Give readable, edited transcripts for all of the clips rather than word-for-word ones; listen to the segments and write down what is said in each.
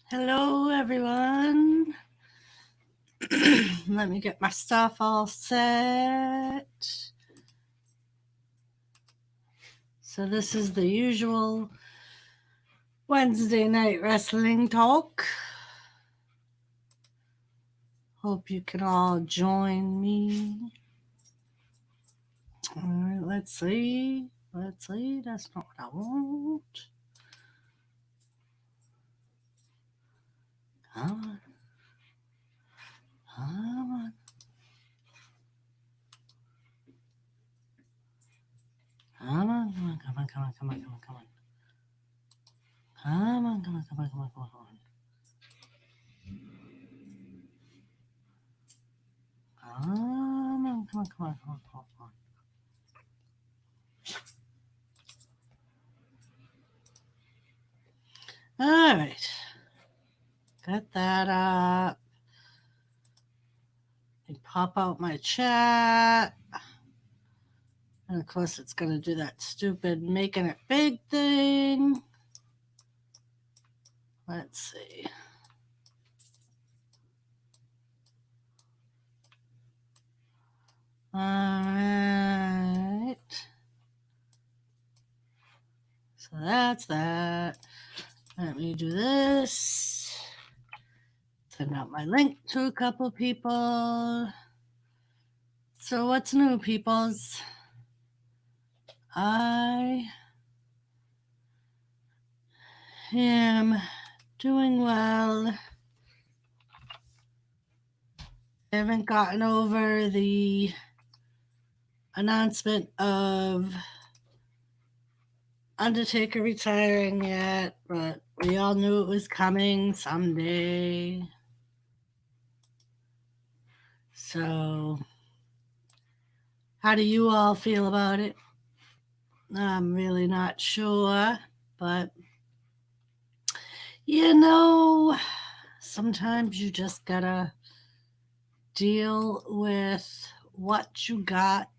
Hello, everyone. Let me get my stuff all set. So, this is the usual Wednesday night wrestling talk. Hope you can all join me. All right, let's see. That's not what I want. Come on. Come on. Come on, come on, come on, come on, come on, come on, come on. Come on, come on, come on, come on, come on, come on. Come on, come on, come on, come on, come on. All right. Got that up. And pop out my chat. And of course, it's going to do that stupid making it big thing. Let's see. All right. So that's that. Let me do this. Send out my link to a couple people. So what's new, peoples? I am doing well. I haven't gotten over the announcement of Undertaker retiring yet, but we all knew it was coming someday. So, how do you all feel about it? I'm really not sure, but sometimes you just gotta deal with what you got.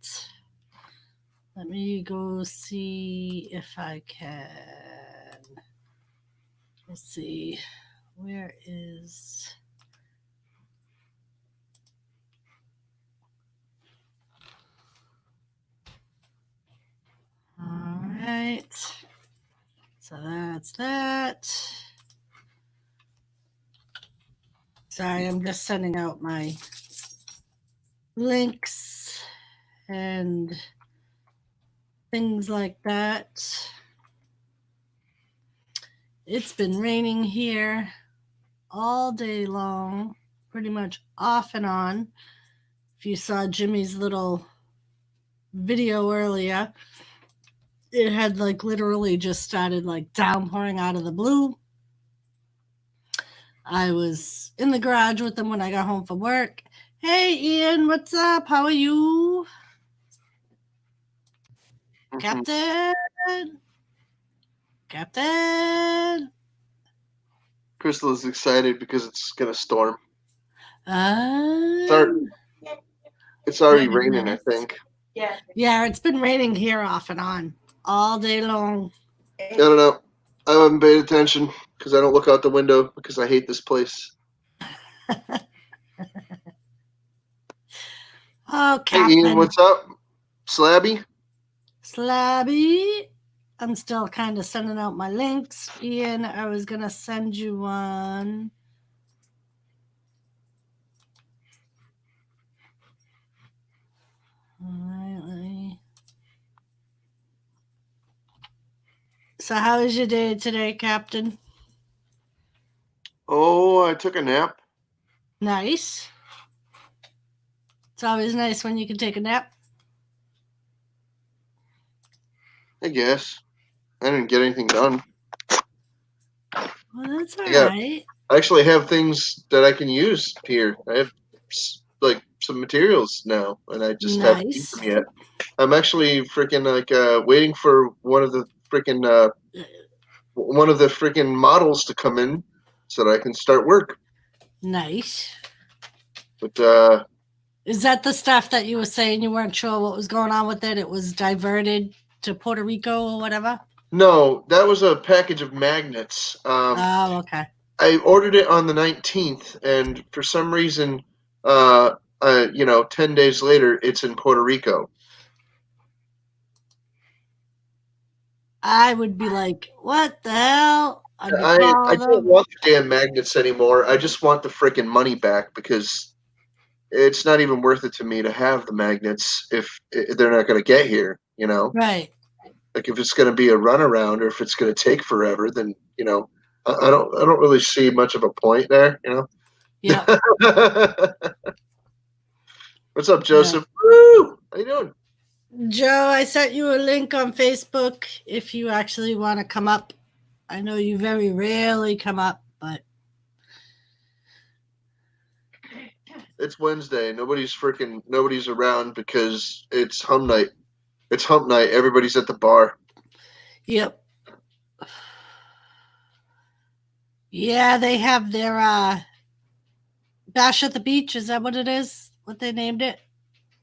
Let me go see if I can. Let's see. Where is... All right. So that's that. Sorry, I'm just sending out my links and things like that. It's been raining here all day long, pretty much off and on. If you saw Jimmy's little video earlier, it had literally just started downpouring out of the blue. I was in the garage with them when I got home from work. Hey, Ian, what's up? How are you? Captain? Crystal is excited because it's going to storm. It's already raining, I think. Yeah, it's been raining here off and on all day long. I don't know. I haven't paid attention because I don't look out the window because I hate this place. Oh, Captain. Hey, Ian, what's up? Slabby? I'm still kind of sending out my links. Ian, I was going to send you one. All right. So how was your day today, Captain? Oh, I took a nap. Nice. It's always nice when you can take a nap. I guess. I didn't get anything done. Well, that's all right. I actually have things that I can use here. I have some materials now, and I just haven't used them yet. I'm actually freaking waiting for one of the freaking models to come in so that I can start work. Nice. But is that the stuff that you were saying you weren't sure what was going on with it? It was diverted to Puerto Rico or whatever? No, that was a package of magnets. Oh, okay. I ordered it on the 19th, and for some reason, 10 days later, it's in Puerto Rico. I would be like, what the hell? I Call don't them. want the damn magnets anymore. I just want the freaking money back because it's not even worth it to me to have the magnets if they're not going to get here. Right. Like if it's going to be a runaround or if it's going to take forever, then I don't really see much of a point there. Yeah. What's up, Joseph? Woo! How you doing? Joe, I sent you a link on Facebook if you actually want to come up. I know you very rarely come up, but it's Wednesday. Nobody's around because it's hump night. It's hump night. Everybody's at the bar. yep. Yeah, they have their bash at the beach. Is that what it is? What they named it?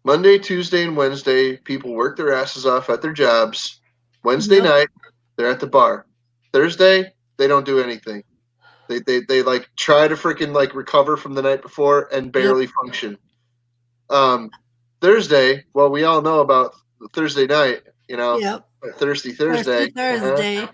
Monday, Tuesday, and Wednesday, people work their asses off at their jobs. Wednesday night, they're at the bar. Thursday, they don't do anything. They like try to freaking like recover from the night before and barely function. Thursday, well, we all know about Thursday night, Thirsty Thursday. Thursday.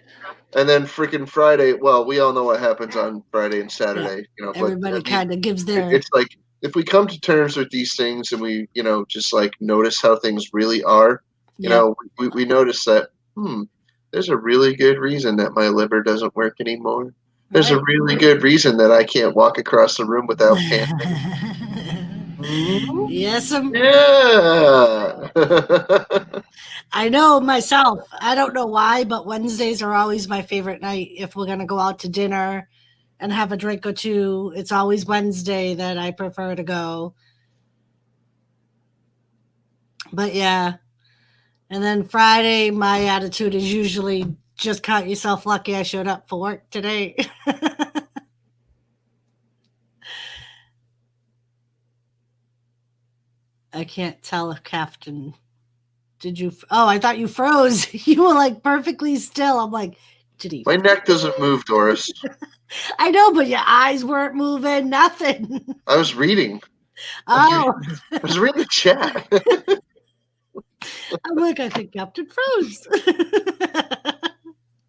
And then freaking Friday, well, we all know what happens on Friday and Saturday, Everybody kind of gives their. It's like if we come to terms with these things and we, just like notice how things really are, we notice that, there's a really good reason that my liver doesn't work anymore. There's a really good reason that I can't walk across the room without panting. Yes, Yeah. I know myself. I don't know why, but Wednesdays are always my favorite night. If we're going to go out to dinner and have a drink or two, it's always Wednesday that I prefer to go. But yeah. And then Friday, my attitude is usually just count yourself lucky I showed up for work today. I can't tell if Captain, did you? Oh, I thought you froze. You were like perfectly still. I'm like, did he? My neck doesn't move, Doris. I know, but your eyes weren't moving. Nothing. I was reading. Oh, I was reading the chat. I'm like, I think Captain froze.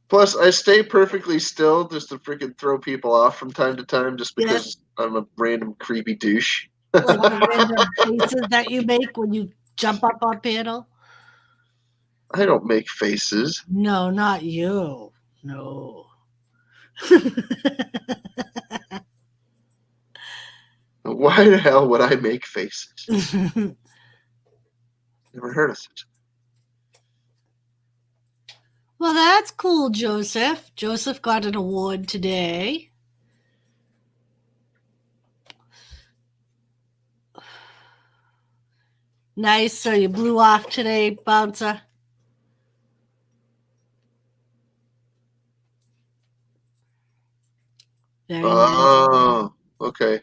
Plus, I stay perfectly still just to freaking throw people off from time to time just because I'm a random creepy douche. Like the random faces that you make when you jump up on panel? I don't make faces. No, not you. No. Why the hell would I make faces? Never heard of such. Well, that's cool, Joseph. Joseph got an award today. Nice. So you blew off today, Bouncer. Very nice. Okay.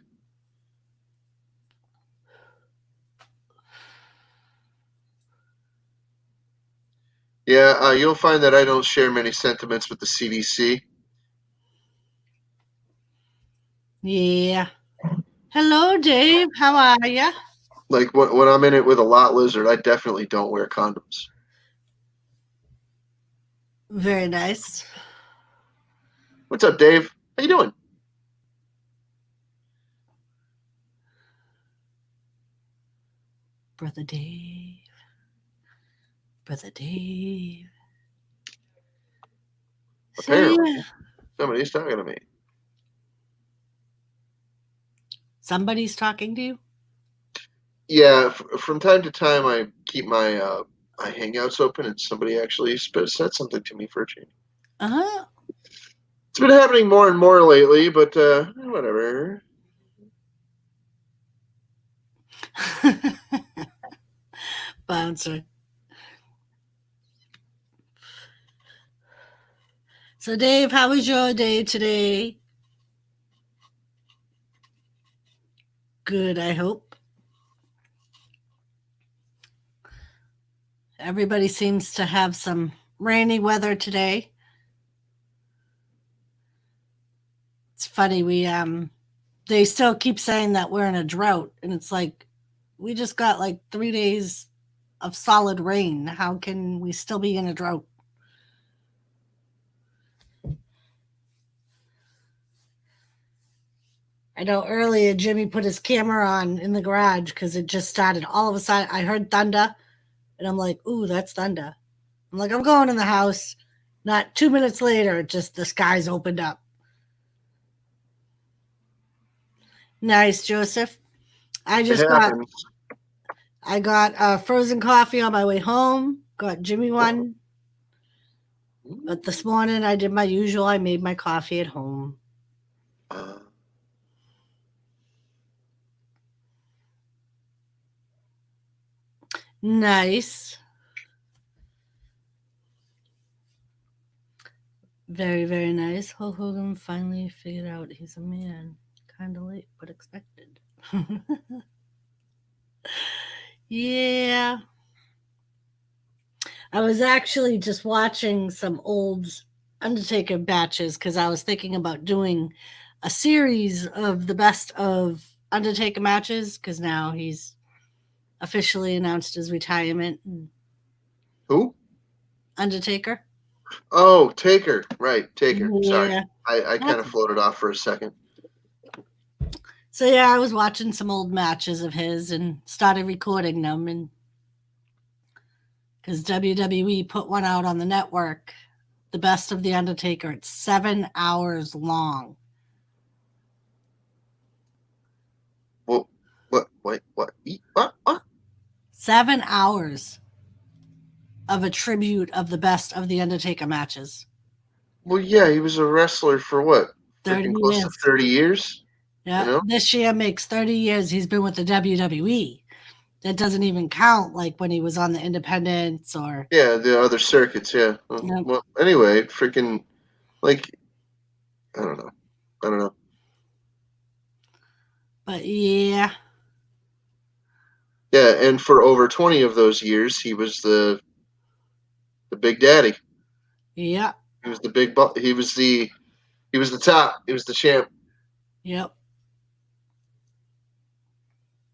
Yeah, you'll find that I don't share many sentiments with the CDC. Yeah. Hello, Dave. How are you? Like when I'm in it with a lot lizard, I definitely don't wear condoms. Very nice. What's up, Dave? How you doing? Brother Dave. Brother Dave. Apparently, somebody's talking to me. Somebody's talking to you? Yeah, from time to time, I keep my my Hangouts open, and somebody actually said something to me for a change. Uh-huh. It's been happening more and more lately, but whatever. Bouncer. So, Dave, how was your day today? Good, I hope. Everybody seems to have some rainy weather today. It's funny. They still keep saying that we're in a drought, and it's like we just got like 3 days of solid rain. How can we still be in a drought? I know earlier Jimmy put his camera on in the garage because it just started. All of a sudden, I heard thunder, and I'm like, "Ooh, that's thunder." I'm like, "I'm going in the house." Not 2 minutes later, just the skies opened up. Nice, Joseph. I It just happens. got frozen coffee on my way home. Got Jimmy one, but this morning I did my usual. I made my coffee at home. Nice. Very, very nice. Hulk Hogan finally figured out he's a man. Kind of late, but expected. Yeah. I was actually just watching some old Undertaker matches because I was thinking about doing a series of the best of Undertaker matches because now he's officially announced his retirement. Who? Undertaker. Oh, Taker. Right, Taker. Yeah. Sorry. I kind of floated off for a second. So yeah, I was watching some old matches of his and started recording them, and because WWE put one out on the network, the best of the Undertaker. It's 7 hours long. What? 7 hours of a tribute of the best of the Undertaker matches. Well, yeah, he was a wrestler for what? 30 Freaking close years. to 30 years? Yeah. You know? This year makes 30 years he's been with the WWE. That doesn't even count like when he was on the Independents or. Yeah, the other circuits, yeah. Yep. Well, anyway, freaking, like, I don't know. But yeah. Yeah, and for over 20 of those years, he was the big daddy. Yeah. He was the big he was the top. He was the champ. Yep.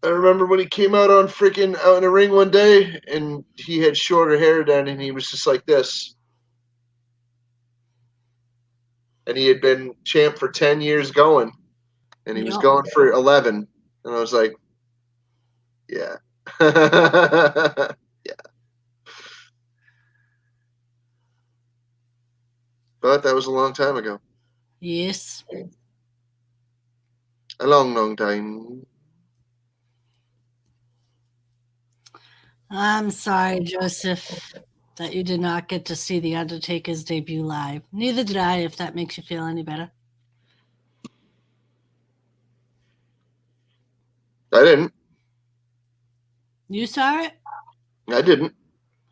I remember when he came out on freaking out in the ring one day and he had shorter hair then and he was just like this. And he had been champ for 10 years going. And he was going for 11. And I was like, yeah. Yeah. But that was a long time ago. Yes. A long, long time. I'm sorry, Joseph, that you did not get to see The Undertaker's debut live. Neither did I, if that makes you feel any better. I didn't. You saw it? I didn't.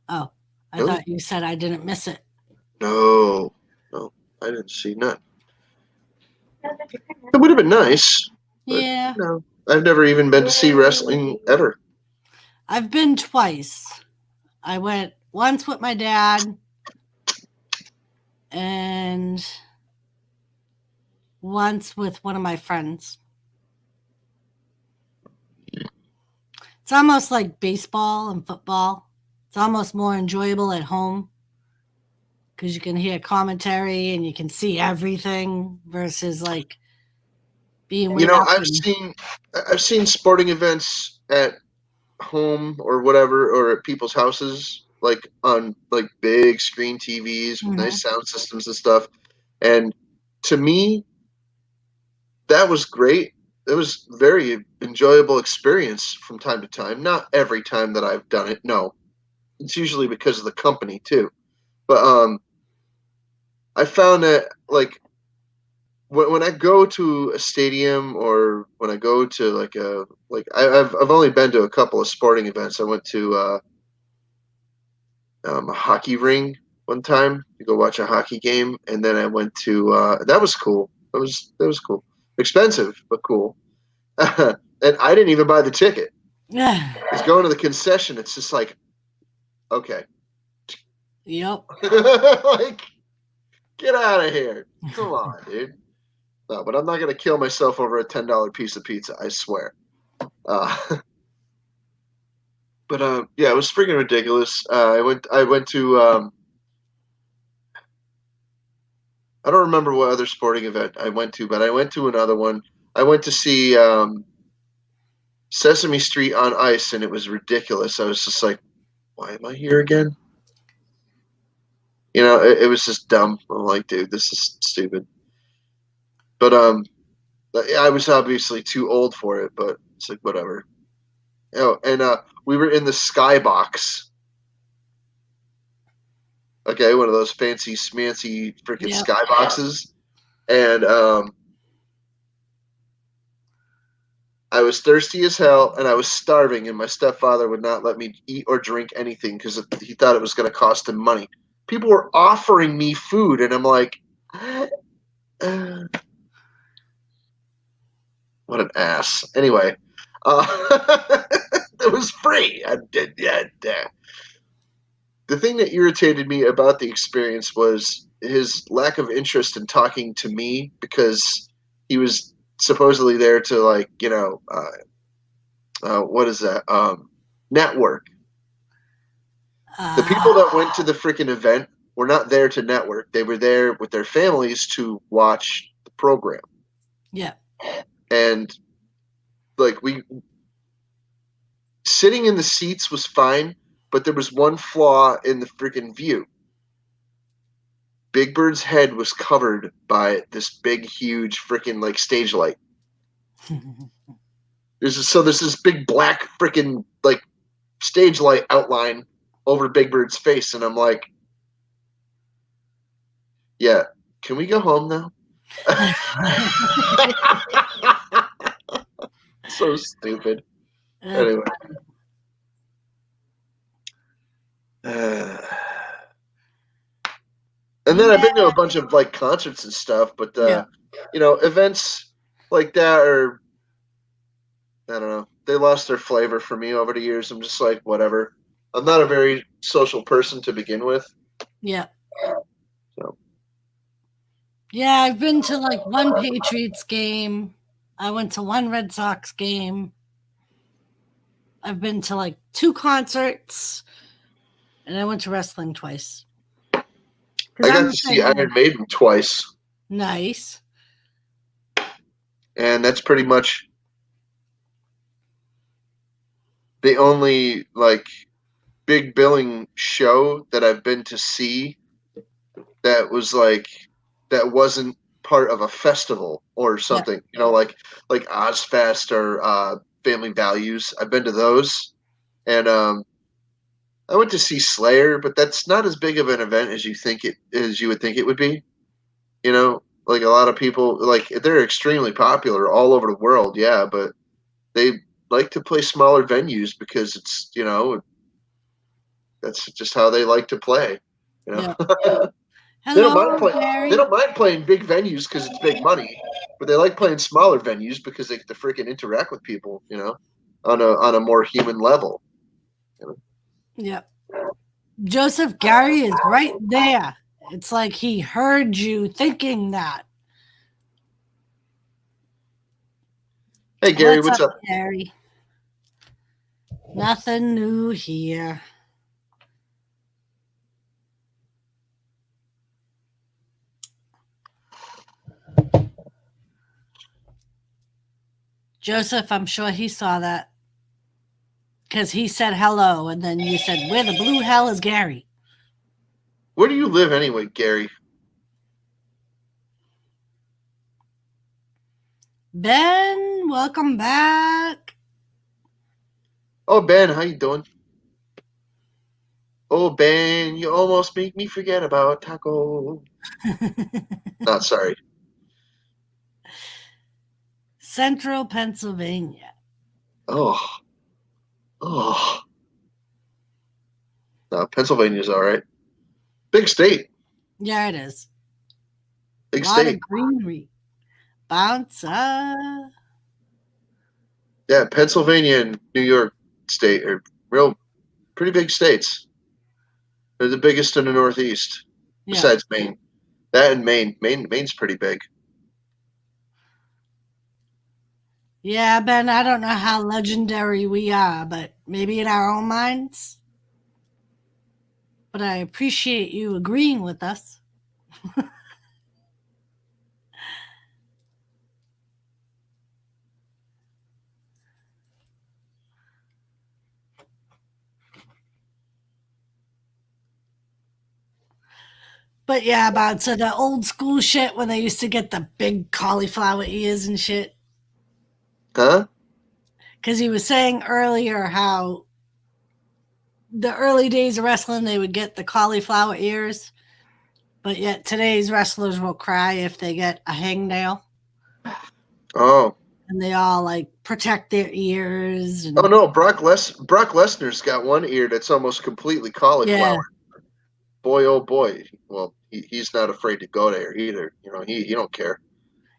Oh, I No. thought you said I didn't miss it. No, I didn't see none. It would have been nice. But Yeah. no, I've never even been to see wrestling ever. I've been twice. I went once with my dad and once with one of my friends. It's almost like baseball and football. It's almost more enjoyable at home because you can hear commentary and you can see everything versus like being way up. I've seen sporting events at home or whatever, or at people's houses, like on like big screen TVs with nice sound systems and stuff. And to me, that was great. It was a very enjoyable experience from time to time. Not every time that I've done it. No, it's usually because of the company too. But I found that like when I go to a stadium or when I go to I've only been to a couple of sporting events. I went to a hockey ring one time to go watch a hockey game, and then I went to that was cool. That was cool. Expensive but cool. And I didn't even buy the ticket. Yeah. It's going to the concession. It's just like, okay. Yep. Like, get out of here. Come on, dude. No, but I'm not gonna kill myself over a $10 piece of pizza. I swear. Uh, but yeah, it was freaking ridiculous. I went to I don't remember what other sporting event I went to, but I went to another one. I went to see Sesame Street on ice, and it was ridiculous. I was just like, why am I here again? It was just dumb. I'm like, dude, this is stupid. But I was obviously too old for it, but it's like whatever. Oh, and we were in the skybox. Okay, one of those fancy smancy freaking Yep. skyboxes, and I was thirsty as hell, and I was starving, and my stepfather would not let me eat or drink anything because he thought it was going to cost him money. People were offering me food, and I'm like, what an ass. Anyway, it was free. I did, yeah. The thing that irritated me about the experience was his lack of interest in talking to me because he was supposedly there to what is that? Network. The people that went to the freaking event were not there to network. They were there with their families to watch the program. Yeah. And like we sitting in the seats was fine, but there was one flaw in the freaking view. Big Bird's head was covered by this big, huge freaking like stage light. There's this big black freaking like stage light outline over Big Bird's face, and I'm like, yeah, can we go home now? So stupid. Anyway. And then I've been to a bunch of like concerts and stuff, but Yeah. events like that are, I don't know, they lost their flavor for me over the years. I'm just like, whatever. I'm not a very social person to begin with. Yeah. So Yeah, I've been to like one Patriots game. I went to one Red Sox game. I've been to like 2 concerts, and I went to wrestling twice. I got to see Iron Maiden twice. Nice. And that's pretty much the only like big billing show that I've been to see that was like that wasn't part of a festival or something. Like Ozfest or Family Values. I've been to those, and I went to see Slayer, but that's not as big of an event as you would think it would be. Like a lot of people, like they're extremely popular all over the world. Yeah, but they like to play smaller venues because it's that's just how they like to play. Yeah. They don't Hello, mind playing. Gary. They don't mind playing big venues because it's big money, but they like playing smaller venues because they get to freaking interact with people, on a more human level. Yeah. Joseph Gary is right there. It's like he heard you thinking that. Hey Gary, what's up? Gary? Nothing new here. Joseph, I'm sure he saw that. Because he said hello, and then you said, where the blue hell is Gary? Where do you live anyway, Gary? Ben, welcome back. Oh, Ben, how you doing? Oh, Ben, you almost make me forget about taco. Not sorry. Central Pennsylvania. Oh. No, Pennsylvania's all right. Big state. Yeah, it is. Big lot state. Of greenery. Bounce up. Yeah, Pennsylvania and New York State are pretty big states. They're the biggest in the Northeast, besides Maine. That and Maine. Maine's pretty big. Yeah, Ben, I don't know how legendary we are, but maybe in our own minds. But I appreciate you agreeing with us. But yeah, about so the old school shit when they used to get the big cauliflower ears and shit. Huh? Because he was saying earlier how the early days of wrestling they would get the cauliflower ears, but yet today's wrestlers will cry if they get a hangnail, Oh. and they all like protect their ears. Oh And no, Brock Lesnar's got one ear that's almost completely cauliflower. yeah, Boy, oh boy. Well, he's not afraid to go there either. You know, he don't care.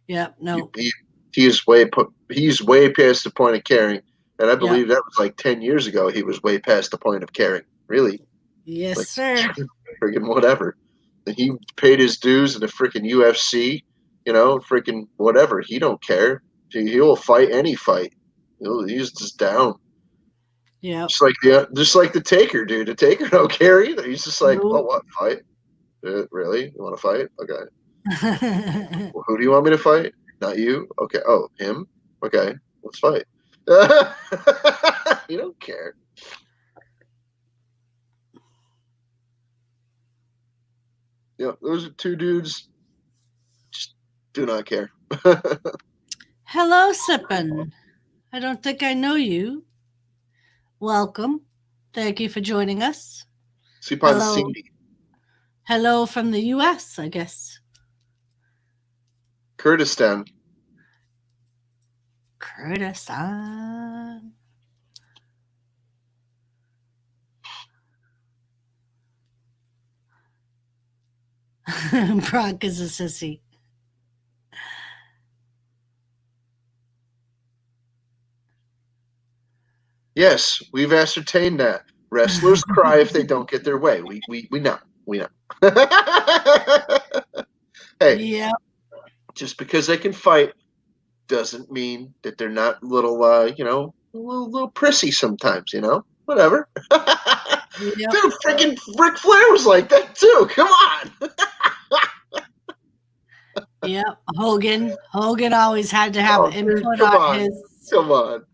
yep, He, no, he he's way past the point of caring, and I yep, believe that was like 10 years ago. He was way past the point of caring. Really, yes, like sir. freaking whatever. And he paid his dues in the freaking UFC. You know, freaking whatever. He don't care. He'll fight any fight. He's just down. Yep, Just like the Taker, dude. The Taker don't care either. He's just like, oh, nope. what fight? Really? You want to fight? Okay. Well, who do you want me to fight? Not you. Okay. Oh, him. Okay. Let's fight. You don't care. Yeah, those are two dudes. Just do not care. Hello, Sippin. I don't think I know you. Welcome. Thank you for joining us. Hello. Sipansini. Hello from the US, I guess. Kurdistan. Kurdistan. Brock is a sissy. Yes, we've ascertained that. Wrestlers cry if they don't get their way. We know. We know. Hey, Yep. just because they can fight doesn't mean that they're not little prissy sometimes, Whatever. Yep. Dude, freaking Ric Flair was like that too. Come on. Yep. Hogan always had to have Oh, dude, input come on on. his. Come on.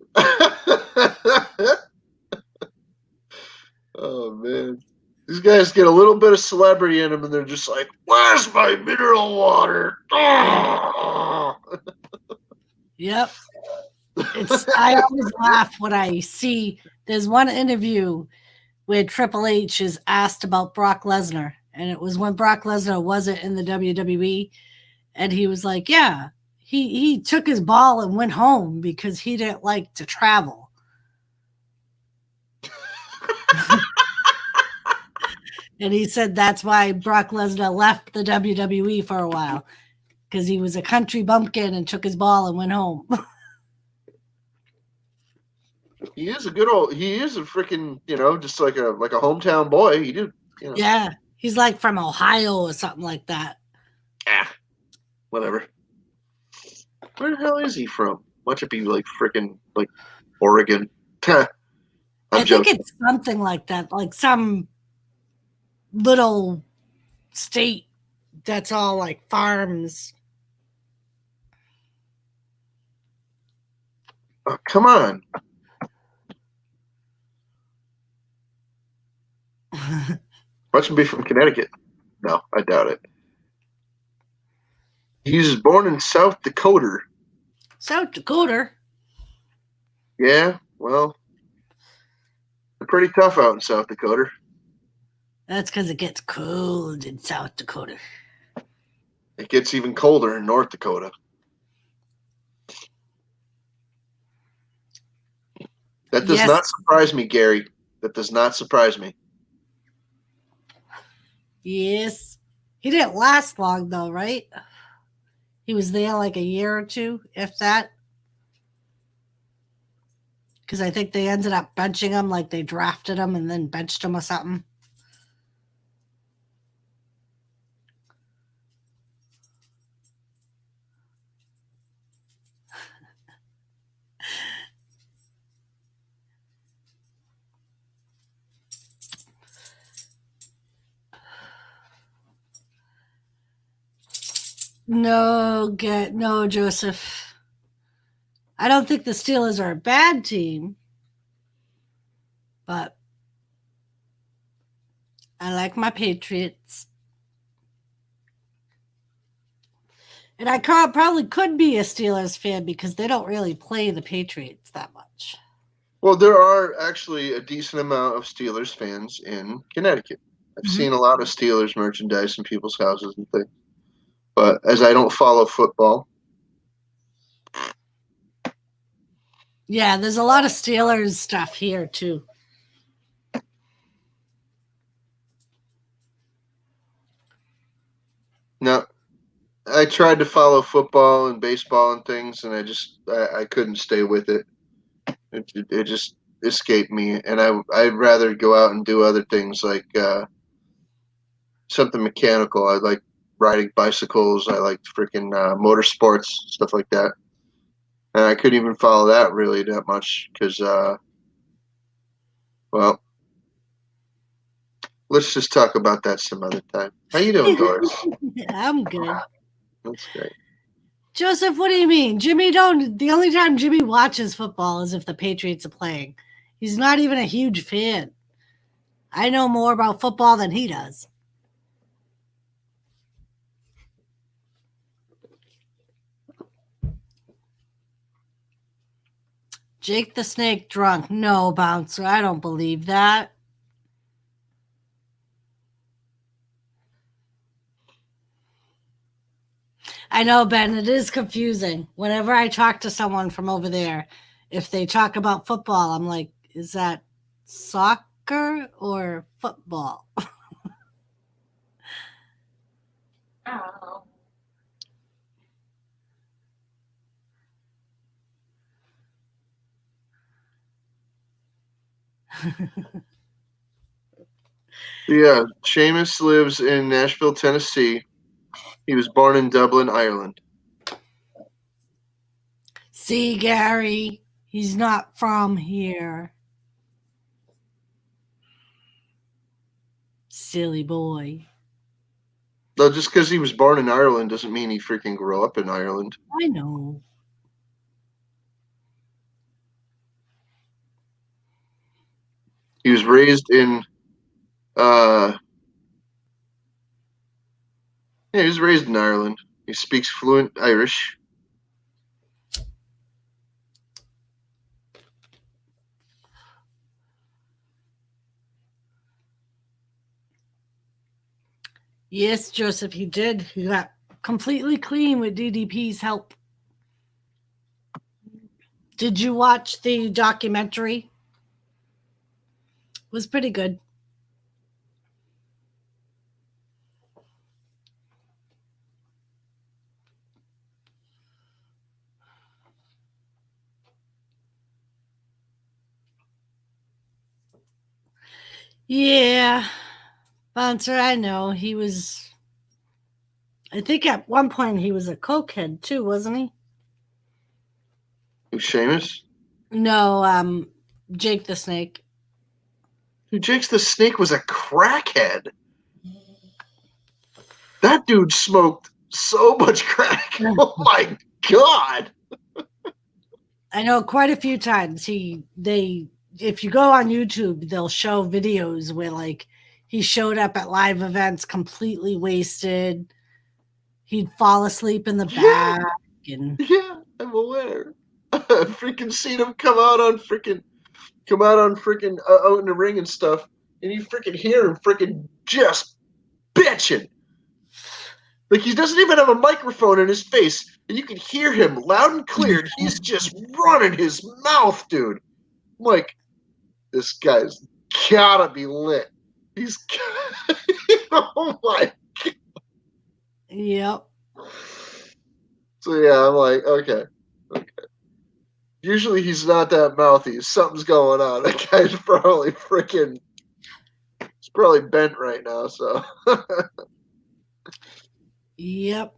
Oh, man. These guys get a little bit of celebrity in them and they're just like, where's my mineral water? Yep. Oh. Yep. I always laugh when I see there's one interview where Triple H is asked about Brock Lesnar, and it was when Brock Lesnar wasn't in the WWE, and he was like, "Yeah, he took his ball and went home because he didn't like to travel." And he said that's why Brock Lesnar left the WWE for a while because he was a country bumpkin and took his ball and went home. He is a freaking, just like a hometown boy. He did, Yeah, he's like from Ohio or something like that. Whatever. Where the hell is he from? Watch it be like freaking like Oregon. I'm I think joking. it's something like that, like some little state that's all like farms. Oh, come on. Watch him be from Connecticut. No, I doubt it. He was born in South Dakota. South Dakota. Yeah, well, they're pretty tough out in South Dakota. That's because it gets cold in South Dakota. It gets even colder in North Dakota. That does Yes, not surprise me, Gary. That does not surprise me. yes. He didn't last long though, right? He was there like a year or two, if that. Because I think they ended up benching him, like they drafted him and then benched him or something. No, Joseph. I don't think the Steelers are a bad team, but I like my Patriots. And I probably could be a Steelers fan because they don't really play the Patriots that much. Well, there are actually a decent amount of Steelers fans in Connecticut. I've seen a lot of Steelers merchandise in people's houses and things. But as I don't follow football. Yeah, there's a lot of Steelers stuff here too. No, I tried to follow football and baseball and things, and I couldn't stay with it. It just escaped me, and I'd rather go out and do other things like something mechanical. I like riding bicycles. I like freaking motorsports, stuff like that. And I couldn't even follow that really that much because, well, let's just talk about that some other time. How you doing, Doris? I'm good. That's great. Joseph, what do you mean? The only time Jimmy watches football is if the Patriots are playing. He's not even a huge fan. I know more about football than he does. Jake the Snake drunk. No, Bouncer, I don't believe that. I know, Ben, it is confusing. Whenever I talk to someone from over there, if they talk about football, I'm like, is that soccer or football? Oh. Yeah, Seamus lives in Nashville, Tennessee. He was born in Dublin, Ireland. See, Gary, he's not from here. Silly boy. Though just because he was born in Ireland doesn't mean he freaking grew up in Ireland. I know. He was raised in he was raised in Ireland. He speaks fluent Irish. Yes, Joseph, he did. He got completely clean with DDP's help. Did you watch the documentary? It was pretty good. Yeah, Bouncer, I know. I think at one point he was a cokehead too, wasn't he? Who's Seamus? No, Jake the Snake. Who Jake's the Snake was a crackhead. That dude smoked so much crack. Oh my god. I know quite a few times if you go on YouTube, they'll show videos where like he showed up at live events completely wasted. He'd fall asleep in the back and Yeah, I'm aware. I freaking seen him come out on freaking out in the ring and stuff, and you freaking hear him freaking just bitching. Like he doesn't even have a microphone in his face, and you can hear him loud and clear. And he's just running his mouth, dude. I'm like, this guy's gotta be lit. He's oh my. yep. So yeah, I'm like, okay. Usually he's not that mouthy. Something's going on. That guy's probably freaking. He's probably bent right now. So. Yep.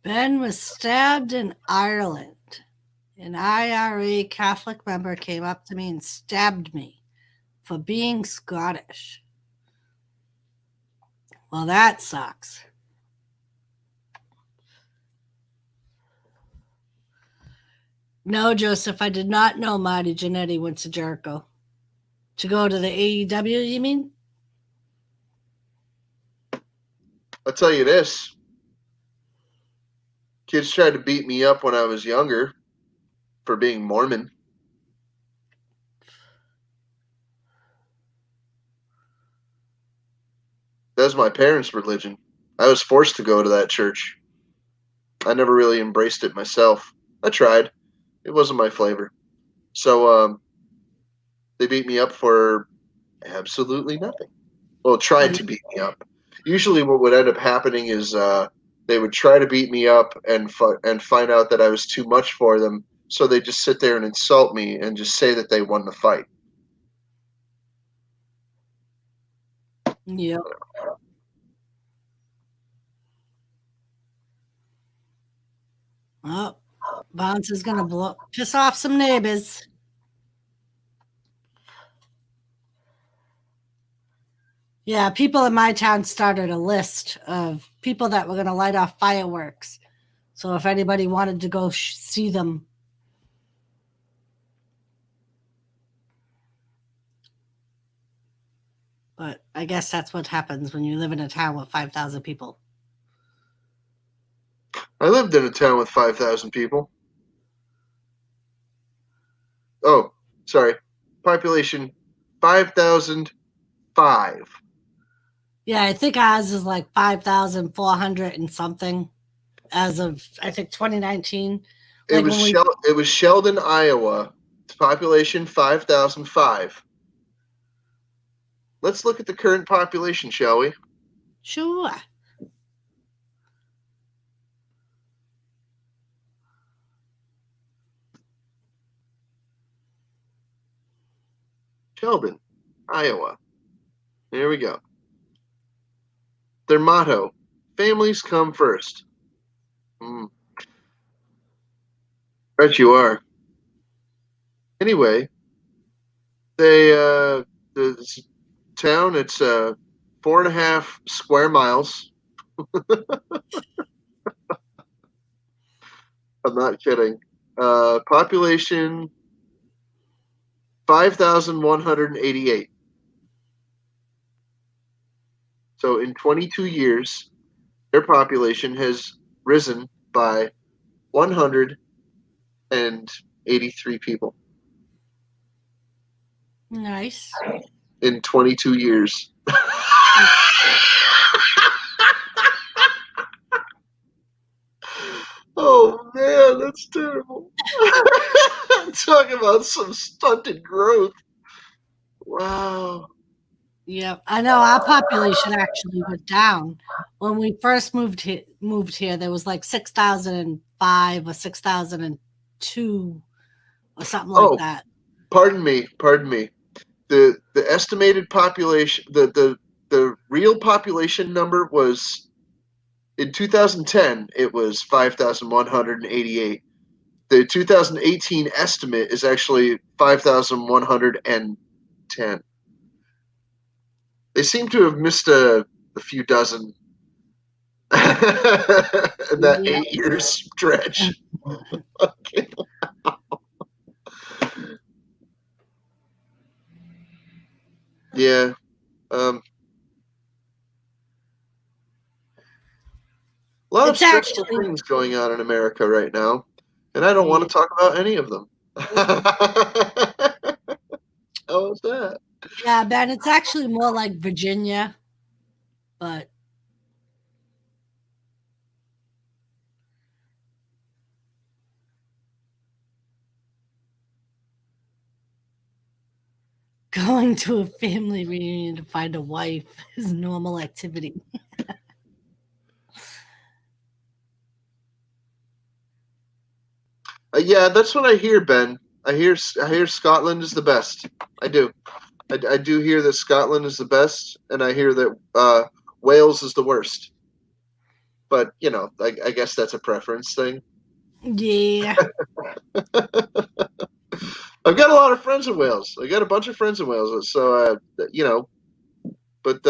Ben was stabbed in Ireland. An IRA Catholic member came up to me and stabbed me for being Scottish. Well, that sucks. No, Joseph, I did not know Marty Jannetty went to Jericho. To go to the AEW, you mean? I'll tell you this. Kids tried to beat me up when I was younger for being Mormon. That was my parents' religion. I was forced to go to that church. I never really embraced it myself. I tried. It wasn't my flavor. So they beat me up for absolutely nothing. Well, tried to beat me up. Usually what would end up happening is they would try to beat me up and find out that I was too much for them, so they just sit there and insult me and just say that they won the fight. Yep. Oh, Bounce is going to piss off some neighbors. Yeah, people in my town started a list of people that were going to light off fireworks. So if anybody wanted to go see them. But I guess that's what happens when you live in a town with 5,000 people. I lived in a town with 5,000 people. Oh, sorry. Population 5,005. Yeah, I think ours is like 5,400 and something as of, I think, 2019. It was Sheldon, Iowa. Population 5,005. Let's look at the current population, shall we? Sure. Sheldon, Iowa. There we go. Their motto, families come first. Right you are. Anyway, the town, it's 4.5 square miles. I'm not kidding. Population 5,188. So in 22 years, their population has risen by 183 people. Nice. In 22 years. Oh man, that's terrible. Talk about some stunted growth. Wow. Yep, I know our population actually went down. When we first moved here, there was like 6,005 or 6,002 or something like that. Pardon me. The estimated population, the real population number was, in 2010, it was 5,188. The 2018 estimate is actually 5,110. They seem to have missed a few dozen in that 8-year stretch. Okay. Yeah. A lot of stressful things going on in America right now, and I don't want to talk about any of them. How was that? Yeah, Ben, it's actually more like Virginia, but going to a family reunion to find a wife is normal activity. Yeah, that's what I hear, Ben. I hear Scotland is the best. I do. I do hear that Scotland is the best, and I hear that Wales is the worst. But I guess that's a preference thing. Yeah. I've got a lot of friends in Wales. I got a bunch of friends in Wales, so but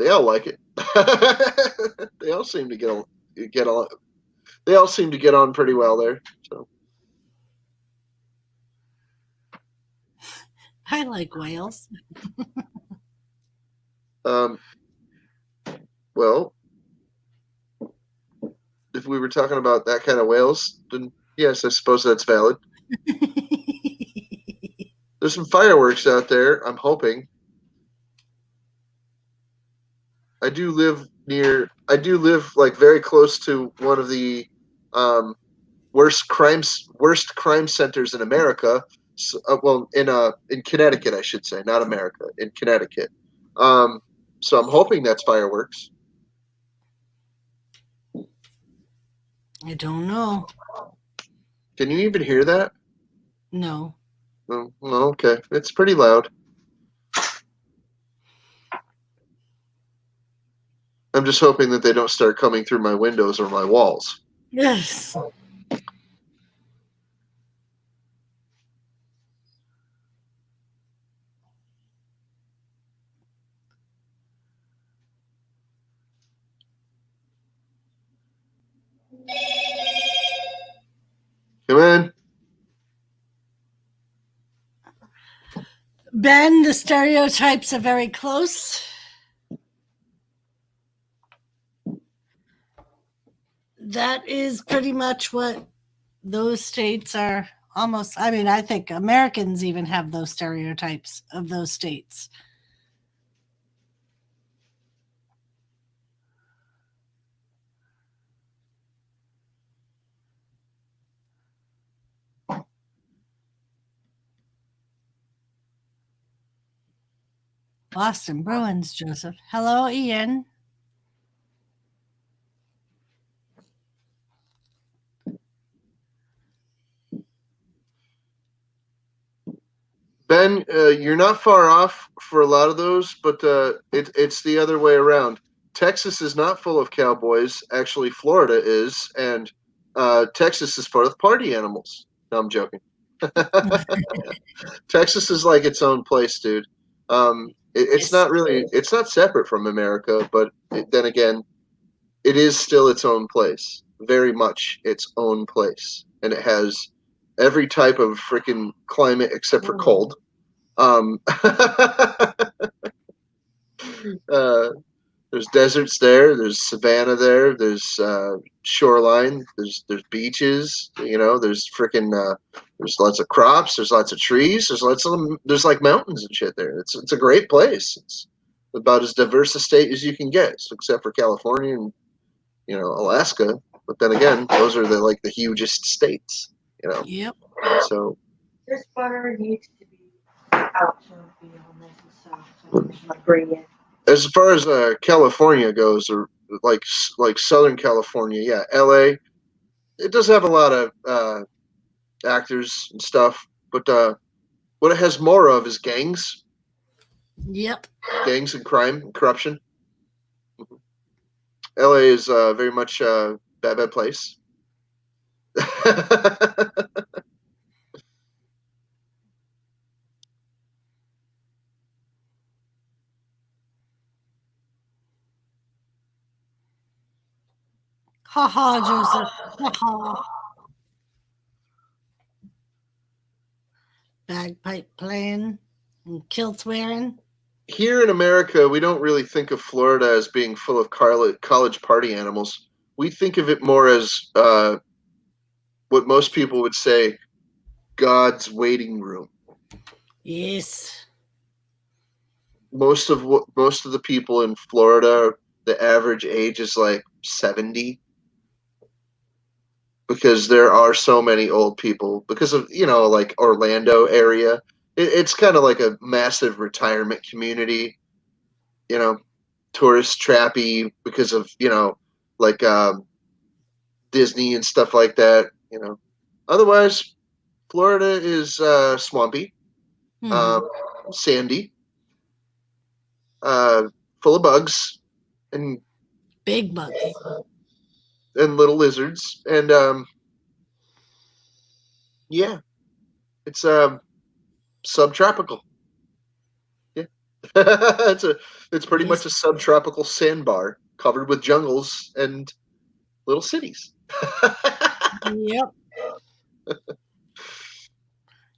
They all like it. They all seem to get on. They all seem to get on pretty well there. So I like whales. Well, if we were talking about that kind of whales, then yes, I suppose that's valid. There's some fireworks out there. I'm hoping. I do live like very close to one of the worst crime centers in America. So, well, in Connecticut, I should say, not America, in Connecticut. So I'm hoping that's fireworks. I don't know. Can you even hear that? No. Oh, well, okay, it's pretty loud. I'm just hoping that they don't start coming through my windows or my walls. Yes. Come in. Ben, the stereotypes are very close. That is pretty much what those states are almost. I mean, I think Americans even have those stereotypes of those states. Boston Bruins, Joseph. Hello, Ian. Ben, you're not far off for a lot of those, but it's the other way around. Texas is not full of cowboys. Actually, Florida is, and Texas is full of party animals. No, I'm joking. Texas is like its own place, dude. It's not really, it's not separate from America, but then again, it is still its own place. Very much its own place, and it has every type of freaking climate except for cold. Uh, there's deserts there. There's savanna there. There's shoreline. There's beaches. You know, there's freaking there's lots of crops. There's lots of trees. There's like mountains and shit there. It's a great place. It's about as diverse a state as you can get, except for California and Alaska. But then again, those are the hugest states. Yep. So This butter needs to be out so it'll be all nice and soft. So I should bring it. as far as California goes, or like Southern California, yeah, LA, it does have a lot of actors and stuff, but what it has more of is gangs. Yep. Gangs and crime and corruption. LA is very much a bad place. Ha ha, Joseph. Ha ha. Bagpipe playing and kilts wearing. Here in America, we don't really think of Florida as being full of college party animals. We think of it more as what most people would say, God's waiting room. Yes. Most of the people in Florida, the average age is like 70, because there are so many old people because of like Orlando area. It's kind of like a massive retirement community, tourist trappy because of like Disney and stuff like that. Otherwise, Florida is swampy, sandy, full of bugs and Big bugs. and little lizards, and yeah, it's subtropical. Yeah. It's pretty much a subtropical sandbar covered with jungles and little cities. Yep.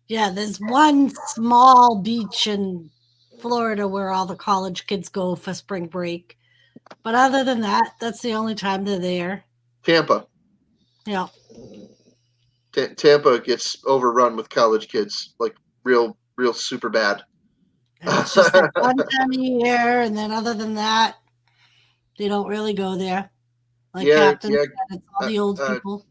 Yeah, there's one small beach in Florida where all the college kids go for spring break. But other than that, that's the only time they're there. Tampa. Yeah. Tampa gets overrun with college kids, like real super bad. And it's just like one time a year, and then other than that, they don't really go there. Like Captain said, it's all the old people.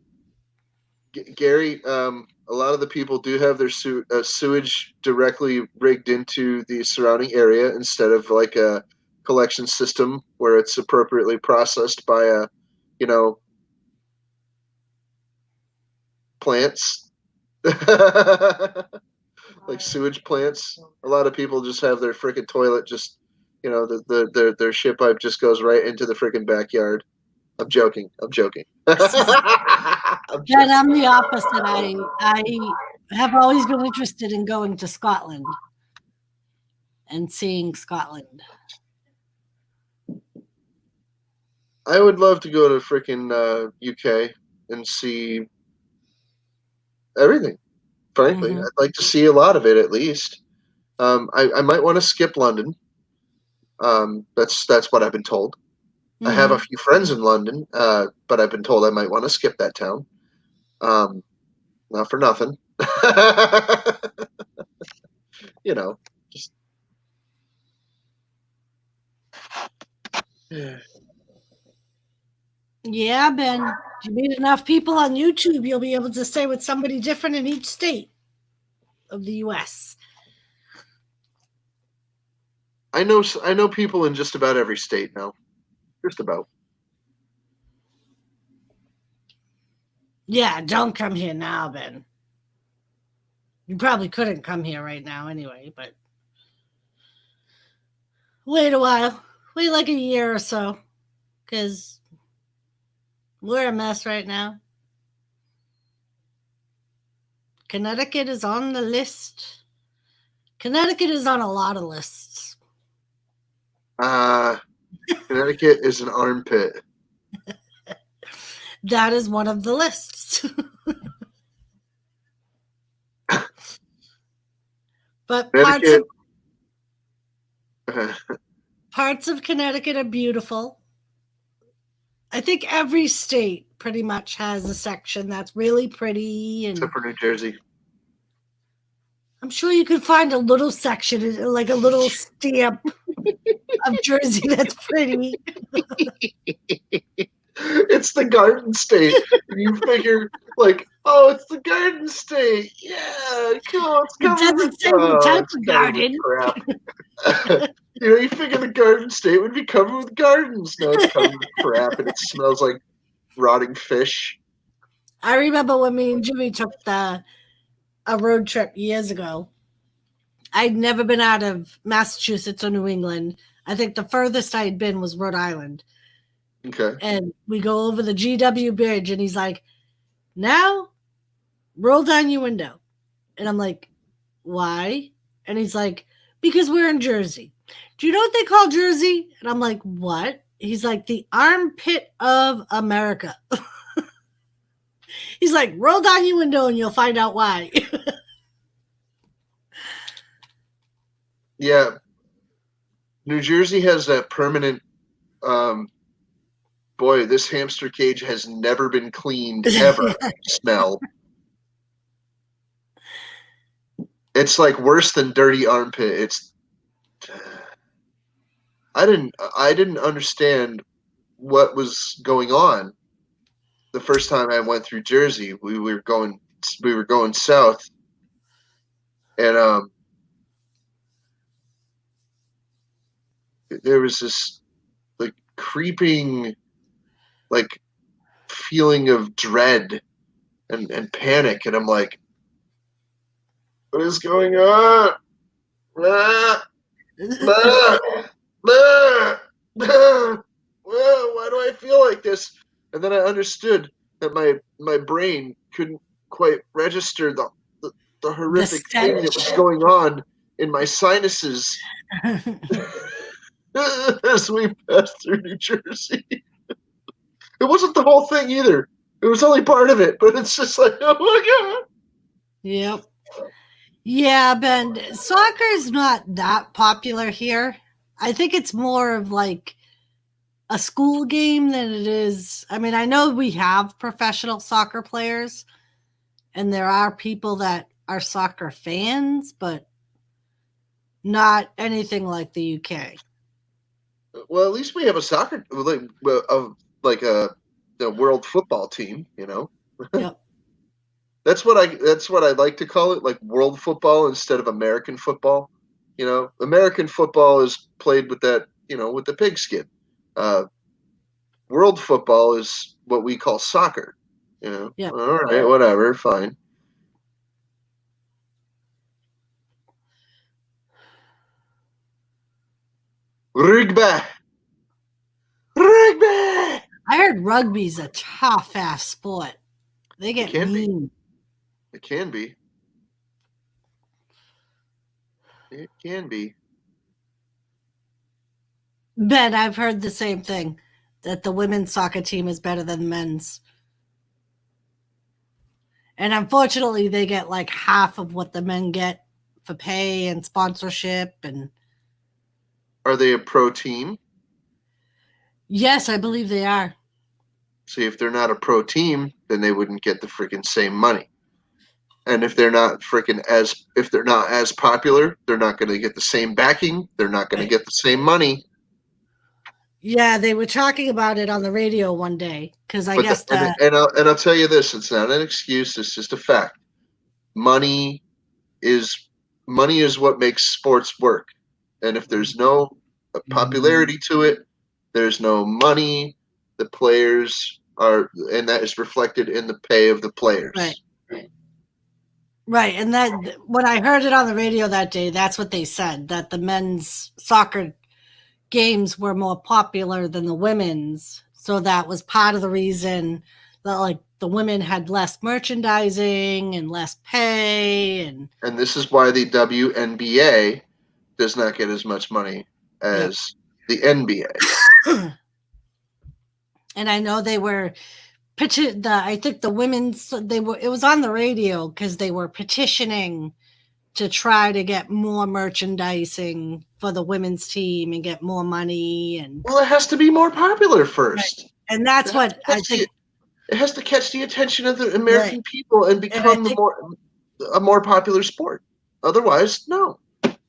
Gary, a lot of the people do have their sewage directly rigged into the surrounding area instead of like a collection system where it's appropriately processed by plants. Like sewage plants. A lot of people just have their freaking toilet just, their shit pipe just goes right into the freaking backyard. I'm joking. I'm joking. I'm the opposite. I have always been interested in going to Scotland and seeing Scotland. I would love to go to freaking UK and see everything. Frankly, I'd like to see a lot of it at least. I might want to skip London. That's what I've been told. I have a few friends in London, but I've been told I might want to skip that town. Not for nothing. Just. Yeah, Ben. If you meet enough people on YouTube, you'll be able to stay with somebody different in each state of the U.S. I know people in just about every state now. Just about. Yeah, don't come here now, Ben. You probably couldn't come here right now anyway, but wait a while. Wait like a year or so, because we're a mess right now. Connecticut is on the list. Connecticut is on a lot of lists. Connecticut is an armpit. That is one of the lists. But parts of Connecticut are beautiful. I think every state pretty much has a section that's really pretty. Except for New Jersey. I'm sure you could find a little section, like a little stamp of Jersey that's pretty. It's the Garden State. You figure, like, oh, it's the Garden State. Yeah, cool. It's It doesn't say the type of garden. Crap. You figure the Garden State would be covered with gardens. No, it's covered with crap, and it smells like rotting fish. I remember when me and Jimmy took a road trip years ago. I'd never been out of Massachusetts or New England. I think the furthest I had been was Rhode Island. Okay. And we go over the GW Bridge, and he's like, now roll down your window. And I'm like, why? And he's like, because we're in Jersey. Do you know what they call Jersey? And I'm like, what? He's like, the armpit of America. He's like, roll down your window and you'll find out why. Yeah. New Jersey has that permanent, boy, this hamster cage has never been cleaned ever smell. It's like worse than dirty armpit. I didn't understand what was going on the first time I went through Jersey. We were going south, and there was this like creeping like feeling of dread and panic, and I'm like, what is going on? Ah, ah, ah, ah, why do I feel like this? And then I understood that my brain couldn't quite register the horrific thing that was going on in my sinuses as we passed through New Jersey. It wasn't the whole thing either. It was only part of it, but it's just like, oh my God. Yep. Yeah, Ben, soccer is not that popular here. I think it's more of like a school game than it is. I mean, I know we have professional soccer players and there are people that are soccer fans, but not anything like the UK. Well, at least we have a soccer, like a world football team, you know. Yep. That's what I like to call it, like world football instead of American football. You know, American football is played with that, with the pigskin. World football is what we call soccer. You know, Yep. all right, whatever, fine. Rugby. I heard rugby's a tough ass sport. They get mean. It can be. It can be. Ben, I've heard the same thing, that the women's soccer team is better than the men's. And unfortunately, they get like half of what the men get for pay and sponsorship. And are they a pro team? Yes, I believe they are. See, if they're not a pro team, then they wouldn't get the freaking same money. And if they're not as popular, they're not going to get the same backing. They're not going to get the same money. Yeah, they were talking about it on the radio one day because I guess that. And I'll tell you this: it's not an excuse; it's just a fact. Money is what makes sports work. And if there's no popularity to it, there's no money. The players and that is reflected in the pay of the players. Right. And that when I heard it on the radio that day, that's what they said, that the men's soccer games were more popular than the women's. So that was part of the reason that like the women had less merchandising and less pay. And this is why the WNBA does not get as much money as the NBA. And I know they were I think the women's, it was on the radio because they were petitioning to try to get more merchandising for the women's team and get more money. And well, it has to be more popular first. Right. And that's what I think. It has to catch the attention of the American people and become a more popular sport. Otherwise, no.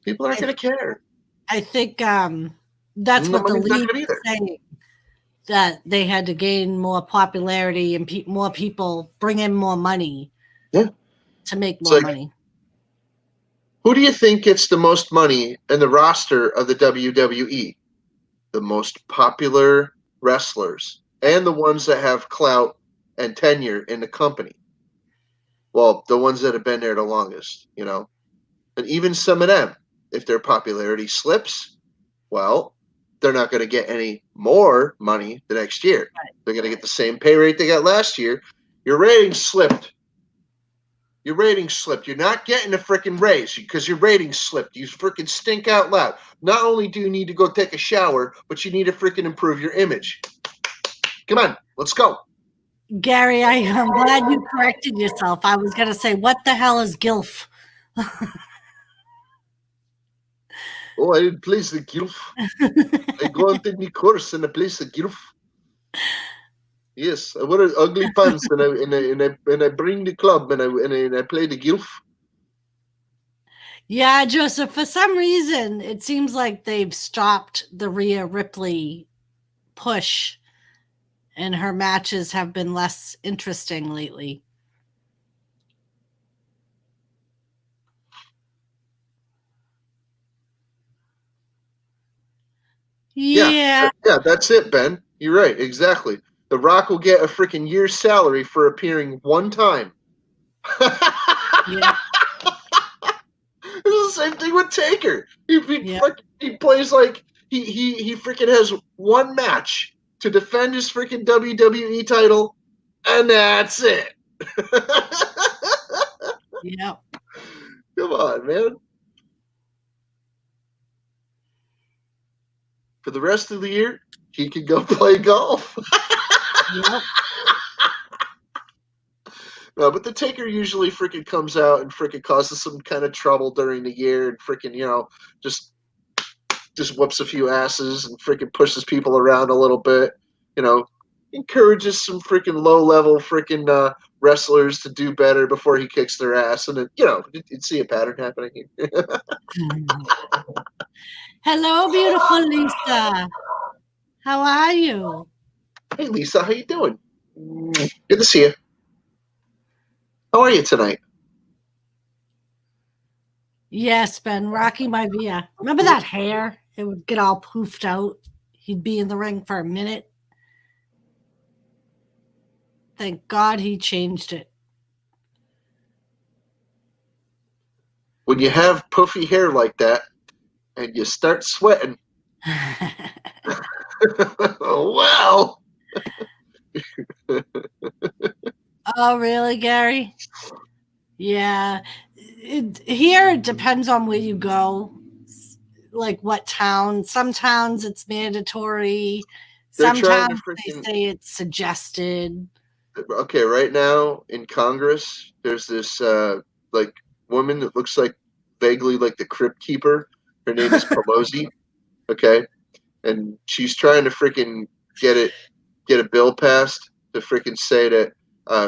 People aren't going to care. I think that's what the league is saying, that they had to gain more popularity and more people bring in more money to make more money. Who do you think gets the most money in the roster of the WWE? The most popular wrestlers and the ones that have clout and tenure in the company. Well, the ones that have been there the longest, you know. And even some of them, if their popularity slips, well, they're not going to get any more money the next year. Right. They're going to get the same pay rate they got last year. Your rating slipped. Your ratings slipped. You're not getting a freaking raise because your ratings slipped. You freaking stink out loud. Not only do you need to go take a shower, but you need to freaking improve your image. Come on, let's go. Gary, I'm glad you corrected yourself. I was going to say, what the hell is GILF? Oh, I didn't place the GILF. I go and take the course and I place the GILF. Yes, I wear ugly pants and I bring the club and I play the GILF. Yeah, Joseph, for some reason, it seems like they've stopped the Rhea Ripley push and her matches have been less interesting lately. Yeah, that's it, Ben. You're right, exactly. The Rock will get a freaking year's salary for appearing one time. Yeah. It's the same thing with Taker. He plays like he freaking has one match to defend his freaking WWE title, and that's it. Yeah. Come on, man. for the rest of the year, he can go play golf. Yep. No, but the taker usually freaking comes out and freaking causes some kind of trouble during the year and freaking, just whoops a few asses and freaking pushes people around a little bit, encourages some freaking low level freaking wrestlers to do better before he kicks their ass. And then, you'd see a pattern happening here. Hello, beautiful Lisa. How are you? Hey, Lisa, how you doing? Good to see you. How are you tonight? Yes, Ben, Rocky Maivia. Remember that hair? It would get all poofed out. He'd be in the ring for a minute. Thank God he changed it. When you have puffy hair like that and you start sweating, oh, well. Oh, really, Gary? Yeah. Here it depends on where you go, like what town. Some towns it's mandatory. They're Some trying to towns they freaking. say it's suggested. Okay, right now in Congress, there's this like woman that looks like vaguely like the crypt keeper. Her name is Pelosi. Okay, and she's trying to freaking get a bill passed to freaking say that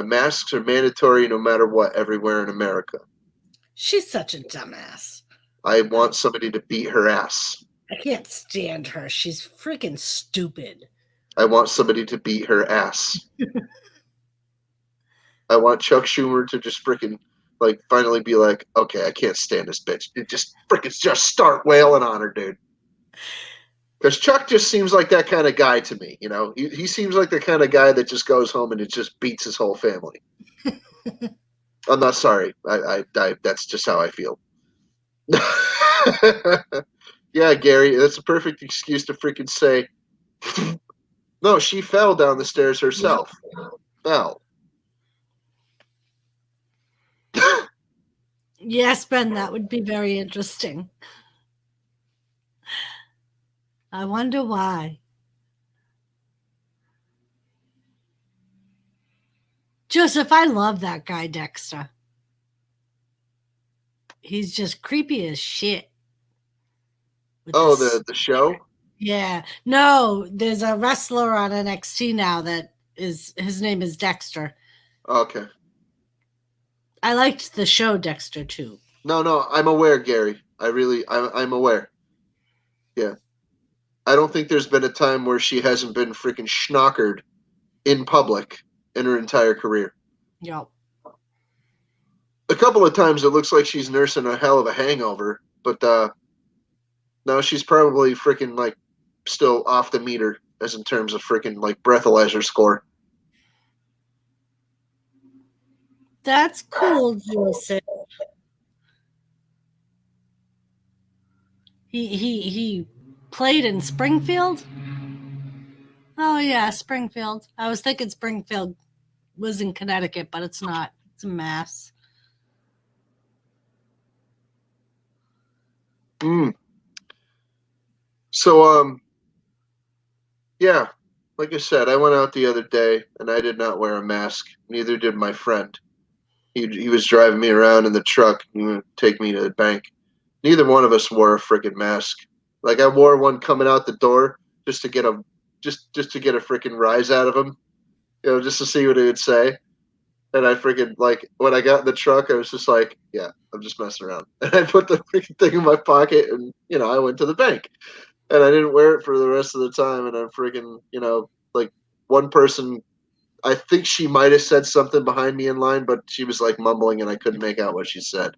masks are mandatory no matter what everywhere in America. She's such a dumbass. I want somebody to beat her ass. I can't stand her. She's freaking stupid. I want somebody to beat her ass. I want Chuck Schumer to just freaking like finally be like, okay, I can't stand this bitch. It just freaking just start wailing on her, dude. Because Chuck just seems like that kind of guy to me. He seems like the kind of guy that just goes home and it just beats his whole family. I'm not sorry. I that's just how I feel. Yeah, Gary, that's a perfect excuse to freaking say, no, she fell down the stairs herself. Yep. Fell. Yes, Ben, that would be very interesting. I wonder why. Joseph, I love that guy, Dexter. He's just creepy as shit. Oh, the show? Yeah. No, there's a wrestler on NXT now that his name is Dexter. Okay. I liked the show Dexter too. No, I'm aware, Gary. I'm aware. Yeah. I don't think there's been a time where she hasn't been freaking schnockered in public in her entire career. Yep. A couple of times it looks like she's nursing a hell of a hangover, but no, she's probably freaking like still off the meter as in terms of freaking like breathalyzer score. That's cool, Joseph. He played in Springfield? Oh yeah, Springfield. I was thinking Springfield was in Connecticut, but it's not. It's in Mass. So yeah, like I said, I went out the other day and I did not wear a mask. Neither did my friend. He was driving me around in the truck. He would take me to the bank. Neither one of us wore a freaking mask. Like I wore one coming out the door just to get a freaking rise out of him, just to see what he would say. And I freaking like when I got in the truck, I was just like, yeah, I'm just messing around. And I put the freaking thing in my pocket, and I went to the bank, and I didn't wear it for the rest of the time. And I'm freaking, like one person, I think she might have said something behind me in line, but she was like mumbling, and I couldn't make out what she said.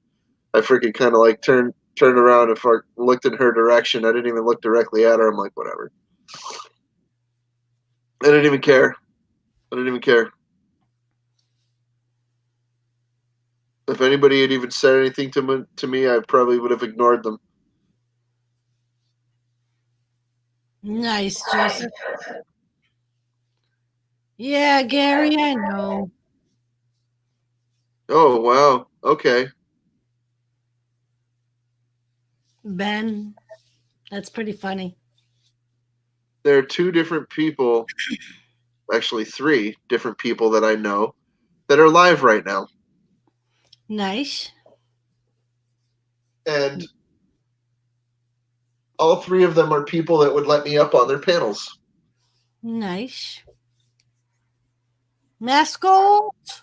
I freaking kind of like turned around and looked in her direction. I didn't even look directly at her. I'm like, whatever. I didn't even care. If anybody had even said anything to me, I probably would have ignored them. Nice, Joseph. Yeah, Gary, I know. Oh, wow. Okay. Ben, that's pretty funny. there are two different people, actually three different people that I know that are live right now. Nice. And all three of them are people that would let me up on their panels. Nice. Mascot.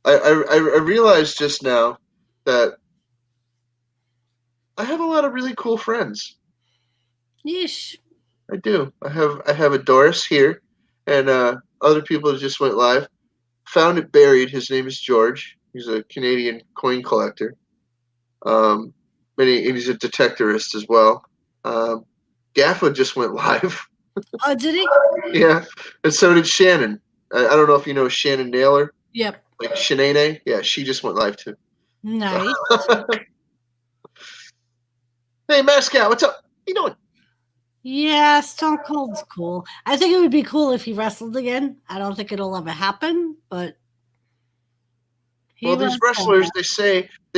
I realized just now that I have a lot of really cool friends. Yeesh. I do. I have a Doris here, and other people that just went live. Found it buried. His name is George. He's a Canadian coin collector. And he's a detectorist as well. Gaffa just went live. Oh, did he? Yeah, and so did Shannon. I don't know if you know Shannon Naylor, Yep. like Shanae. Yeah, she just went live too. Nice. Hey, Mascot, what's up? What you doing? Yeah, Stone Cold's cool. I think it would be cool if he wrestled again. I don't think it'll ever happen, but Well, these wrestlers, they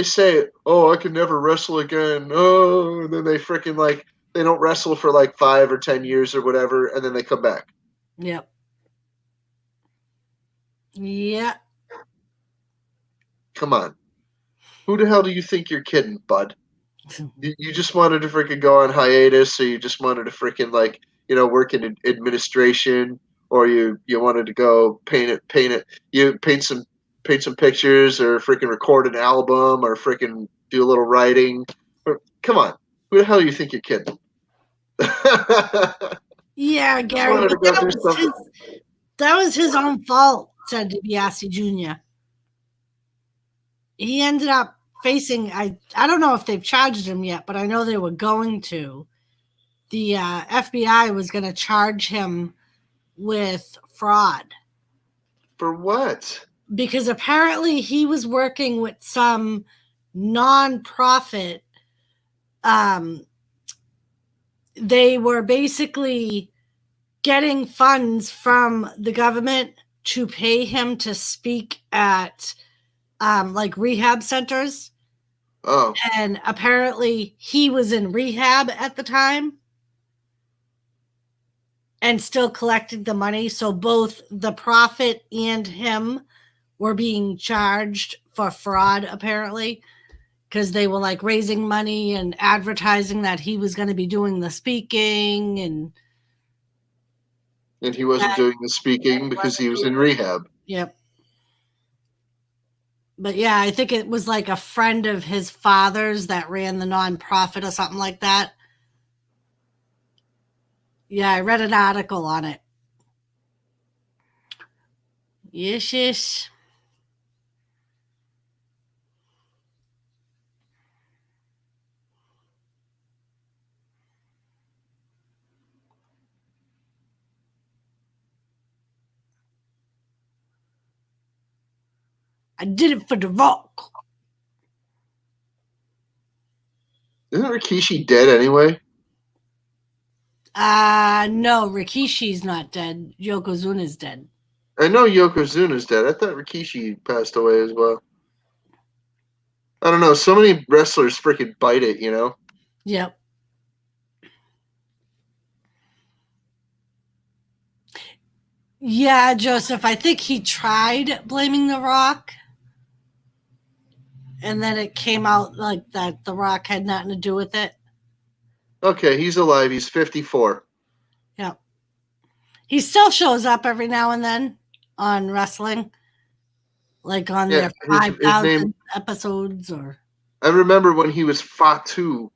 say, oh, I can never wrestle again. Oh, and then they freaking like they don't wrestle for like 5 or 10 years or whatever, and then they come back. Yep. Yeah. Come on, who the hell do you think you're kidding, bud? You just wanted to freaking go on hiatus, or you just wanted to freaking like work in administration, or you wanted to go paint some pictures, or freaking record an album, or freaking do a little writing. Come on, who the hell do you think you're kidding? Yeah, Gary, but that was his own fault, said DiBiase Jr. He ended up facing, I don't know if they've charged him yet, but I know they were going to. The FBI was going to charge him with fraud. For what? Because apparently he was working with some nonprofit. They were basically getting funds from the government to pay him to speak at like rehab centers. Oh. And apparently he was in rehab at the time and still collected the money. So both the prophet and him were being charged for fraud, apparently, because they were like raising money and advertising that he was going to be doing the speaking. And he wasn't doing the speaking because he was in rehab. Yep. But yeah, I think it was like a friend of his father's that ran the nonprofit or something like that. Yeah, I read an article on it. Yes. I did it for The Rock. Isn't Rikishi dead anyway? No, Rikishi's not dead. Yokozuna's dead. I know Yokozuna's dead. I thought Rikishi passed away as well. I don't know. So many wrestlers freaking bite it, you know? Yep. Yeah, Joseph, I think he tried blaming The Rock. And then it came out like that The Rock had nothing to do with it. Okay, he's alive. He's 54. Yeah. He still shows up every now and then on wrestling. Like on their 5,000 episodes or... I remember when he was Fatu.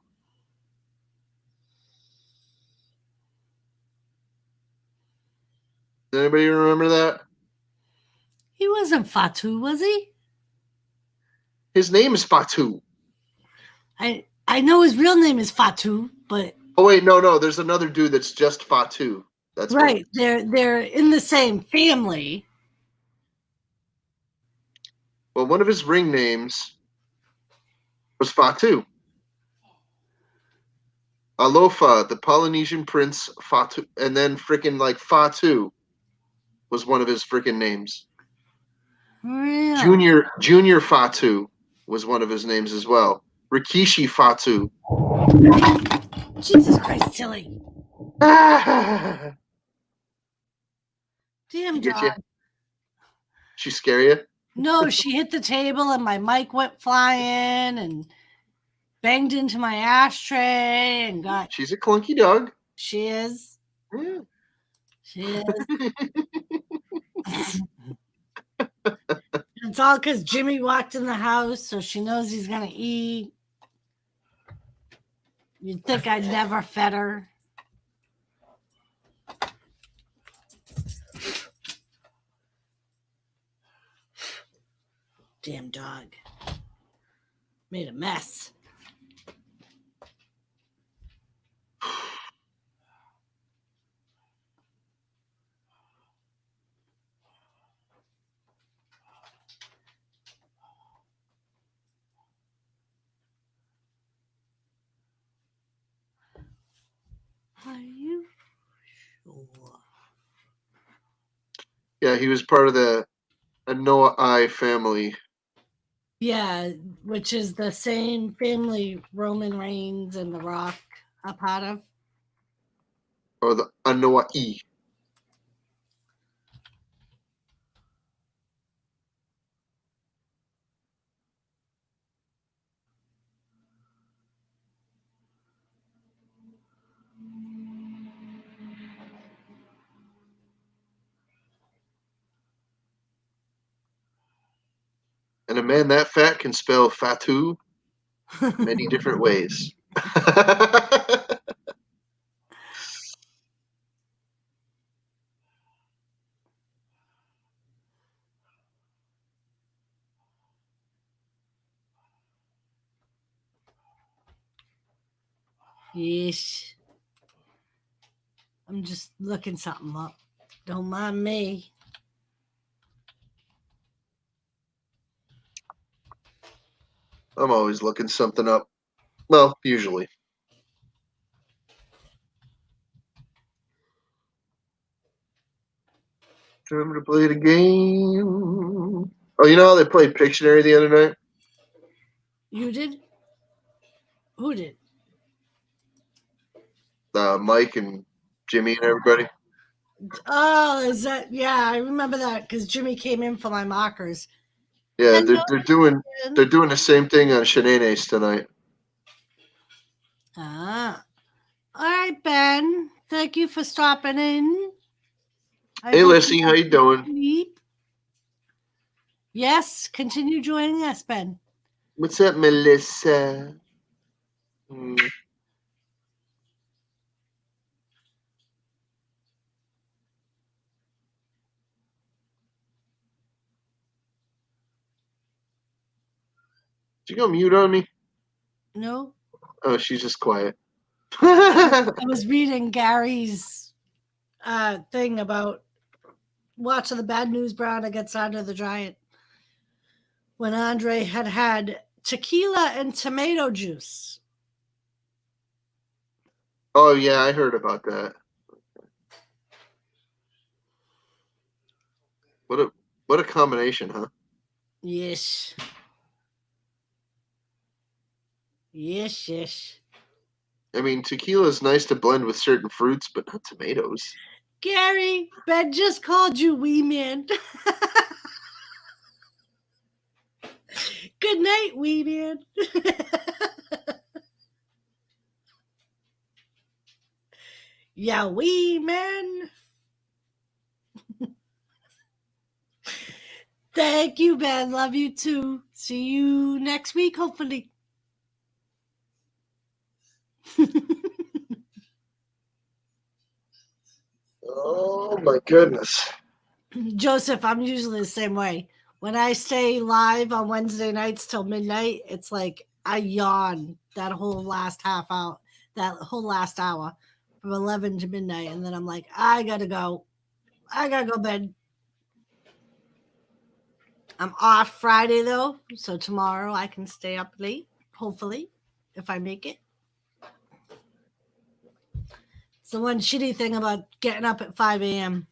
Does anybody remember that? He wasn't Fatu, was he? His name is Fatu. I know his real name is Fatu, but... Oh, wait, no. There's another dude that's just Fatu. That's right. They're in the same family. Well, one of his ring names was Fatu. Alofa, the Polynesian prince Fatu, and then freaking like Fatu was one of his freaking names. Really? Junior Fatu was one of his names as well. Rikishi Fatu. Jesus Christ, silly. Ah! Damn She get you? dog. She scare you? No, she hit the table and my mic went flying and banged into my ashtray and got. She's a clunky dog. She is. Yeah. She is. It's all because Jimmy walked in the house, so she knows he's going to eat. You'd think I'd never fed her. Damn dog. Made a mess. Are you sure? Yeah, he was part of the Noah I family. Yeah, which is the same family Roman Reigns and The Rock are part of. Or the Noah E. And a man that fat can spell Fatu many different ways. Yeesh. I'm just looking something up. Don't mind me. I'm always looking something up. Well, usually. Time to play the game. Oh, you know how they played Pictionary the other night? You did? Who did? Mike and Jimmy and everybody. Oh, is that? Yeah, I remember that because Jimmy came in for my markers. Yeah, Hello, they're doing the same thing on Shenanigans tonight. Ah. All right, Ben. Thank you for stopping in. I Hey, hope Lissy, how you doing? sleep. Yes, continue joining us, Ben. What's up, Melissa? Did you go mute on me? No, Oh, she's just quiet. I was reading Gary's thing about watching the Bad News Brown against Andre the Giant when Andre had tequila and tomato juice. Oh yeah, I heard about that. What a combination, huh? Yes. Yes, yes. I mean, tequila is nice to blend with certain fruits, but not tomatoes. Gary, Ben just called you wee man. Good night, wee man. Yeah, wee man. Thank you, Ben. Love you too. See you next week, hopefully. Oh my goodness. Joseph, I'm usually the same way. When I stay live on Wednesday nights till midnight, it's like I yawn that whole last hour from 11 to midnight. And then I'm like, I gotta go. I gotta go to bed. I'm off Friday though. So tomorrow I can stay up late, hopefully, if I make it. It's the one shitty thing about getting up at 5 a.m.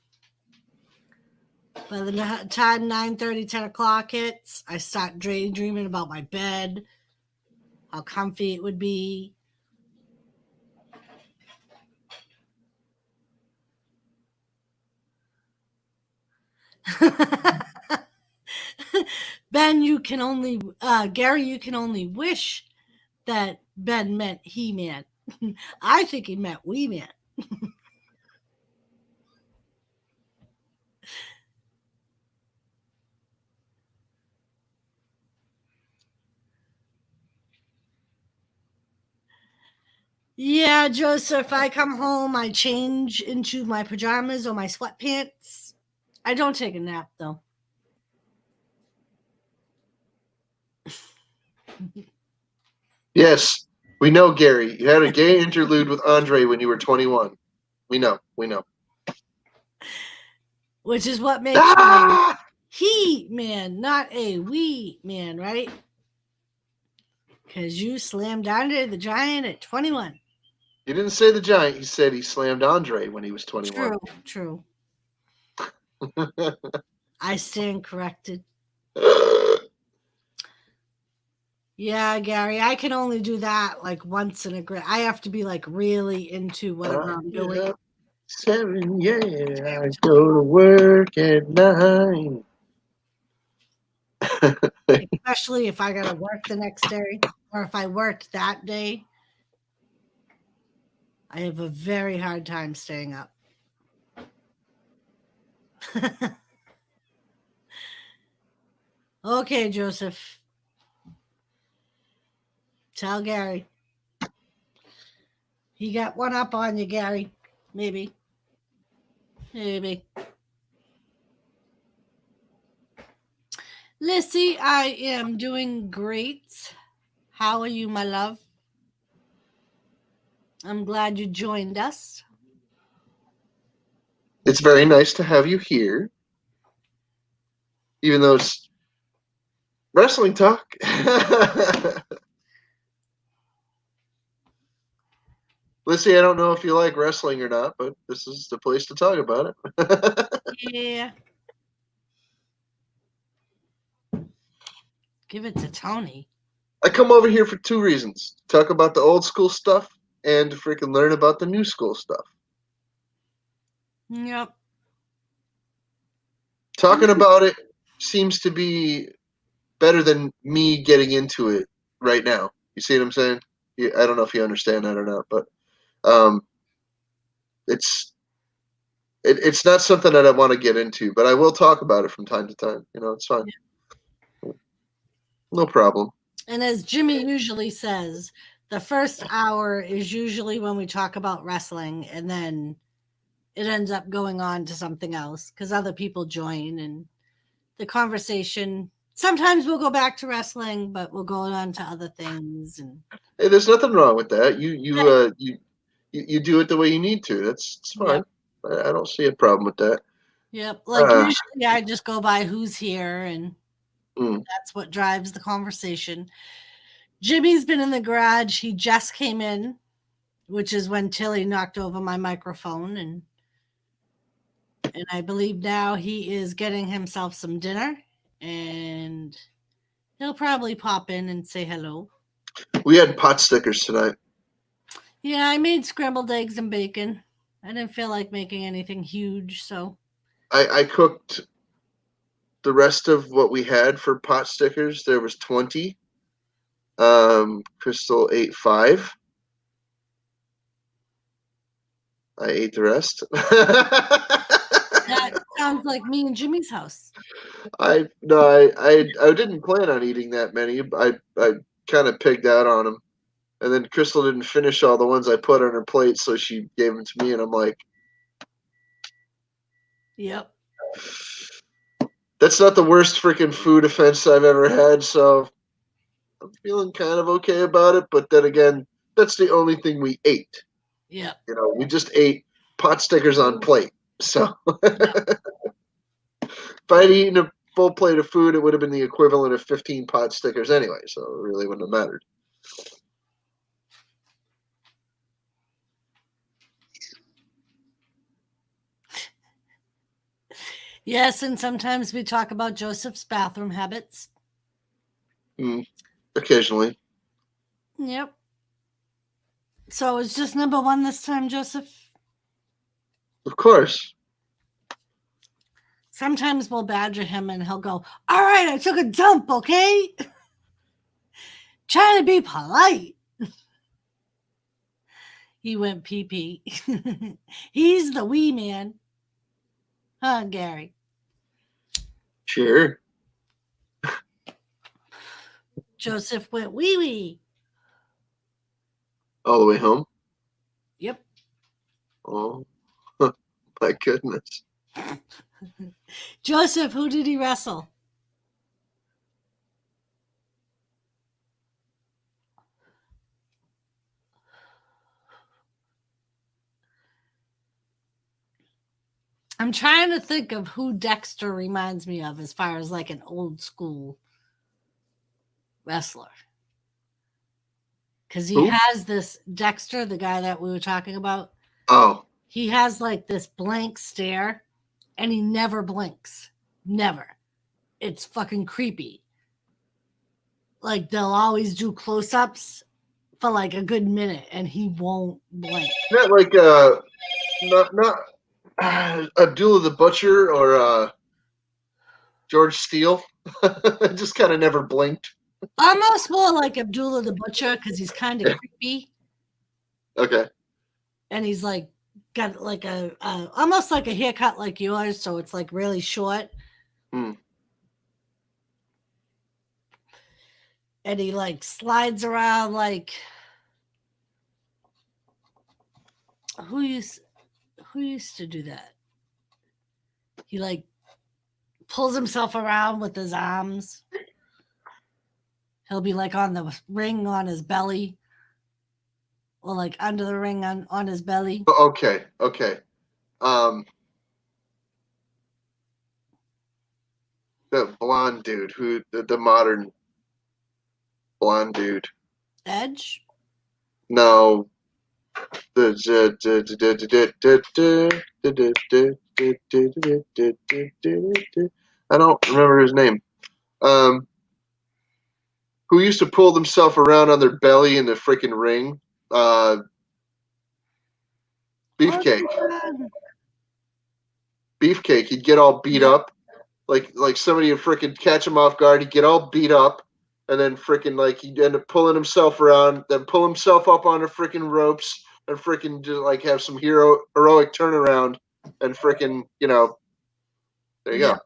By the time 9:30, 10 o'clock hits, I start daydreaming about my bed, how comfy it would be. Ben, you can only Gary, you can only wish that Ben meant He-Man. I think he meant Wee Man. Yeah, Joseph, I come home, I change into my pajamas or my sweatpants. I don't take a nap, though. Yes, we know, Gary. You had a gay interlude with Andre when you were 21. We know. Which is what makes you He-Man, not a Wee Man, right? Because you slammed Andre the Giant at 21. He didn't say the Giant. He said he slammed Andre when he was 21. True. I stand corrected. Yeah, Gary, I can only do that like once in a great. I have to be like really into whatever I'm doing. 7, yeah, I go to work at 9. Especially if I got to work the next day or if I worked that day. I have a very hard time staying up. Okay, Joseph. Tell Gary. He got one up on you, Gary. Maybe. Lissy, I am doing great. How are you, my love? I'm glad you joined us. It's very nice to have you here, even though it's wrestling talk. Lissy, I don't know if you like wrestling or not, but this is the place to talk about it. Yeah. Give it to Tony. I come over here for 2 reasons. Talk about the old school stuff and to freaking learn about the new school stuff. Yep. Talking about it seems to be better than me getting into it right now. You see what I'm saying? I don't know if you understand that or not, but it's not something that I want to get into, but I will talk about it from time to time. It's fine. Yeah. No problem. And as Jimmy usually says, the first hour is usually when we talk about wrestling, and then it ends up going on to something else because other people join and the conversation. Sometimes we'll go back to wrestling, but we'll go on to other things. And hey, there's nothing wrong with that. You do it the way you need to. It's fine. Yep. I don't see a problem with that. Yep. Like usually I just go by who's here, and that's what drives the conversation. Jimmy's been in the garage. He just came in, which is when Tilly knocked over my microphone, and I believe now he is getting himself some dinner, and he'll probably pop in and say hello. We had pot stickers tonight. Yeah, I made scrambled eggs and bacon. I didn't feel like making anything huge, so I cooked the rest of what we had for pot stickers. There was 20. Crystal ate 5. I ate the rest. that sounds like me and Jimmy's house. I didn't plan on eating that many. I kind of pigged out on them, and then Crystal didn't finish all the ones I put on her plate, so she gave them to me, and I'm like, "Yep, that's not the worst freaking food offense I've ever had." So I'm feeling kind of okay about it. But then again, that's the only thing we ate. Yeah, we just ate pot stickers on plate. So if I'd eaten a full plate of food, it would have been the equivalent of 15 pot stickers anyway. So it really wouldn't have mattered. Yes, and sometimes we talk about Joseph's bathroom habits. Occasionally. Yep. So it's just number 1 this time, Joseph? Of course. Sometimes we'll badger him and he'll go, all right, I took a dump, okay? Trying to be polite. He went pee-pee. He's the wee man. Huh, Gary? Sure. Joseph went wee-wee. All the way home? Yep. Oh, my goodness. Joseph, who did he wrestle? I'm trying to think of who Dexter reminds me of as far as like an old school wrestler. Because he Who? has this Dexter, the guy that we were talking about. Oh, He has like this blank stare and he never blinks. Never. It's fucking creepy. Like they'll always do close ups for like a good minute and he won't blink. not like not Abdullah the Butcher or George Steele. Just kind of never blinked. Almost more like Abdullah the Butcher because he's kind of creepy. Okay. And he's like got like a almost like a haircut like yours, so it's like really short. Hmm. And he like slides around like who used to do that? He like pulls himself around with his arms. He'll be like on the ring on his belly. Or like under the ring on his belly. Okay. The blonde dude, who the modern blonde dude. Edge? No. I don't remember his name. Who used to pull themselves around on their belly in the freaking ring? Beefcake. Beefcake. He'd get all beat up. Like somebody would freaking catch him off guard. He'd get all beat up. And then freaking like he'd end up pulling himself around, then pull himself up on the freaking ropes and freaking just like have some heroic turnaround and freaking, there you go.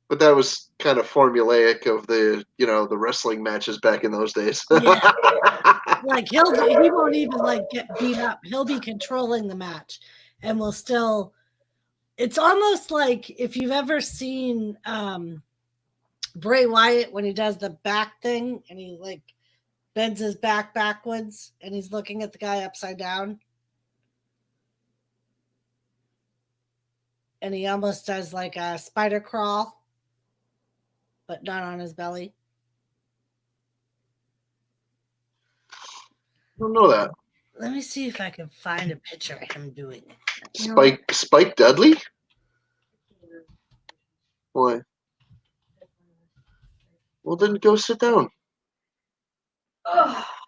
But that was kind of formulaic of the, the wrestling matches back in those days. Yeah. Like he won't even like get beat up. He'll be controlling the match and will still. It's almost like if you've ever seen Bray Wyatt when he does the back thing and he like bends his back backwards and he's looking at the guy upside down. And he almost does like a spider crawl, but not on his belly. I don't know that. Let me see if I can find a picture of him doing it. Spike Dudley? Why? Well, then go sit down.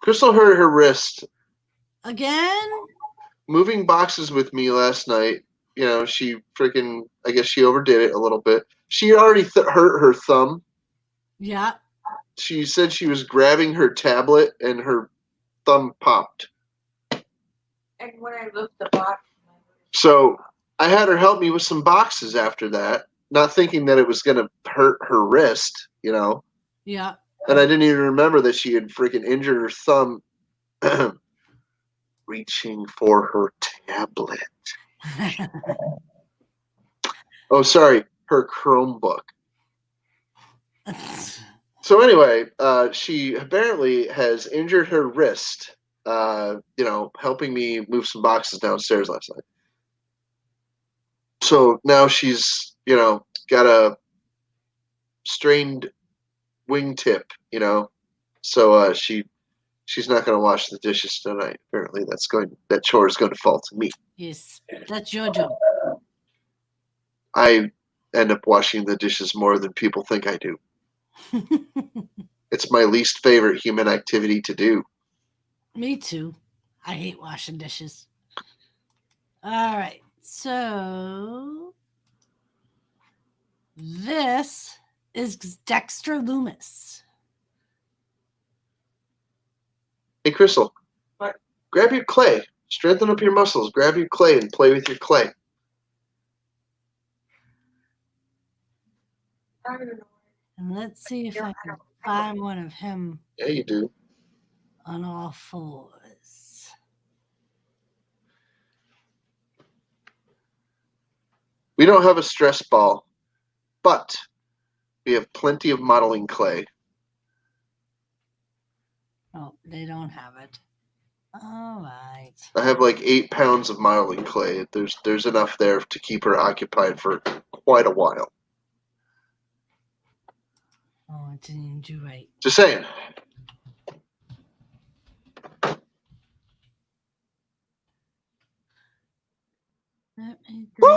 Crystal hurt her wrist. Again? Moving boxes with me last night. She freaking, I guess she overdid it a little bit. She already hurt her thumb. Yeah. She said she was grabbing her tablet and her thumb popped. And when I looked the box. So I had her help me with some boxes after that, not thinking that it was going to hurt her wrist, Yeah. And I didn't even remember that she had freaking injured her thumb reaching for her tablet. Oh, sorry, her Chromebook. So anyway, she apparently has injured her wrist, helping me move some boxes downstairs last night. So now she's, got a strained wingtip, So she's not going to wash the dishes tonight. Apparently, that chore is going to fall to me. Yes, that's your job. I end up washing the dishes more than people think I do. It's my least favorite human activity to do. Me too. I hate washing dishes. All right. So this is Dexter Loomis. Hey, Crystal. What? Grab your clay. Strengthen up your muscles. Grab your clay and play with your clay. I don't know. And let's see if I can find one of him Yeah, you do. on all fours. We don't have a stress ball, but we have plenty of modeling clay. Oh, they don't have it. All right. I have like 8 pounds of modeling clay. There's enough there to keep her occupied for quite a while. Oh, I didn't do right. Just saying. Let me go.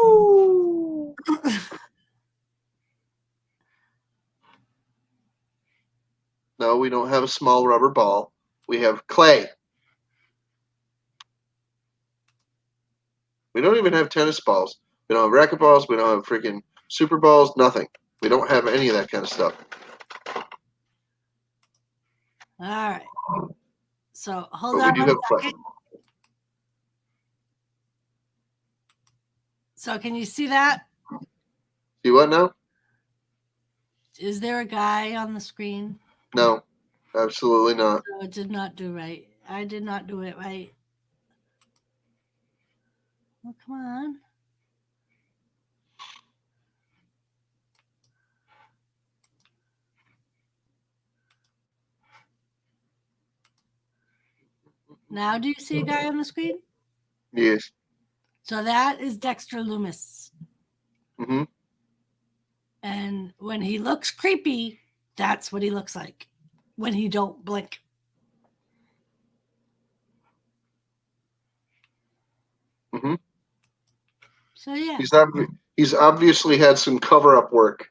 Woo! No, we don't have a small rubber ball. We have clay. We don't even have tennis balls. We don't have racket balls. We don't have freaking super balls. Nothing. We don't have any of that kind of stuff. All right. So hold But we on do one have clay. second. So can you see that? See what now? Is there a guy on the screen? No, absolutely not. No, it did not do right. I did not do it right. Oh, come on. Now, do you see a guy on the screen? Yes. So that is Dexter Loomis. Mm-hmm. And when he looks creepy, that's what he looks like when he don't blink. Mm-hmm. So yeah. He's obviously had some cover-up work.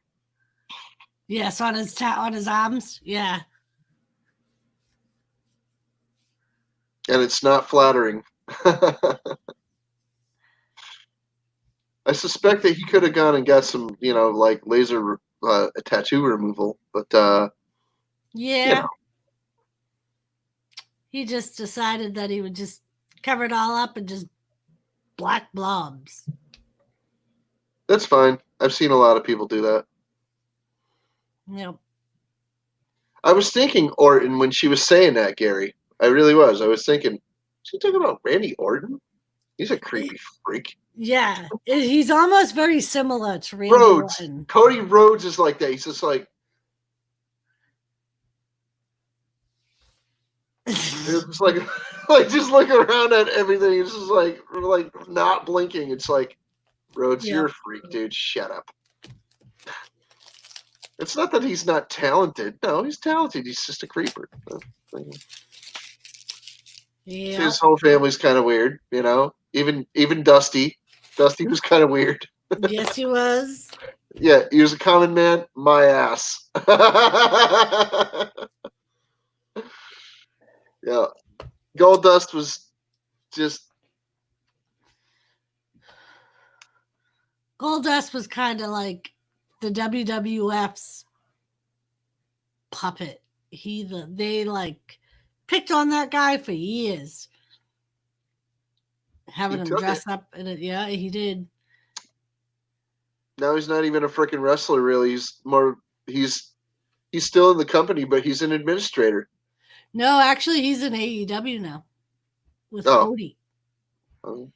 Yes, on his arms. Yeah. And it's not flattering. I suspect that he could have gone and got some, like laser tattoo removal, but Yeah. you know. He just decided that he would just cover it all up and just black blobs. That's fine. I've seen a lot of people do that. Yep. I was thinking Orton when she was saying that, Gary. I really was. I was thinking, is she talking about Randy Orton? He's a creepy freak. Yeah. He's almost very similar to Randy Rhodes. Orton. Cody Rhodes is like that. He's just like, it's just like, like just look around at everything. It's just like not blinking. It's like, Rhodes, you're a freak, dude. Shut up. It's not that he's not talented. No, he's talented. He's just a creeper. Yeah. His whole family's kind of weird, Even Dusty. Dusty was kind of weird. Yes, he was. Yeah, he was a common man. My ass. Yeah. Goldust was just. Goldust was kind of like the WWF's puppet. They like picked on that guy for years, having him dress up in it. Yeah, he did. Now he's not even a freaking wrestler, really. He's still in the company, but he's an administrator. No, actually, he's in AEW now with Cody. Oh.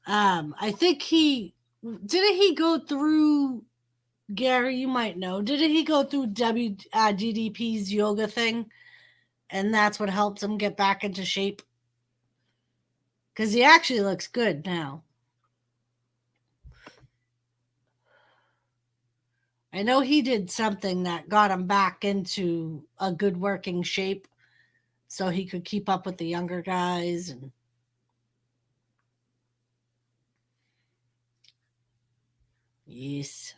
I think didn't he go through, Gary, you might know, didn't he go through DDP's yoga thing? And that's what helped him get back into shape? Because he actually looks good now. I know he did something that got him back into a good working shape so he could keep up with the younger guys. And yes.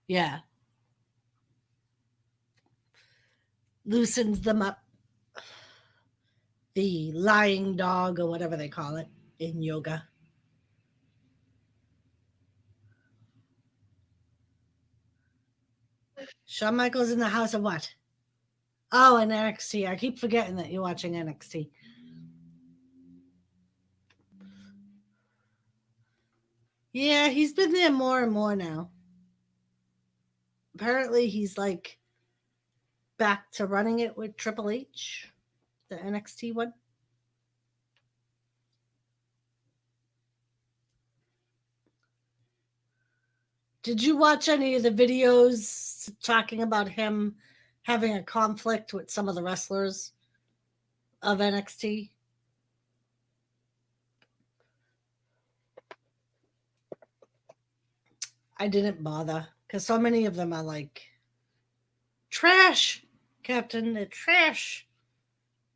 Yeah. Loosens them up. the lying dog or whatever they call it in yoga. Shawn Michaels in the house of what? Oh, and NXT. I keep forgetting that you're watching NXT. Yeah, he's been there more and more now. Apparently, he's like back to running it with Triple H, the NXT one. Did you watch any of the videos talking about him having a conflict with some of the wrestlers of NXT? I didn't bother because so many of them are like, trash, Captain, they're trash.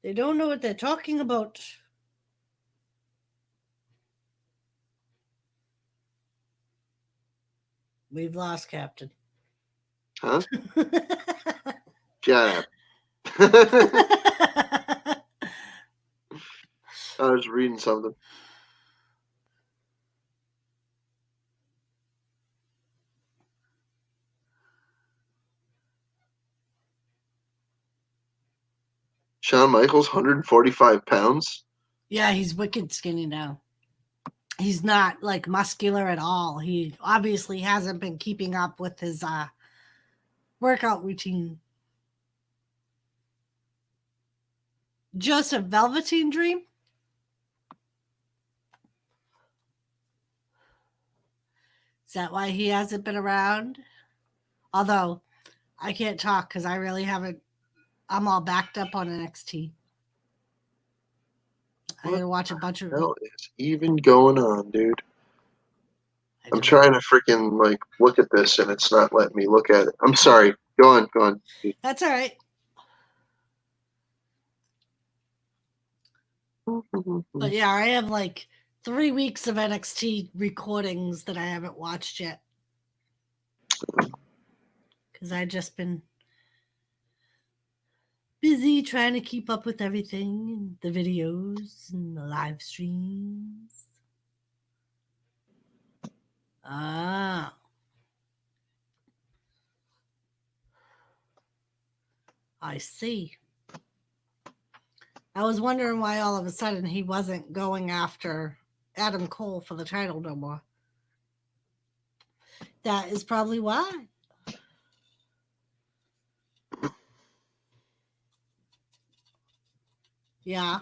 They don't know what they're talking about. We've lost Captain. Huh? Shut up. I was reading something. Shawn Michaels, 145 pounds. Yeah, he's wicked skinny now. He's not like muscular at all. He obviously hasn't been keeping up with his workout routine. Joseph Velveteen Dream? Is that why he hasn't been around? Although I can't talk because I really haven't. I'm all backed up on NXT. I gotta watch a bunch of. What the hell is even going on, dude? I'm trying to freaking like look at this and it's not letting me look at it. I'm sorry. Go on. That's all right. But yeah, I have like 3 weeks of NXT recordings that I haven't watched yet. Because I've just been busy trying to keep up with everything, the videos and the live streams. Ah. I see. I was wondering why all of a sudden he wasn't going after Adam Cole for the title no more. That is probably why. Yeah.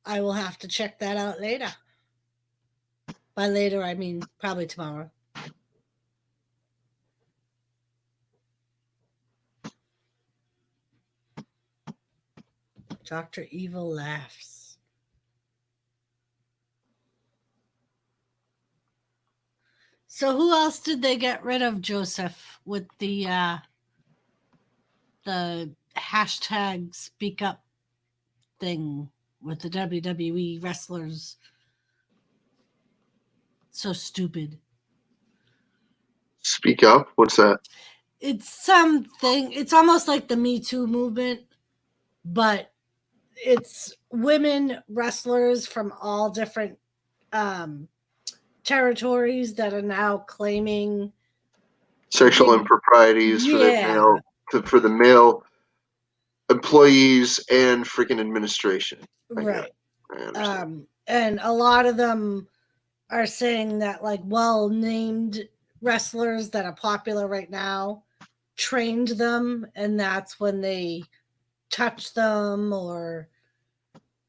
I will have to check that out later. By later, I mean probably tomorrow. Dr. Evil laughs. So who else did they get rid of, Joseph, with the hashtag speak up thing with the WWE wrestlers? So stupid. Speak up? What's that? It's something. It's almost like the Me Too movement, but it's women wrestlers from all different territories that are now claiming Sexual improprieties for the male employees and freaking administration. Right. And a lot of them are saying that like well-named wrestlers that are popular right now trained them, and that's when they touched them or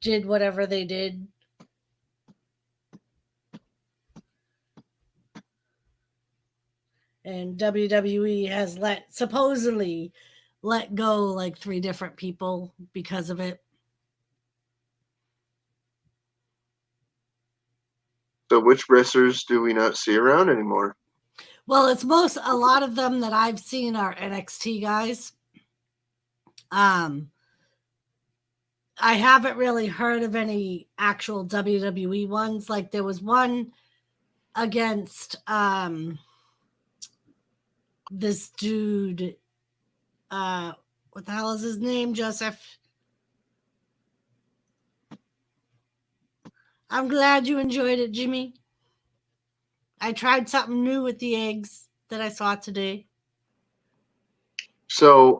did whatever they did. And WWE has supposedly let go like 3 different people because of it. So which wrestlers do we not see around anymore? Well, it's a lot of them that I've seen are NXT guys. I haven't really heard of any actual WWE ones. Like there was one against this dude What the hell is his name, Joseph? I'm glad you enjoyed it, Jimmy. I tried something new with the eggs that I saw today. So,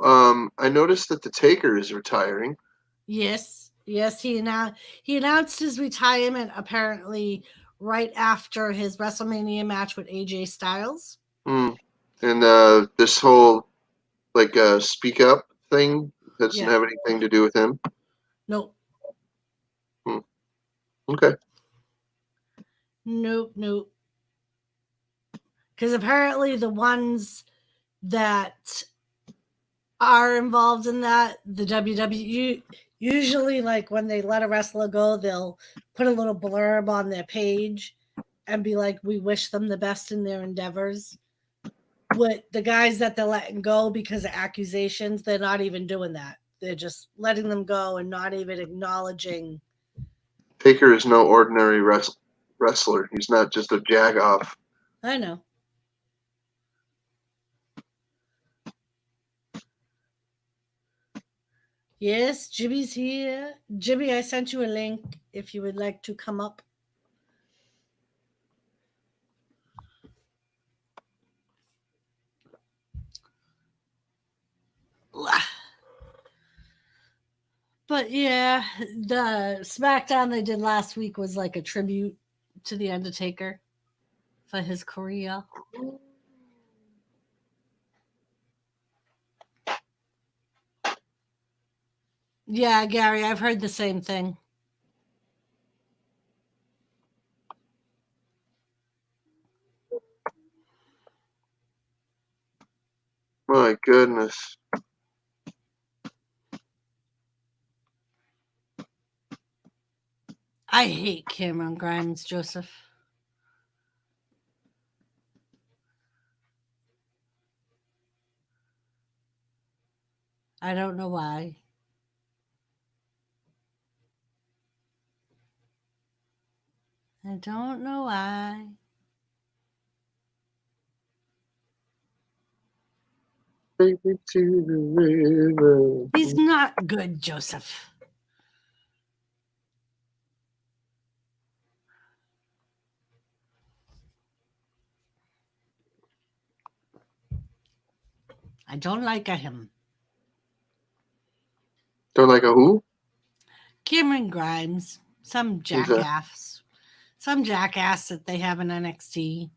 I noticed that the Taker is retiring. Yes, he announced his retirement apparently right after his WrestleMania match with AJ Styles. And this whole speak up thing doesn't have anything to do with him. Nope. Okay. Nope. Because apparently the ones that are involved in that, the WWE, usually like when they let a wrestler go, they'll put a little blurb on their page and be like, we wish them the best in their endeavors. With the guys that they're letting go because of accusations, they're not even doing that. They're just letting them go and not even acknowledging. Taker is no ordinary wrestler. He's not just a jag-off. I know. Yes, Jimmy's here. Jimmy, I sent you a link if you would like to come up. But yeah, the SmackDown they did last week was like a tribute to The Undertaker for his career. Yeah, Gary, I've heard the same thing. My goodness. I hate Cameron Grimes, Joseph. I don't know why. I don't know why. Take me to the river. He's not good, Joseph. I don't like him. Don't like a who? Cameron Grimes. Some jackass. Some jackass that they have in NXT.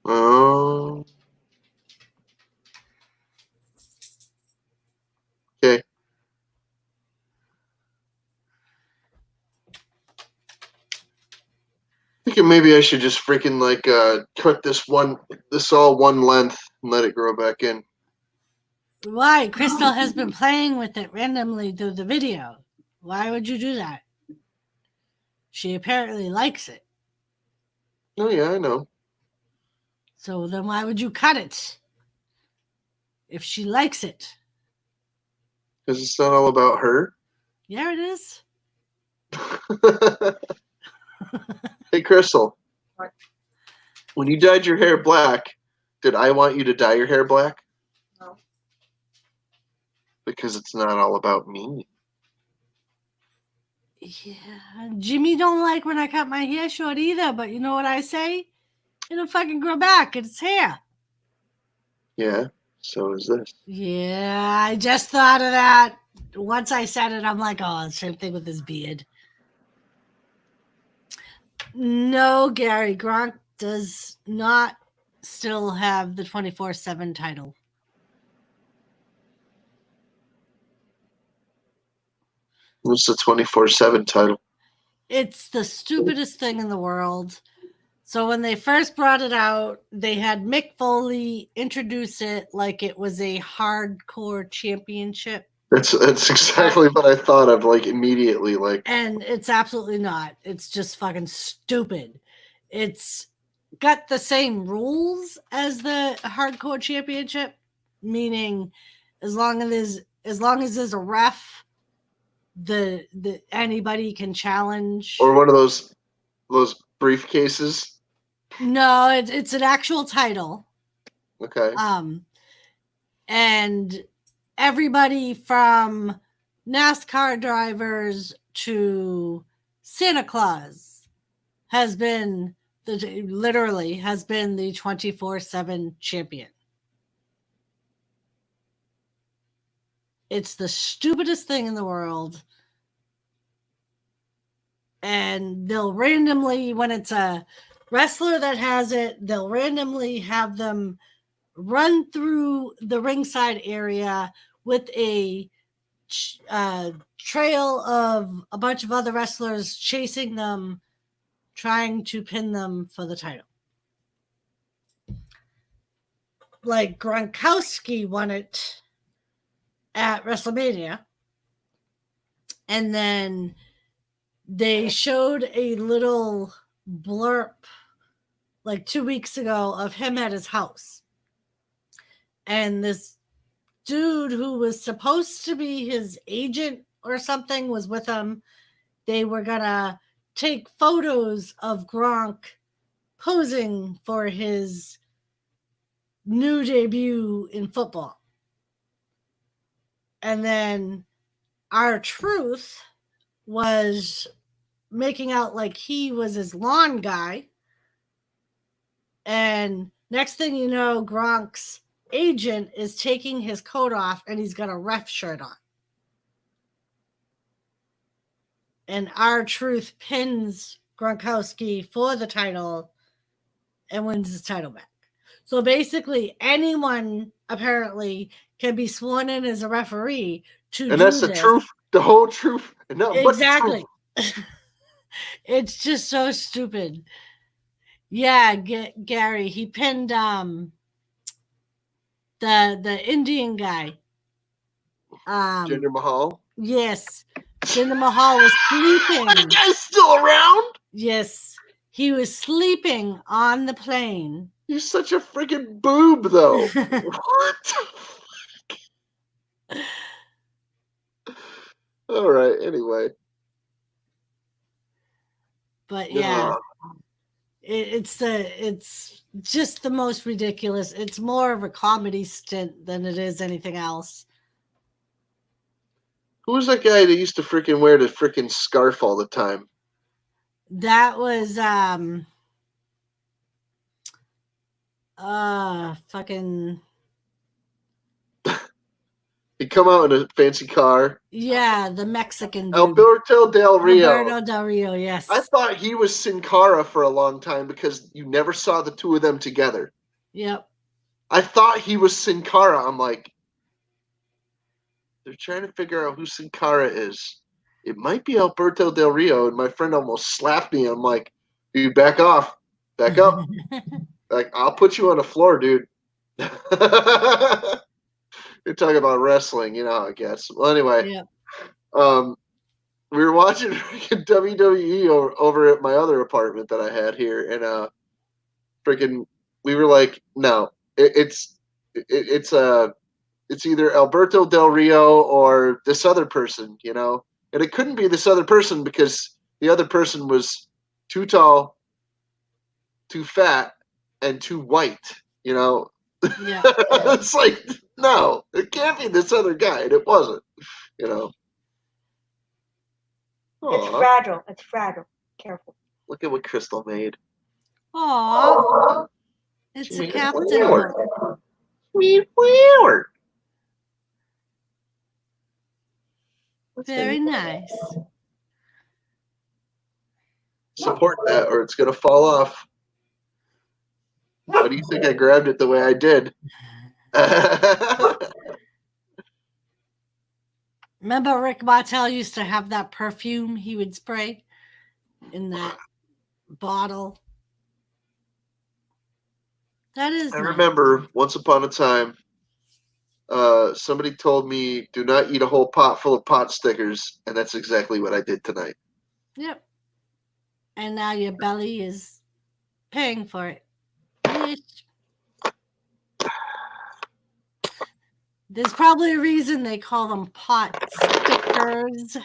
Oh. Okay. I think maybe I should just freaking cut this all one length and let it grow back in. Why? Crystal has been playing with it randomly through the video. Why would you do that? She apparently likes it. Oh yeah, I know. So then why would you cut it? If she likes it. Because it's not all about her. Yeah, it is. Hey, Crystal. What? When you dyed your hair black, did I want you to dye your hair black? No. Because it's not all about me. Yeah, Jimmy don't like when I cut my hair short either, but you know what I say? It'll fucking grow back. It's hair. Yeah, so is this. Yeah, I just thought of that. Once I said it, I'm like, oh, same thing with his beard. No, Gary, Gronk does not still have the 24/7 title. What's the 24/7 title? It's the stupidest thing in the world. So when they first brought it out, they had Mick Foley introduce it like it was a hardcore championship. That's exactly what I thought of, immediately. And it's absolutely not. It's just fucking stupid. It's got the same rules as the hardcore championship, meaning as long as there's a ref, the anybody can challenge. Or one of those briefcases. No, it's an actual title. Okay. And everybody from NASCAR drivers to Santa Claus has been literally has been the 24/7 champion. It's the stupidest thing in the world. And they'll randomly, when it's a wrestler that has it, they'll randomly have them run through the ringside area with a trail of a bunch of other wrestlers chasing them, trying to pin them for the title. Like Gronkowski won it at WrestleMania. And then they showed a little blurb like 2 weeks ago of him at his house. And this dude who was supposed to be his agent or something was with him. They were going to take photos of Gronk posing for his new debut in football. And then R-Truth was making out like he was his lawn guy. And next thing you know, Gronk's agent is taking his coat off and he's got a ref shirt on. And R-Truth pins Gronkowski for the title and wins his title back. So basically, anyone apparently can be sworn in as a referee to and do that's the this. truth, the whole truth. No, exactly. It's just so stupid. Yeah, Gary, he pinned the Indian guy. Jinder Mahal. Yes, Jinder Mahal was sleeping. The guy's still around. Yes, he was sleeping on the plane. He's such a freaking boob, though. What? All right. Anyway. But yeah, it's just the most ridiculous. It's more of a comedy stint than it is anything else. Who was that guy that used to freaking wear the freaking scarf all the time? That was fucking. He'd come out in a fancy car. Yeah, the Mexican dude. Alberto Del Rio. Alberto Del Rio, yes. I thought he was Sin Cara for a long time because you never saw the two of them together. Yep. I thought he was Sin Cara. I'm like, they're trying to figure out who Sin Cara is. It might be Alberto Del Rio, and my friend almost slapped me. I'm like, dude, back off. Back up. Like, I'll put you on the floor, dude. You're talking about wrestling, you know how it gets. Well, anyway, yep. We were watching WWE over at my other apartment that I had here, and freaking, we were like, no, it's either Alberto Del Rio or this other person, you know, and it couldn't be this other person because the other person was too tall, too fat, and too white, you know. Yeah. It's like, no, it can't be this other guy, and it wasn't, you know. It's fragile. It's fragile. Careful. Look at what Crystal made. Aww. It's a captain. Sweet flower. Very nice. Support that or it's going to fall off. Why do you think I grabbed it the way I did? Remember Rick Martel used to have that perfume he would spray in that bottle? That is I nice. remember once upon a time, somebody told me, do not eat a whole pot full of pot stickers, and that's exactly what I did tonight. Yep. And now your belly is paying for it. Bitch. There's probably a reason they call them pot stickers.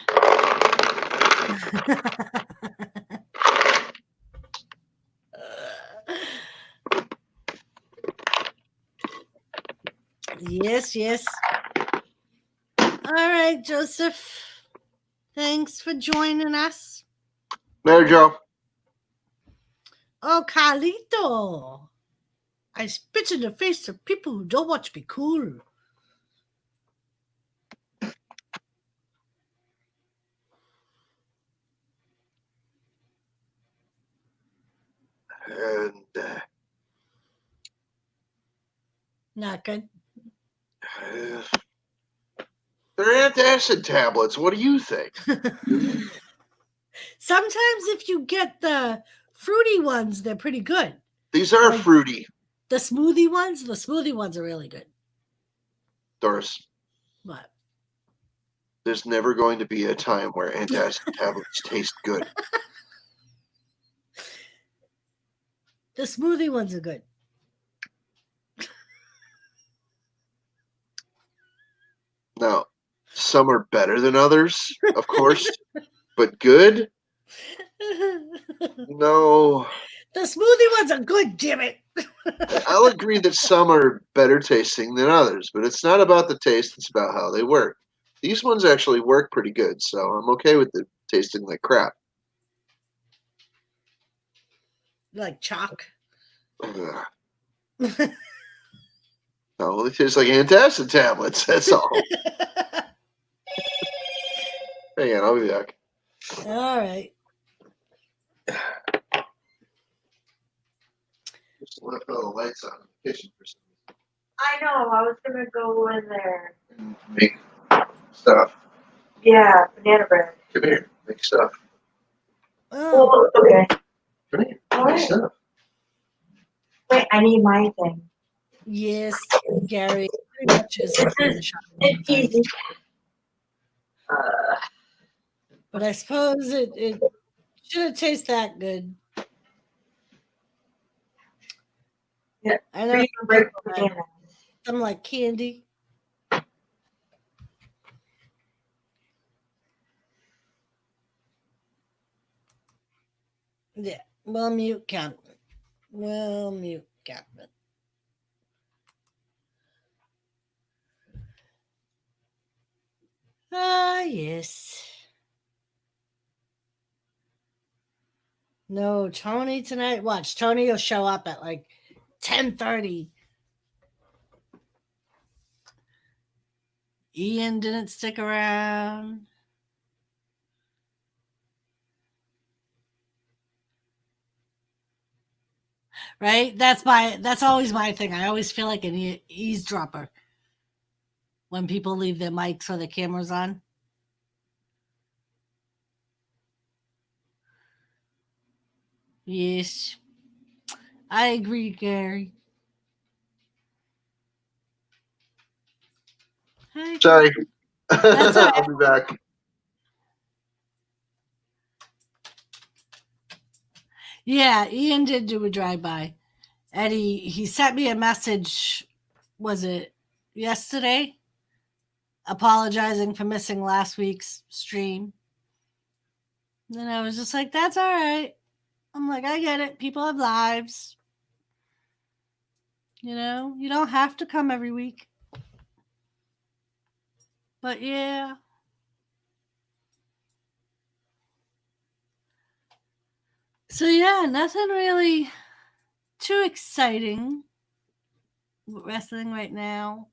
Yes, yes. All right, Joseph. Thanks for joining us. There, Joe. Oh, Carlito. I spit in the face of people who don't want to be cool. And Not good. they're antacid tablets. What do you think? Sometimes if you get the fruity ones, they're pretty good. These are Like- fruity, The smoothie ones are really good. Doris. But There's never going to be a time where antacid tablets taste good. the smoothie ones are good. Now, some are better than others, of course, but good? No. The smoothie ones are good, damn it. I'll agree that some are better tasting than others, but it's not about the taste, it's about how they work. These ones actually work pretty good, so I'm okay with it tasting like crap. Like chalk. Ugh. No, it tastes like antacid tablets, that's all. Hang on, I'll be back. All right. Just left all the lights on in the kitchen for some I know. I was gonna go in there. reason. Make stuff. Yeah, banana bread. Come here, make stuff. Oh, Oh, okay. Come here, All make right. stuff. Wait, I need my thing. yes, Gary. Pretty much is It's easy. But I suppose it shouldn't taste that good. Yeah, I know some break people like, bananas. some like candy. Yeah, well, mute count. Well, mute count. Ah, yes. No, Tony tonight. Watch, Tony will show up at like 10:30. Ian didn't stick around. Right? That's always my thing. I always feel like an eavesdropper when people leave their mics or their cameras on. Yes. I agree, Gary. Hi, Sorry. That's all right. I'll be back. Yeah, Ian did do a drive-by. And he sent me a message, was it yesterday? Apologizing for missing last week's stream. And I was just like, that's all right. I'm like, I get it. People have lives. You know, you don't have to come every week. But yeah. So yeah, nothing really too exciting with wrestling right now.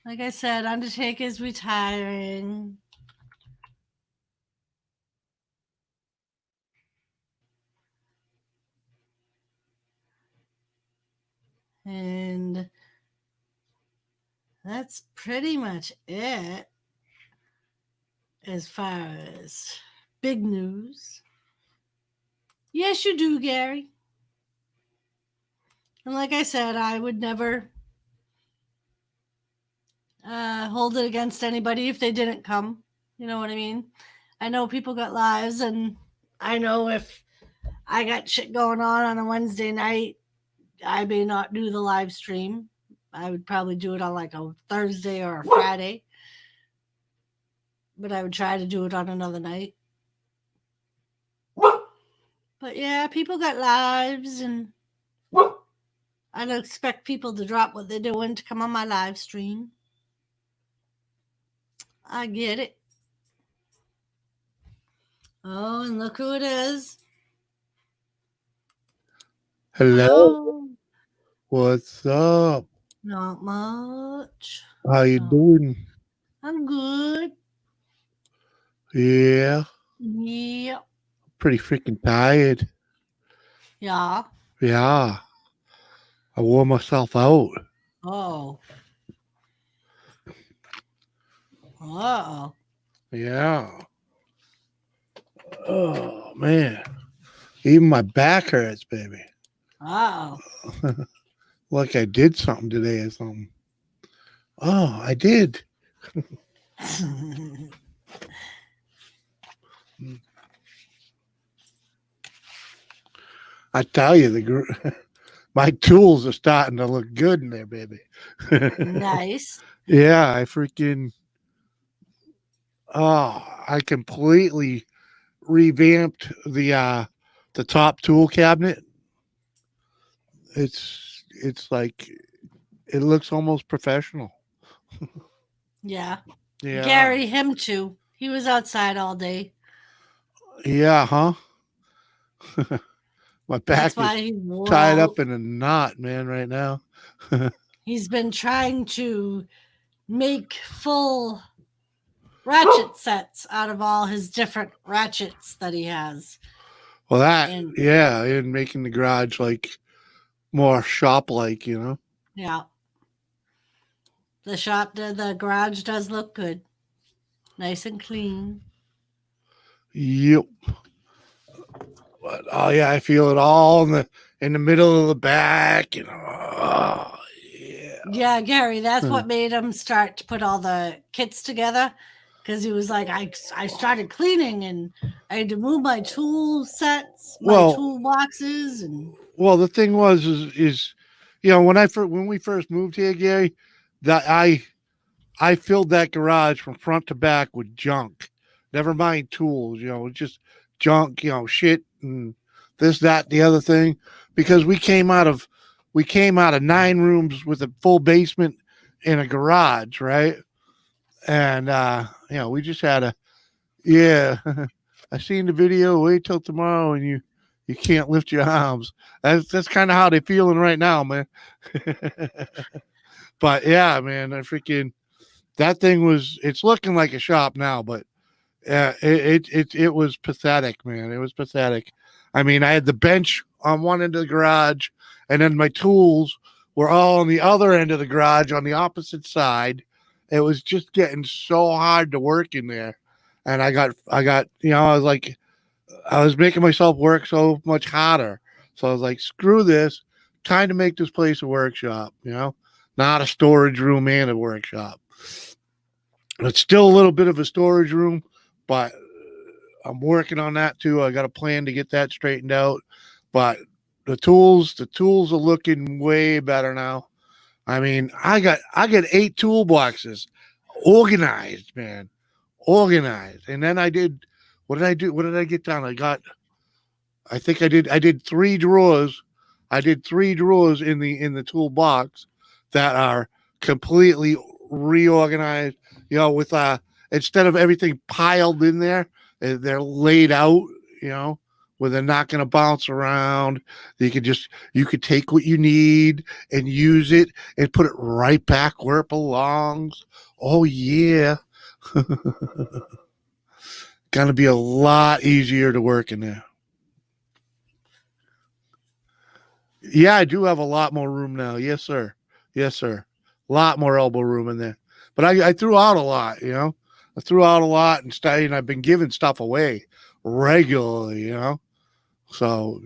Like I said, Undertaker's retiring. And that's pretty much it as far as big news. Yes, you do, Gary. And like I said, I would never hold it against anybody if they didn't come. You know what I mean? I know people got lives, and I know if I got shit going on a Wednesday night, I may not do the live stream. I would probably do it on like a Thursday or a Friday. But I would try to do it on another night. But yeah, people got lives, and I don't expect people to drop what they're doing to come on my live stream. I get it. Oh, and look who it is. Hello. Oh, What's up? not much. How you Oh, doing? I'm good. Yeah. Yeah. Pretty freaking tired. Yeah. Yeah. I wore myself out. Oh. Oh. Yeah. Oh man. Even my back hurts, baby. Oh. Like I did something today or something. Oh, I did. I tell you, my tools are starting to look good in there, baby. Nice. Yeah, I freaking I completely revamped the top tool cabinet. It's like it looks almost professional. Yeah. Yeah. Gary, him too. He was outside all day. Yeah, huh? My That's back why is he wore tied out. up in a knot, man, right now. He's been trying to make full ratchet sets out of all his different ratchets that he has. Well, And yeah, and making the garage like more shop like, you know. yeah, the garage does look good. Nice and clean. Yep. But oh yeah, I feel it all in the middle of the back, and oh yeah. Yeah, Gary, that's Huh. what made him start to put all the kits together. Because he was like, I started cleaning and I had to move my tool sets, my Well, tool boxes, and well, the thing was is you know when we first moved here, Gary, that I filled that garage from front to back with junk. Never mind tools, you know, just junk, you know, shit and this, that, the other thing. Because we came out of 9 rooms with a full basement and a garage, right? And you know, we just had a yeah. I seen the video, wait till tomorrow and you can't lift your arms. That's kind of how they're feeling right now, man. But yeah, man, I freaking that thing was it's looking like a shop now, but it was pathetic, man. It was pathetic. I mean, I had the bench on one end of the garage, and then my tools were all on the other end of the garage on the opposite side. It was just getting so hard to work in there, and I got you know I was making myself work so much harder. So I was like, screw this, time to make this place a workshop. You know, not a storage room and a workshop. It's still a little bit of a storage room, but I'm working on that too. I got a plan to get that straightened out. But the tools are looking way better now. I mean, I got 8 toolboxes organized, man, organized. And then I did. What did I do? What did I get done? I think I did 3 drawers. I did 3 drawers in the toolbox that are completely reorganized. You know, with instead of everything piled in there, they're laid out. You know, where they're not going to bounce around. You could take what you need and use it and put it right back where it belongs. Oh yeah, gonna be a lot easier to work in there. Yeah, I do have a lot more room now. Yes, sir. Yes, sir. A lot more elbow room in there. But I threw out a lot, you know. I threw out a lot and I've been giving stuff away regularly, you know. So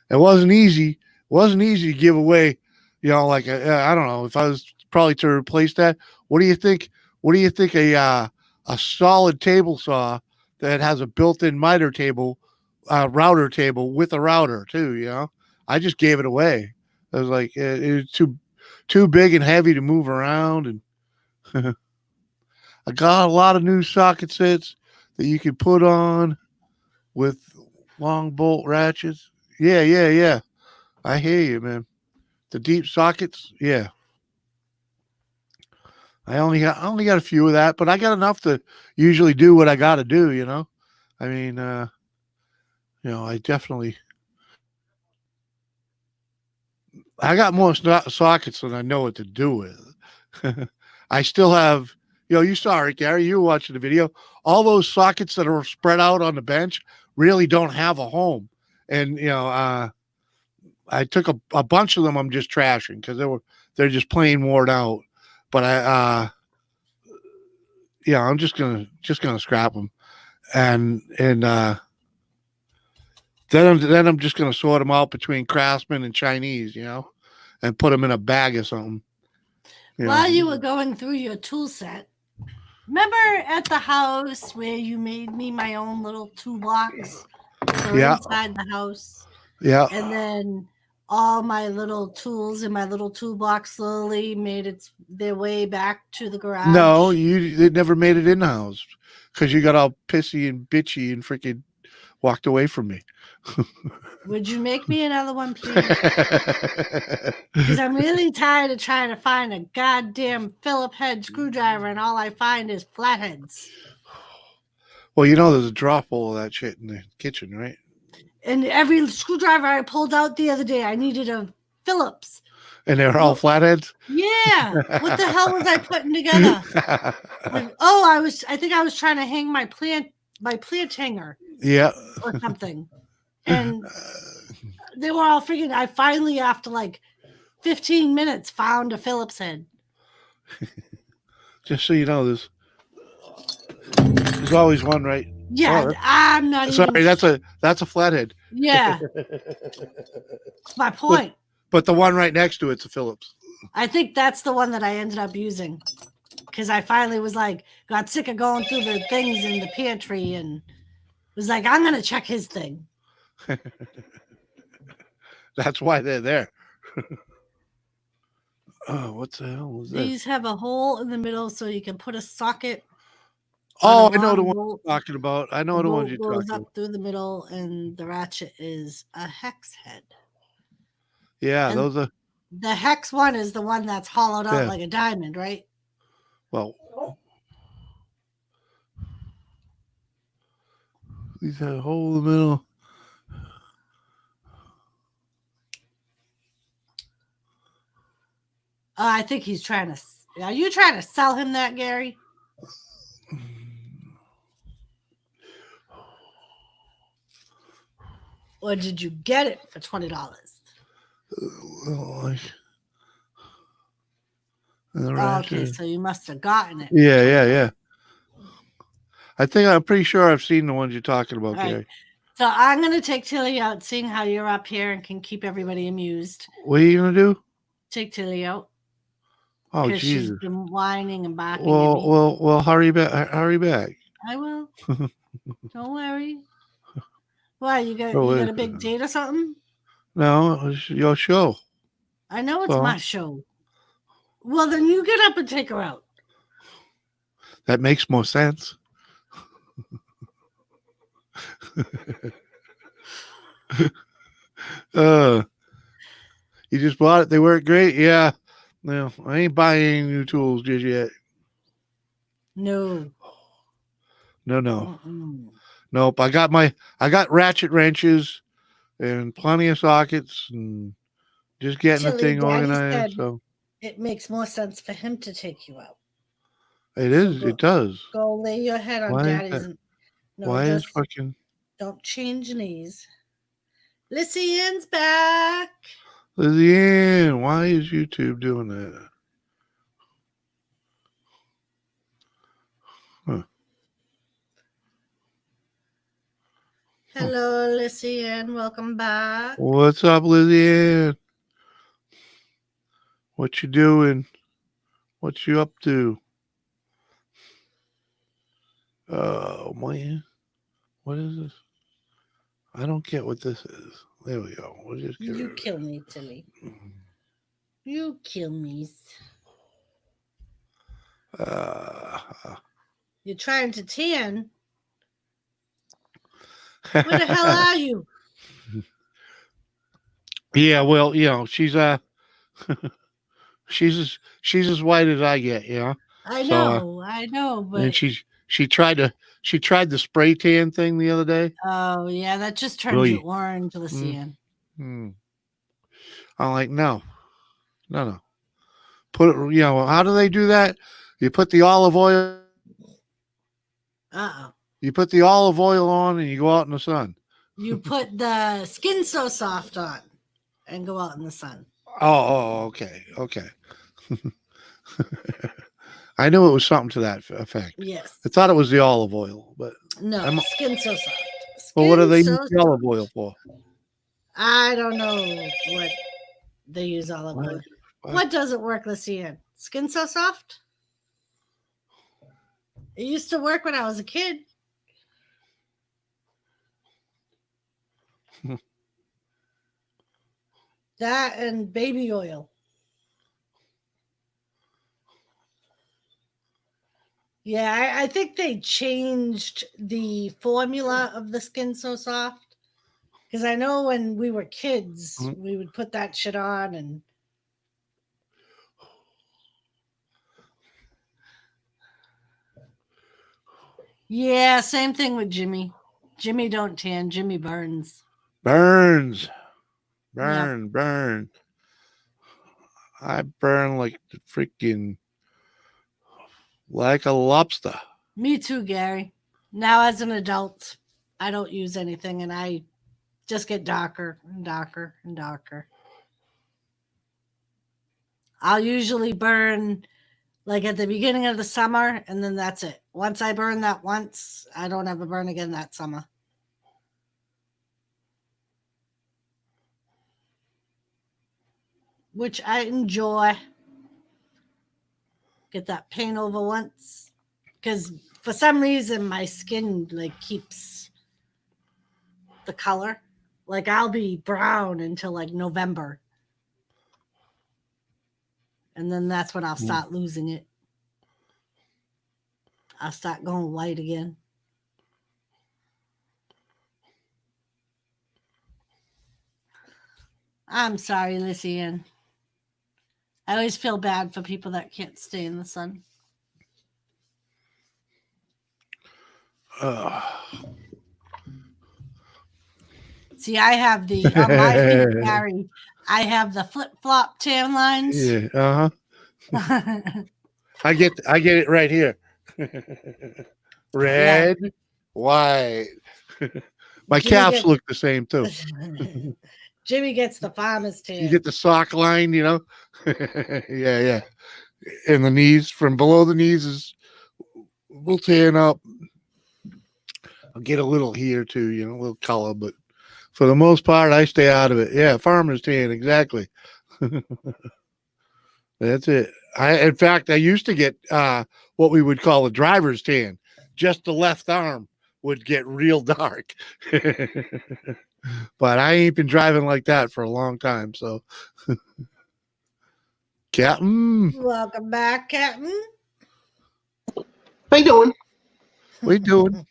it wasn't easy. It wasn't easy to give away, you know, like I don't know if I was probably to replace that. What do you think? What do you think a solid table saw that has a built-in miter table, router table with a router too? You know, I just gave it away. I was like, it was too big and heavy to move around, and I got a lot of new socket sets that you can put on with long bolt ratchets. Yeah, yeah, yeah. I hear you, man. The deep sockets, yeah. I only got a few of that, but I got enough to usually do what I got to do. You know, I mean, I definitely I got more sockets than I know what to do with. I still have, you saw it, Gary. You were watching the video. All those sockets that are spread out on the bench really don't have a home, and I took a bunch of them. I'm just trashing because they're just plain worn out. But I'm just gonna scrap them, and then I'm just gonna sort them out between Craftsman and Chinese, and put them in a bag or something. While you were going through your tool set, remember at the house where you made me my own little toolbox for inside the house? Yeah. And then all my little tools in my little toolbox slowly made their way back to the garage. No, it never made it in the house because you got all pissy and bitchy and freaking walked away from me. Would you make me another one, please? Because I'm really tired of trying to find a goddamn Phillip head screwdriver, and all I find is flatheads. Well, there's a drop full of that shit in the kitchen, right? And every screwdriver I pulled out the other day, I needed a Phillips. And they're all flatheads? Yeah. What the hell was I putting together? I think I was trying to hang my plant hanger. Yeah. Or something. And they were all freaking. I finally, after like 15 minutes, found a Phillips head. Just so you know, there's always one, right? Yeah, I'm not sorry, even. that's a flathead. Yeah. That's my point. But the one right next to it's a Phillips. I think that's the one that I ended up using. Because I finally got sick of going through the things in the pantry and was like, I'm going to check his thing. That's why they're there. Oh, what the hell was that? These have a hole in the middle so you can put a socket. Oh, I know the one you're talking about. I know the one you're talking about. Goes up through the middle, and the ratchet is a hex head. Yeah, and those are. The hex one is the one that's hollowed out like a diamond, right? Well, these have a hole in the middle. I think he's trying to. Are you trying to sell him that, Gary? Or did you get it for $20? Okay, so you must have gotten it. Yeah. I'm pretty sure I've seen the ones you're talking about, Gary. So I'm going to take Tilly out, seeing how you're up here and can keep everybody amused. What are you going to do? Take Tilly out. Oh, Jesus. She's been whining and barking. Well, hurry back. I will. Don't worry. Why, you got a big date or something? No, it was your show. I know it's my show. Well, then you get up and take her out. That makes more sense. You just bought it. They work great. Yeah. No, I ain't buying any new tools just yet. No. Nope. I got ratchet wrenches and plenty of sockets and just getting the thing organized. So it makes more sense for him to take you out. It does. Go lay your head on Daddy's. Don't change knees. Lizzie Ann's back. Lizzie Ann, why is YouTube doing that? Huh. Hello, Lizzie Ann. Welcome back. What's up, Lizzie Ann? What you doing? What you up to? Oh, man. What is this? I don't get what this is. There we go. We'll just get you kill me, Tilly. You kill me. You're trying to tan. Where the hell are you? Yeah, well, she's she's as white as I get, I So, know, and but she tried the spray tan thing the other day. oh yeah, that just turns you Really? orange, Lucian. Hmm. I'm like, no. Put it. How do they do that? You put the olive oil. You put the olive oil on, and you go out in the sun. You put the Skin So Soft on and go out in the sun. Oh, okay. I knew it was something to that effect. Yes. I thought it was the olive oil, but No, Skin So Soft. well, what do they use So the olive oil for? I don't know what they use olive oil. What doesn't work, Lucian? Skin So Soft? It used to work when I was a kid. That and baby oil. Yeah, I think they changed the formula of the Skin So Soft. Because I know when we were kids, we would put that shit on and. Yeah, same thing with Jimmy. Jimmy don't tan. Jimmy burns. Burn. I burn like the freaking like a lobster. Me too, Gary. Now as an adult, I don't use anything and I just get darker and darker and darker. I'll usually burn like at the beginning of the summer and then that's it. Once I burn that once, I don't ever burn again that summer. Which I enjoy. Get that paint over once. Because for some reason my skin like keeps the color. Like I'll be brown until like November. And then that's when I'll start losing it. I'll start going white again. I'm sorry, Lucian. I always feel bad for people that can't stay in the sun. See, I have the on my feet, Gary. I have the flip-flop tan lines. Yeah, I get it right here. Red, white. My calves look the same too. Jimmy gets the farmer's tan. You get the sock line, yeah. And the knees, from below the knees we'll tan up. I'll get a little here too, a little color, but for the most part, I stay out of it. Yeah, farmer's tan, exactly. That's it. In fact, I used to get what we would call a driver's tan. Just the left arm would get real dark. But I ain't been driving like that for a long time. So, Captain. Welcome back, Captain. How you doing? We doing?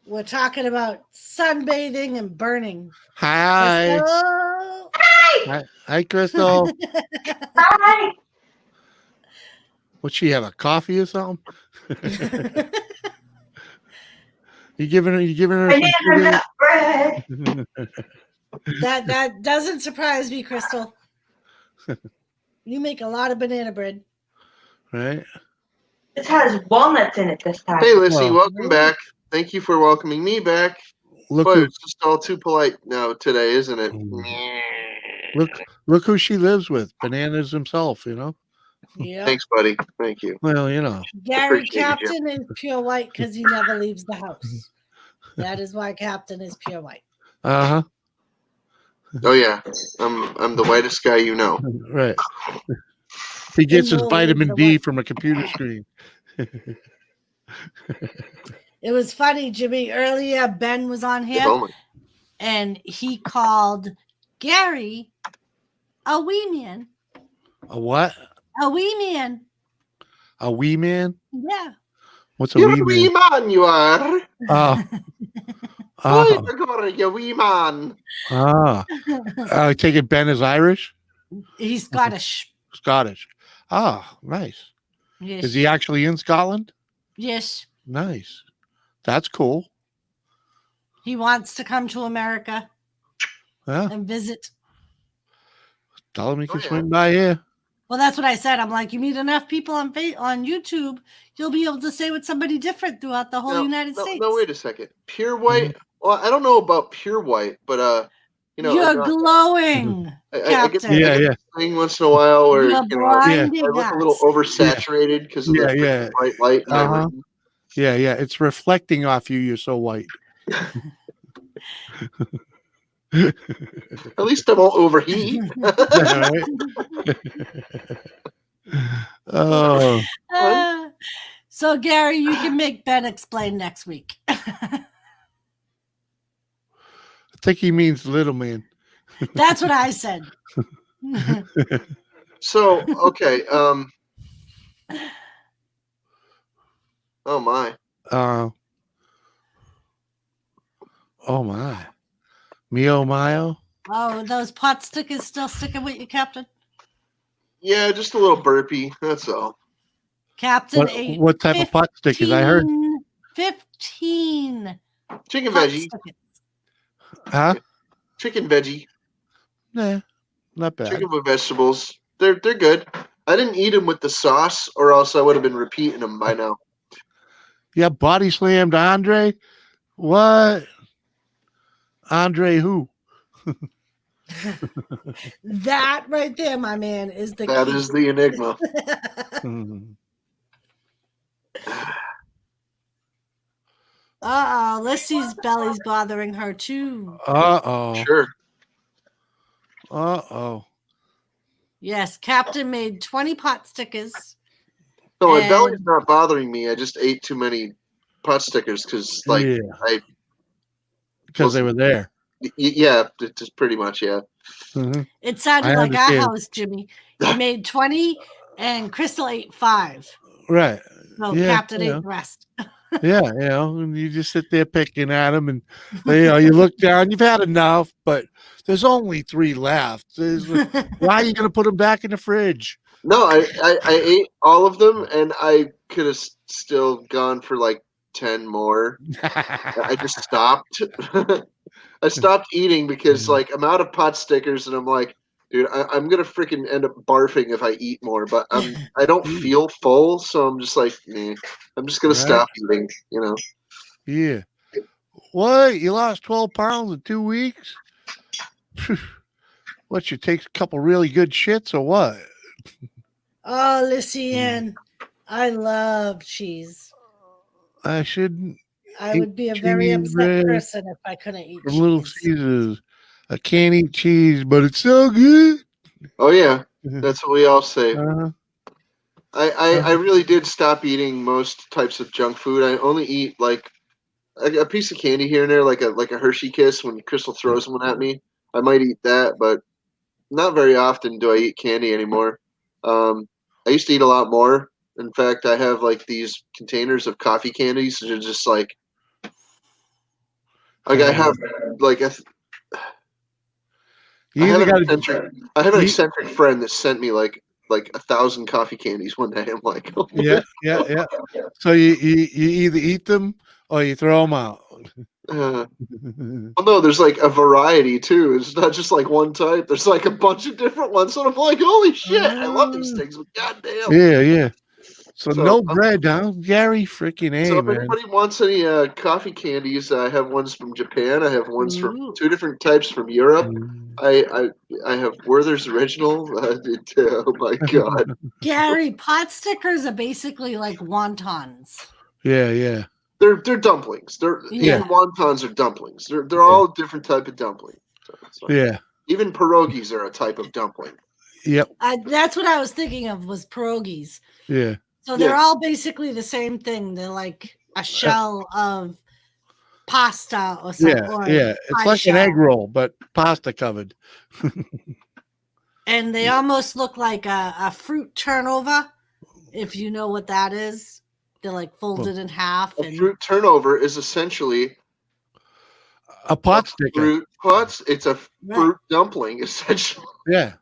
We're talking about sunbathing and burning. Hi. Crystal. Hi, Crystal. Hi. What, she have a coffee or something? You giving her some Banana bread. That doesn't surprise me, Crystal. You make a lot of banana bread. Right? This has walnuts in it this time. Hey, Lissy, welcome back. Thank you for welcoming me back. But it's just all too polite now today, isn't it? Look who she lives with. Bananas himself, Yeah. Thanks, buddy. Thank you. Well, Gary Captain is pure white because he never leaves the house. That is why Captain is pure white. Uh-huh. Oh yeah, I'm the whitest guy you know. Right. He gets his vitamin D from a computer screen. It was funny, Jimmy. Earlier, Ben was on here, and he called Gary a wee man. A what? A wee man. A wee man? Yeah. What's a wee man? You are. Oh. Oh, you wee man. I take it Ben is Irish? He's Scottish. Scottish. Ah, nice. Yes. Is he actually in Scotland? Yes. Nice. That's cool. He wants to come to America Yeah. and visit. Tell him he can yeah. swing by here. Well, that's what I said. I'm like, you meet enough people on YouTube, you'll be able to stay with somebody different throughout the whole United States. No, wait a second. Pure white. Well, I don't know about pure white, but You're glowing, I get Captain. this thing once in a while where You're blinding I look us. a little oversaturated because of the bright light in my room. Yeah, it's reflecting off you. You're so white. At least I won't overheat. Oh. So, Gary, you can make Ben explain next week. I think he means little man. That's what I said. So, okay. Oh my. Oh my. Mio Mayo. Oh, those pot stickers still sticking with you, Captain? Yeah, just a little burpee. That's all. Captain what type of pot stickers? I heard 15 chicken pot veggie. stickers. Huh? Chicken veggie. Nah, not bad. Chicken with vegetables. They're good. I didn't eat them with the sauce, or else I would have been repeating them by now. Yeah, body slammed Andre. What? Andre who? That right there, my man, is the That key. is the enigma. Lissy's belly's bothering her too. Sure. Yes, Captain made 20 pot stickers. No, my belly's not bothering me. I just ate too many pot stickers because they were there. Yeah, just pretty much, yeah. Mm-hmm. It sounded like our house, Jimmy. You made 20 and Crystal ate 5. Right. So Captain ate the rest. Yeah, and you just sit there picking at them, and you look down. You've had enough, but there's only 3 left. Why are you going to put them back in the fridge? No, I ate all of them, and I could have still gone for like 10 more. I just stopped. I stopped eating because like I'm out of pot stickers, and I'm like, dude, I'm gonna freaking end up barfing if I eat more. But I don't feel full, so I'm just like, I'm just gonna stop eating. Yeah. What? You lost 12 pounds in 2 weeks? What? You take a couple really good shits or what? Oh, Lissy Ann, I love cheese. I shouldn't. I would be a very upset person if I couldn't eat cheese. Little Caesars. I can't eat cheese, but it's so good. Oh yeah, that's what we all say. I really did stop eating most types of junk food. I only eat like a piece of candy here and there, like a Hershey Kiss. When Crystal throws one at me, I might eat that, but not very often do I eat candy anymore. I used to eat a lot more. In fact, I have like these containers of coffee candies that are just like I have like I have an eccentric friend that sent me like 1,000 coffee candies one day. I'm like, oh, yeah. So you either eat them or you throw them out. Well, no, there's like a variety too. It's not just like one type. There's like a bunch of different ones. And I'm like, holy shit, I love these things. But goddamn. Yeah. So no bread, huh? Gary freaking A, so if man. anybody wants any coffee candies, I have ones from Japan. I have ones from 2 different types from Europe. I have Werther's Original. Oh my god. Gary, pot stickers are basically like wontons. Yeah. They're dumplings. Even wontons are dumplings. They're all different type of dumpling. So. Even pierogies are a type of dumpling. Yep. That's what I was thinking of was pierogies. Yeah. So they're all basically the same thing. They're like a shell of pasta or something. Yeah. It's like an egg roll, but pasta covered. And they almost look like a fruit turnover, if you know what that is. They're like folded in half. A fruit turnover is essentially a pot sticker. Fruit pots. It's a fruit dumpling, essentially. Yeah.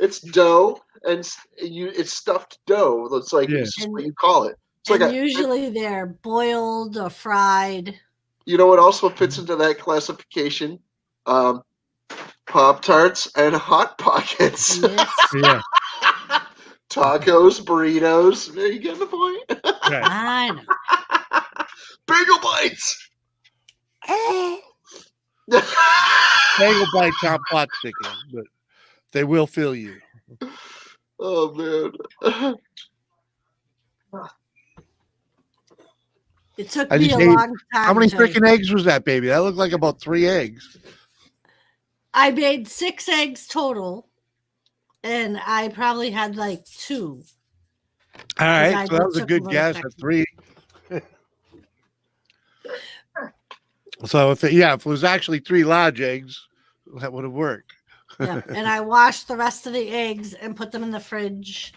It's dough and it's stuffed dough. It's like Yeah. it's just what you call it. It's like And usually they're boiled or fried. you know what also fits into that classification? Pop-Tarts and Hot Pockets. Yes. Yeah. Tacos, burritos. Are you getting the point? Right. I know. Bagel bites. Bagel bites aren't pot stickers, but they will fill you. Oh man. It took I me just a ate- long time. How many to- freaking eggs was that, baby? That looked like about 3 eggs. I made 6 eggs total, and I probably had like 2. All right, I so that was a took good a little guess second. at 3. So if it was actually 3 large eggs, that would have worked. Yeah, and I washed the rest of the eggs and put them in the fridge.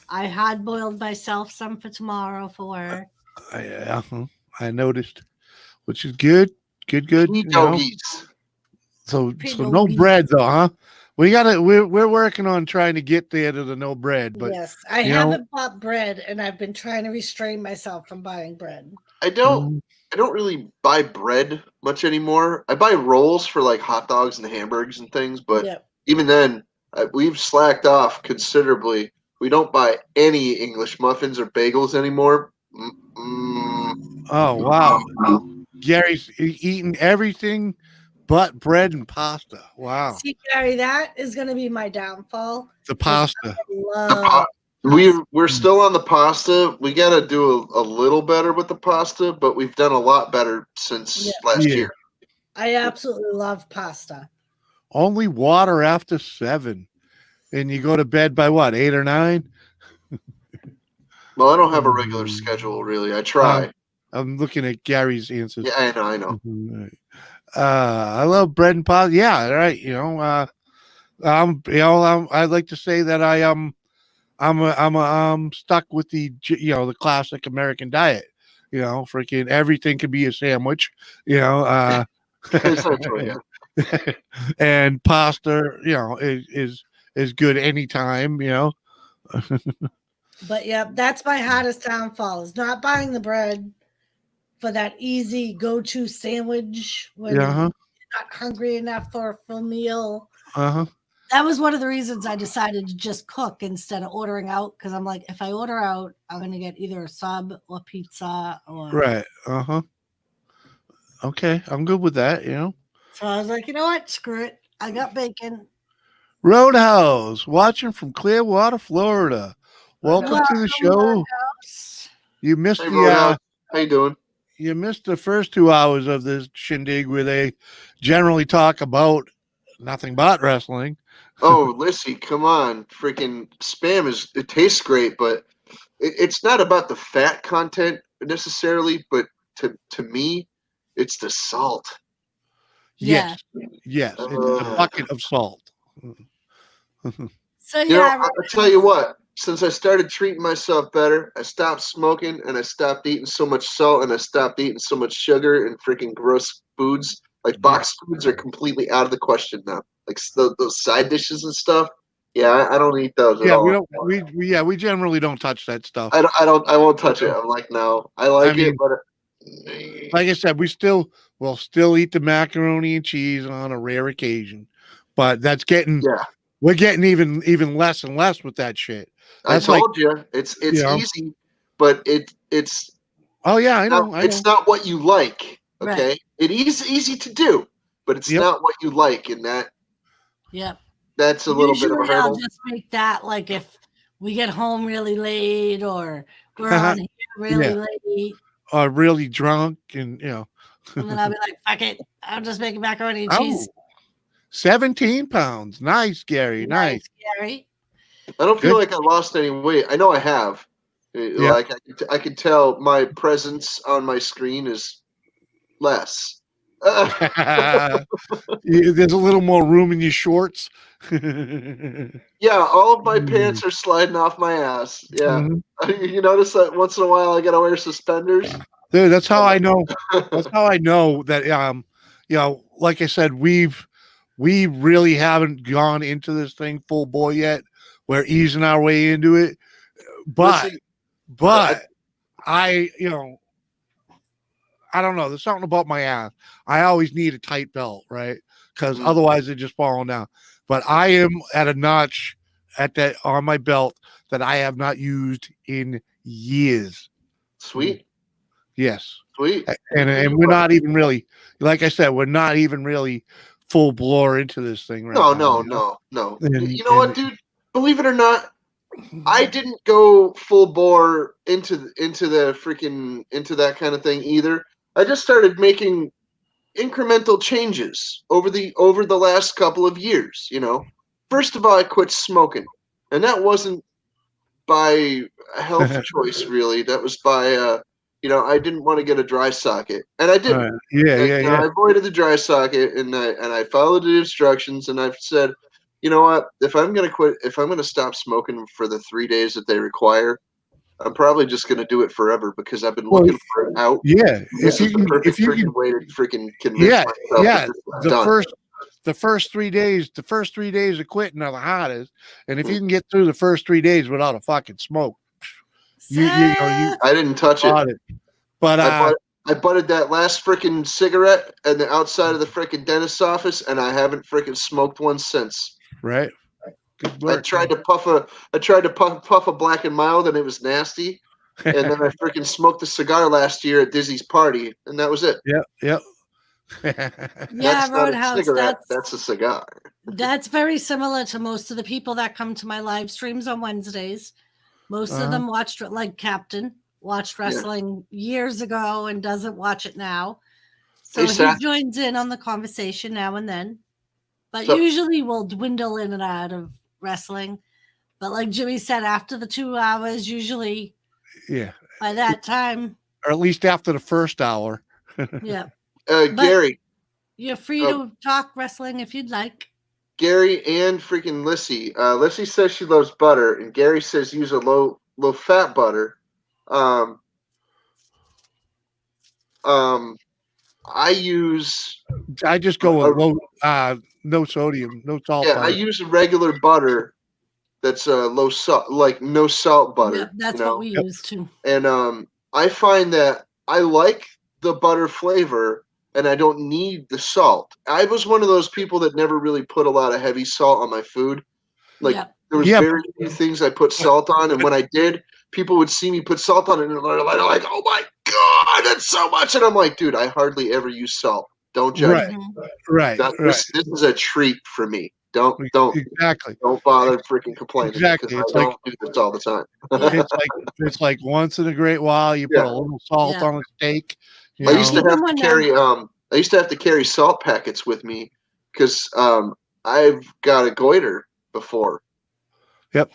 I hard boiled myself some for tomorrow for work. Yeah, I noticed, which is good. Good. Eat You know? doggies. So Pretty no doggies. bread though, huh? We're working on trying to get there to the no bread, but Yes, I you know- haven't bought bread, and I've been trying to restrain myself from buying bread. I don't really buy bread much anymore. I buy rolls for like hot dogs and hamburgers and things, but Yep. even then, we've slacked off considerably. We don't buy any English muffins or bagels anymore. Oh wow, Gary's eating everything but bread and pasta. Wow, See, Gary, that is going to be my downfall. the pasta. Love We're still on the pasta. We got to do a little better with the pasta, but we've done a lot better since last year. I absolutely love pasta. Only water after 7, and you go to bed by what, 8 or 9? Well, I don't have a regular schedule really. I try. I'm looking at Gary's answers. Yeah, I know. I love bread and pasta. Yeah, right. I'd like to say that I'm stuck with the the classic American diet. Freaking everything could be a sandwich. Essentially, yeah. And pasta, is good anytime. But yeah, that's my hottest downfall is not buying the bread for that easy go-to sandwich when you're not hungry enough for a full meal. That was one of the reasons I decided to just cook instead of ordering out, because I'm like, if I order out, I'm going to get either a sub or pizza. Right. Okay, I'm good with that. So I was like, you know what? Screw it. I got bacon. Roadhouse, watching from Clearwater, Florida. Welcome to the show. Roadhouse. You missed Hey, Roadhouse. How you doing? You missed the first 2 hours of this shindig where they generally talk about nothing but wrestling. Oh, Lissy, come on. Freaking spam it tastes great, but it's not about the fat content necessarily, but to me, it's the salt. Yes. It's a bucket of salt. So I'll tell you what, since I started treating myself better, I stopped smoking and I stopped eating so much salt and I stopped eating so much sugar and freaking gross foods. Like boxed foods are completely out of the question now. Like those side dishes and stuff. Yeah, I don't eat those at all. We generally don't touch that stuff. I won't touch it. I'm like, no, I like it, but like I said, we'll still eat the macaroni and cheese on a rare occasion, but that's we're getting even less and less with that shit. That's I told you, it's easy, but it's. Oh yeah, I know. It's not what you like. Okay, Right. it is easy to do, but it's not what you like, and that's a little bit of a hurdle. I'll just make that like if we get home really late or we're on here really late. Or really drunk, and And then I'll be like, fuck it. I'll just make macaroni and cheese. 17 pounds. Nice, Gary. Nice. Gary. I don't feel like I lost any weight. I know I have. Like I can tell my presence on my screen is less. There's a little more room in your shorts. Yeah, all of my pants are sliding off my ass. Yeah. You notice that once in a while I gotta wear suspenders? Dude, that's how I know. That's how I know that like I said, we really haven't gone into this thing full bore yet. we're easing our way into it. But I I don't know. There's something about my ass. I always need a tight belt, right? Because otherwise it's just falling down. But I am at a notch on my belt that I have not used in years. Sweet. Yes. Sweet. And we're not even really, like I said, we're not even really full blower into this thing right now. No. You know what, dude? Believe it or not, I didn't go full bore into that kind of thing either. I just started making incremental changes over the last couple of years, you know. First of all, I quit smoking. And that wasn't by a health choice really. That was by I didn't want to get a dry socket. And I didn't. I avoided the dry socket and I followed the instructions and I've said, you know what, if I'm gonna stop smoking for the 3 days that they require, I'm probably just gonna do it forever because I've been looking for it out. Yeah. This is the perfect freaking way to freaking convince myself that this is done. The first 3 days of quitting are the hardest. And if you can get through the first 3 days without a fucking smoke, I didn't touch it. But I butted that last freaking cigarette at the outside of the freaking dentist's office, and I haven't freaking smoked one since. Right. Good work. I tried to puff a Black and Mild, and it was nasty. And then I freaking smoked a cigar last year at Dizzy's party, and that was it. Yep. Yeah, Roadhouse. That's a cigar. That's very similar to most of the people that come to my live streams on Wednesdays. Most of them watched, like Captain, watched wrestling years ago and doesn't watch it now. So he joins in on the conversation now and then. But usually we'll dwindle in and out of wrestling. But like Jimmy said, after the 2 hours, usually by that time. Or at least after the first hour. Yeah. Gary. You're free to talk wrestling if you'd like. Gary and freaking Lissy. Lissy says she loves butter, and Gary says use a low fat butter. I just go with low, no sodium, no salt. Yeah, butter. I use a regular butter that's low salt, like no salt butter. Yeah, that's what we use too. And I find that I like the butter flavor, and I don't need the salt. I was one of those people that never really put a lot of heavy salt on my food. Like there was very few things I put salt on, and when I did, people would see me put salt on it, and they're like, "Oh my god, that's so much!" And I'm like, "Dude, I hardly ever use salt. Don't judge me. Right. This is a treat for me. Don't bother freaking complaining because I don't do this all the time." it's like once in a great while you put a little salt on a steak. I used to have to carry salt packets with me because I've got a goiter before. Yep.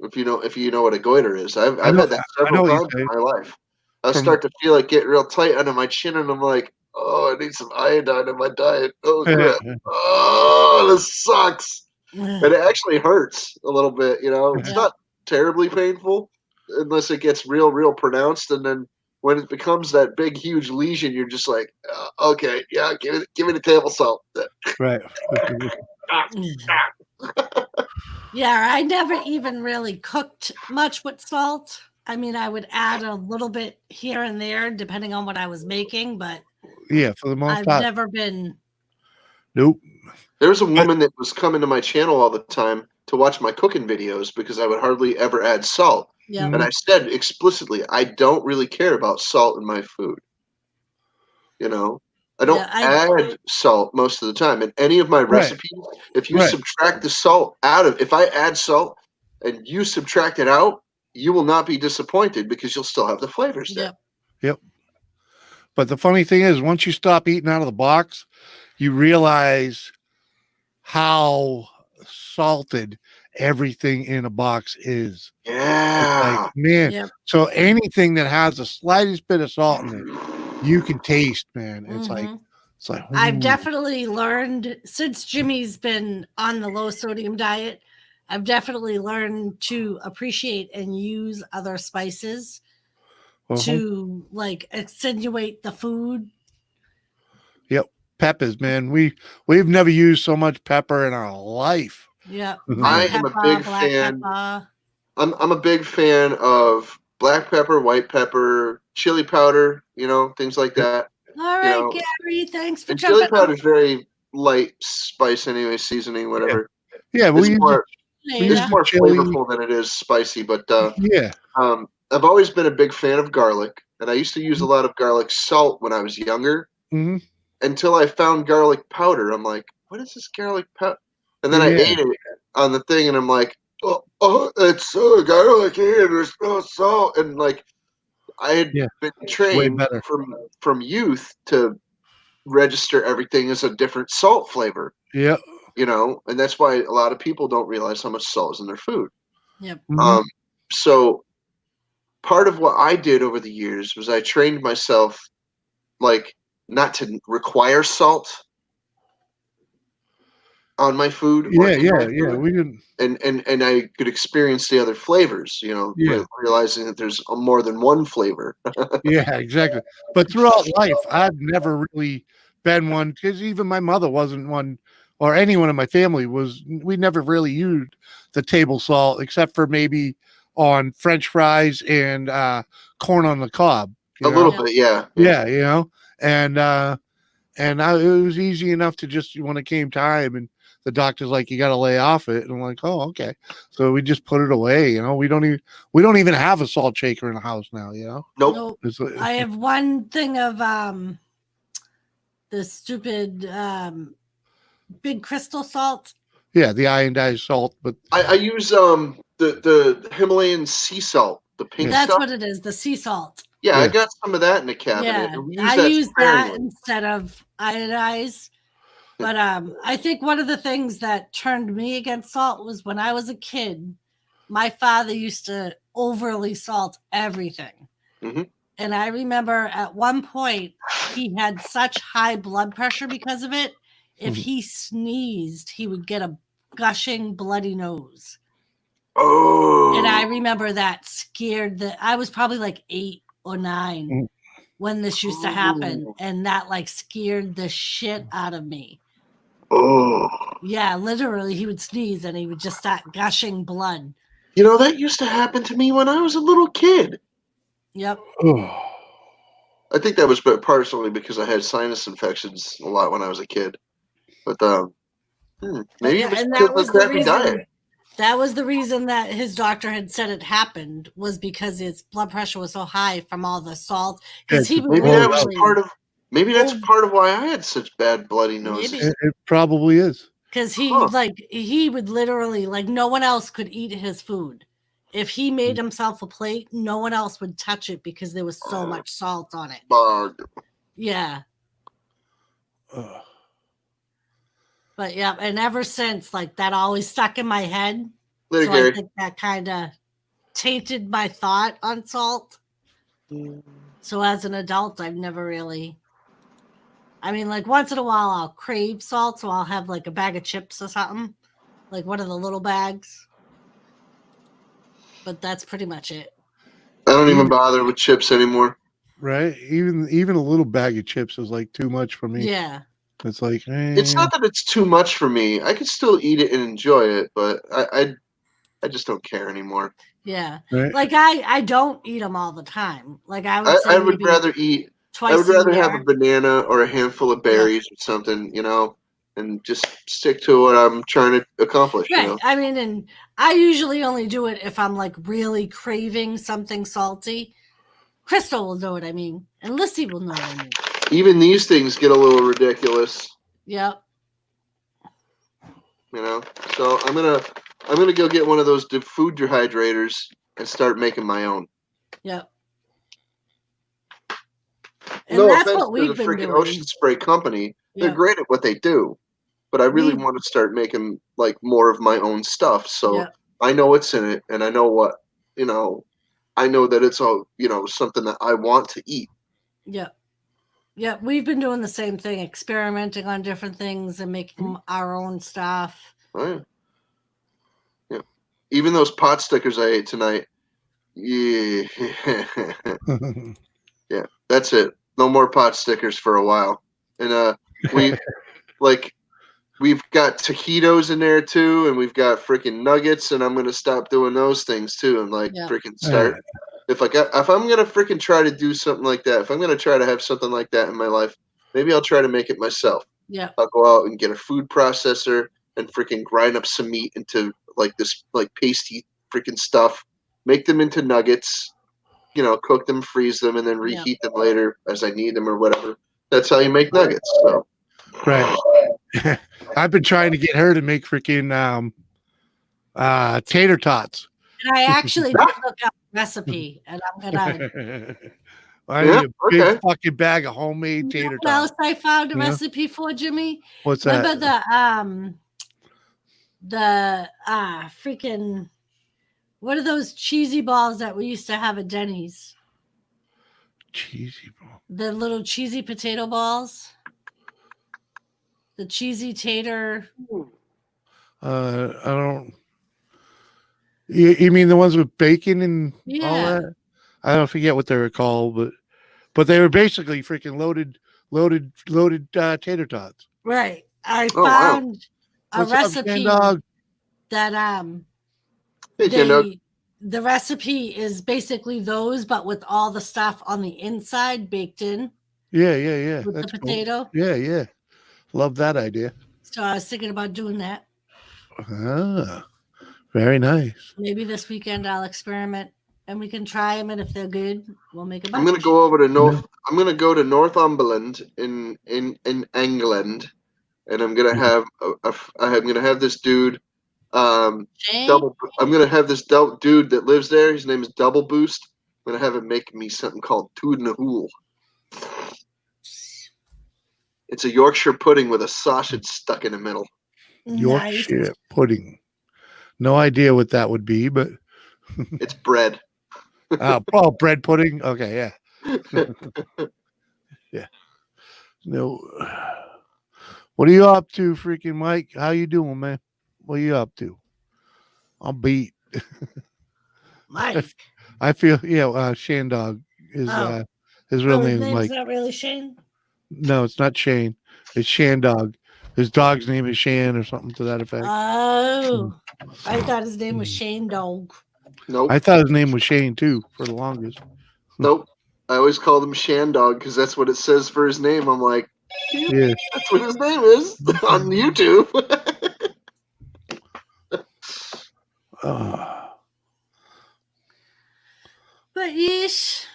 If you know what a goiter is, I've had that several times in my life. I start to feel it get real tight under my chin, and I'm like, "Oh, I need some iodine in my diet." Oh crap! Oh, this sucks. And it actually hurts a little bit. It's not terribly painful unless it gets real pronounced, and then when it becomes that big, huge lesion, you're just like, okay, yeah, give me the table salt. Right. Yeah, I never even really cooked much with salt. I mean, I would add a little bit here and there, depending on what I was making, but for the most part, I've never been. Nope. There was a woman that was coming to my channel all the time to watch my cooking videos because I would hardly ever add salt. Yeah. And I said explicitly, I don't really care about salt in my food. I don't add salt most of the time. In any of my recipes, if you subtract the salt if I add salt and you subtract it out, you will not be disappointed because you'll still have the flavors there. Yep. But the funny thing is, once you stop eating out of the box, you realize how salted everything in a box is. Yeah. Like, man. So anything that has the slightest bit of salt in it, you can taste, man. It's like I've definitely learned since Jimmy's been on the low sodium diet, I've definitely learned to appreciate and use other spices to like accentuate the food. Yep. Peppers, man. We've never used so much pepper in our life. Yep. I Red am a pepper, big black fan. pepper. I'm a big fan of black pepper, white pepper, chili powder, things like that. All You right, know, Gary. Thanks for and chili jumping powder on is very light spice anyway, seasoning, whatever. Yeah, It's we more use it's later. the more chili. flavorful than it is spicy, but Yeah. I've always been a big fan of garlic, and I used to use a lot of garlic salt when I was younger. Hmm. Until I found garlic powder. I'm like, what is this garlic powder? And then I Yeah. ate it on the thing, and I'm like, it's garlic here. There's no salt, and like I had Yeah. been Way trained better. from youth to register everything as a different salt flavor, Yeah. and that's why a lot of people don't realize how much salt is in their food. Yep. Mhm. So part of what I did over the years was I trained myself, like, not to require salt on my food or Yeah. in my Yeah. food, We didn't. and I could experience the other flavors, Yeah. realizing that there's more than one flavor. Yeah. Exactly. But throughout life, I've never really been one because even my mother wasn't one, or anyone in my family was. We never really used the table salt except for maybe on French fries and corn on the cob. A You little know. Yep. bit, yeah. Yeah. You know. And it was easy enough to just when it came time and the doctor's like, you got to lay off it. And I'm like, oh, okay. So we just put it away. We don't even have a salt shaker in the house now. Nope. Nope. It's like, I have one thing of the stupid big crystal salt. yeah, the iodized salt, but I use the Himalayan sea salt, the pink Yeah. That's stuff. what it is, the sea salt. Yeah, I Yeah. got some of that in the cabinet, Yeah, and we I use that use that sparingly. instead of iodized. But I think one of the things that turned me against salt was when I was a kid, my father used to overly salt everything. Mhm. And I remember at one point he had such high blood pressure because of it. If Mhm. he sneezed, he would get a gushing bloody nose. Oh, And I remember that scared I was probably like 8 or 9 Mhm. when this used to happen. And that like scared the shit out of me. oh. Yeah, literally, he would sneeze and he would just start gushing blood. That used to happen to me when I was a little kid. Yep. oh, I think that was partially because I had sinus infections a lot when I was a kid. But maybe Yeah, it was and because that of was the the crappy reason. diet. That was the reason that his doctor had said it happened, was because his blood pressure was so high from all the salt. Because he to would Maybe blow it that was out. literally, maybe that's part of why I had such bad bloody maybe noses. It probably is. because Huh. he would literally like no one else could eat his food. If he made himself a plate, no one else would touch it because there was so much salt on it. Bug. Yeah. Ugh. But yeah, and ever since, like that always stuck in my head. There, So I Gary. think that kind of tainted my thought on salt. So as an adult, I've never really. I mean, like once in a while, I'll crave salt, so I'll have like a bag of chips or something, like one of the little bags. But that's pretty much it. I don't even bother with chips anymore. Right? Even a little bag of chips is like too much for me. Yeah. It's like It's not that it's too much for me. I can still eat it and enjoy it, but I just don't care anymore. Yeah. right? Like I don't eat them all the time. Like I would say I would maybe rather eat. I twice would a rather have a year. banana or a handful of berries or something, and just stick to what I'm trying to accomplish. Right. I mean, and I usually only do it if I'm like really craving something salty. Crystal will know what I mean, and Lissy will know what I mean. Even these things get a little ridiculous, Yep. So I'm gonna go get one of those food dehydrators and start making my own. Yep. And No that's offense what to we've the been freaking doing. Ocean Spray Company. They're Yep. great at what they do, but I really We- want to start making like more of my own stuff. So Yep. I know what's in it, and I know what I know that it's all something that I want to eat. Yep. Yep. We've been doing the same thing, experimenting on different things and making our own stuff. Oh, yeah. Even those pot stickers I ate tonight. Yeah. Yeah, that's it. No more pot stickers for a while. And we like we've got taquitos in there too, and we've got freaking nuggets, and I'm gonna stop doing those things too, and like Yeah. freaking start. If I'm gonna freaking try to do something like that, if I'm gonna try to have something like that in my life, maybe I'll try to make it myself. Yeah. I'll go out and get a food processor and freaking grind up some meat into like this like pasty freaking stuff, make them into nuggets, cook them, freeze them, and then reheat them later as I need them or whatever. That's how you make nuggets. So. Right. I've been trying to get her to make freaking tater tots. And I actually did look up a recipe, and I'm gonna. I need a big fucking bag of homemade tater tots. What else I found a recipe for, Jimmy? What's Remember that? the freaking, what are those cheesy balls that we used to have at Denny's? Cheesy ball. The little cheesy potato balls. The cheesy tater. I don't. You mean the ones with bacon and all that? I don't forget what they were called, but they were basically freaking loaded tater tots. Right. I found a recipe up, that the recipe is basically those, but with all the stuff on the inside baked in. Yeah. With That's the potato. Cool. Yeah. Love that idea. So I was thinking about doing that. Ah, very nice. Maybe this weekend I'll experiment and we can try them, and if they're good, we'll make a bunch. I'm gonna go over to North. I'm gonna go to Northumberland in England, and I'm gonna have I'm gonna have this dude. I'm gonna have this dude that lives there. His name is Double Boost. I'm gonna have him make me something called Toodnahool. It's a Yorkshire pudding with a sausage stuck in the middle. Yorkshire pudding. No idea what that would be, but it's bread. Bread pudding. Okay, yeah. Yeah. No. What are you up to, freaking Mike? How you doing, man? What are you up to? I'm beat. Mike. I feel Shane Dog is his real name is Mike. Is that really Shane? No, it's not Shane. It's Shan Dog. His dog's name is Shan or something to that effect. Oh, I thought his name was Shane Dog. Nope. I thought his name was Shane too for the longest. Nope. I always called him Shan Dog because that's what it says for his name. I'm like, yeah, that's what his name is on YouTube. But yes.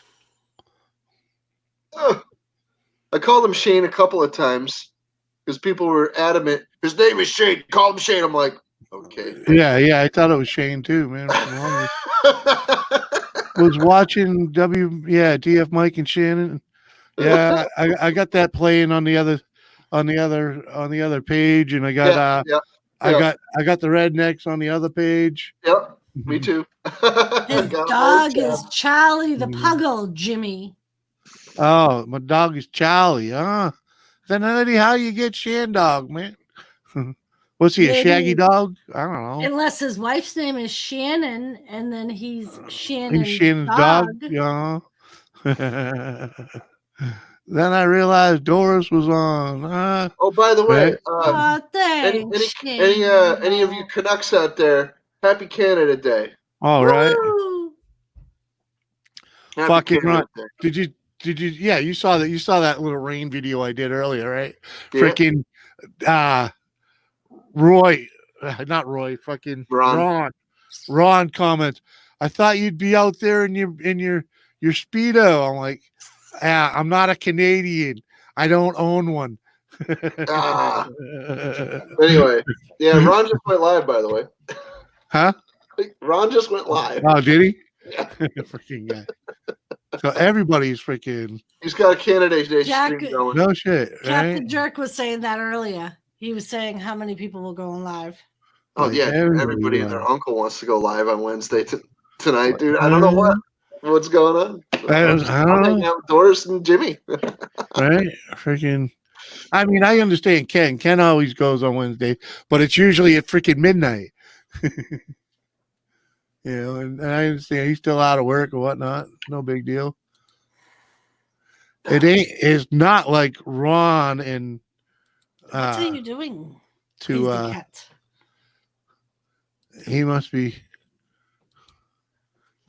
I called him Shane a couple of times because people were adamant. His name is Shane. Call him Shane. I'm like, okay. Yeah. I thought it was Shane too, man. Was watching DF Mike and Shannon. Yeah, I got that playing on the other page, and I got I got the Rednecks on the other page. Yep, me too. His dog is Charlie the Puggle, Jimmy. Oh, my dog is Charlie, huh? Then how you get Shan Dog, man? Was he a shaggy dog? I don't know. Unless his wife's name is Shannon, and then he's Shannon's dog. Yeah. Then I realized Doris was on. Oh, by the way, thanks. Any of you Canucks out there? Happy Canada Day! All right. Fucking right. Did you? Yeah, you saw that. You saw that little rain video I did earlier, right? Yeah. Freaking not Roy. Fucking Ron comments. I thought you'd be out there in your Speedo. I'm like, I'm not a Canadian. I don't own one. Anyway, yeah, Ron just went live, by the way. Huh? Ron just went live. Oh, did he? Yeah. Freaking guy. So everybody's freaking. He's got a Canada Day stream going. No shit. Captain right? Jerk was saying that earlier. He was saying how many people will go on live. Oh yeah, everybody and their uncle wants to go live on Wednesday tonight, dude. I don't know what's going on. I don't know. Out with Doris and Jimmy. Right? Freaking. I mean, I understand Ken. Ken always goes on Wednesday, but it's usually at freaking midnight. And I understand he's still out of work or whatnot. No big deal. It's not like Ron and what are you doing? He's the cat. He must be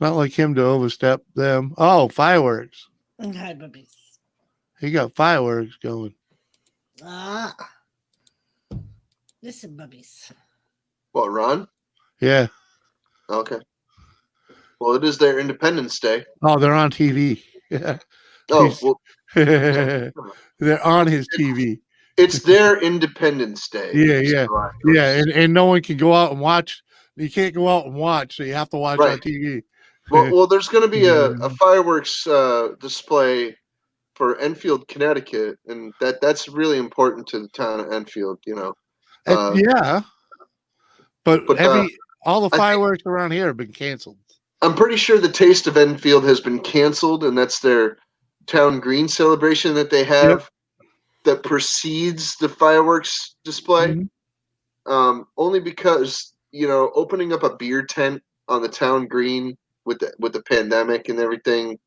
not like him to overstep them. Oh, fireworks. Hi, bubbies. He got fireworks going. Ah. Listen, bubbies. What, Ron? Yeah. Okay. Well, it is their Independence Day. Oh, they're on TV. Yeah. Oh, well, They're on his TV. it's their Independence Day. Yeah, so yeah. I Yeah, was- and no one can go out and watch. You can't go out and watch, so you have to watch on Right. TV. Well, there's going to be a fireworks display for Enfield, Connecticut, and that's really important to the town of Enfield. You know. Yeah, but But all the I think- fireworks around here have been canceled. I'm pretty sure the Taste of Enfield has been canceled, and that's their town green celebration that they have that precedes the fireworks display. Mhm. Only because opening up a beer tent on the town green with the pandemic and everything.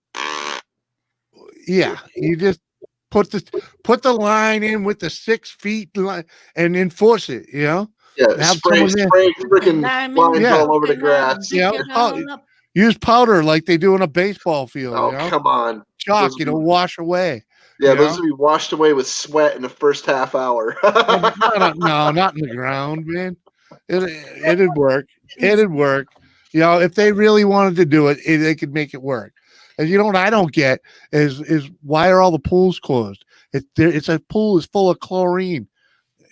Yeah, you just put the line in with the 6 feet line and enforce it. You know, Yeah, have spray someone there. freaking Lime lines and all over the coconut, grass. dig Yeah. it all up. Use powder like they do in a baseball field. Oh, You know, come on. chalk. Those It'll would be- wash away. Yeah, you those know? will be washed away with sweat in the first half hour. No, not in the ground, man. It'd work. It'd work. You know, if they really wanted to do it, they could make it work. And you know what I don't get is why are all the pools closed? It's a pool is full of chlorine,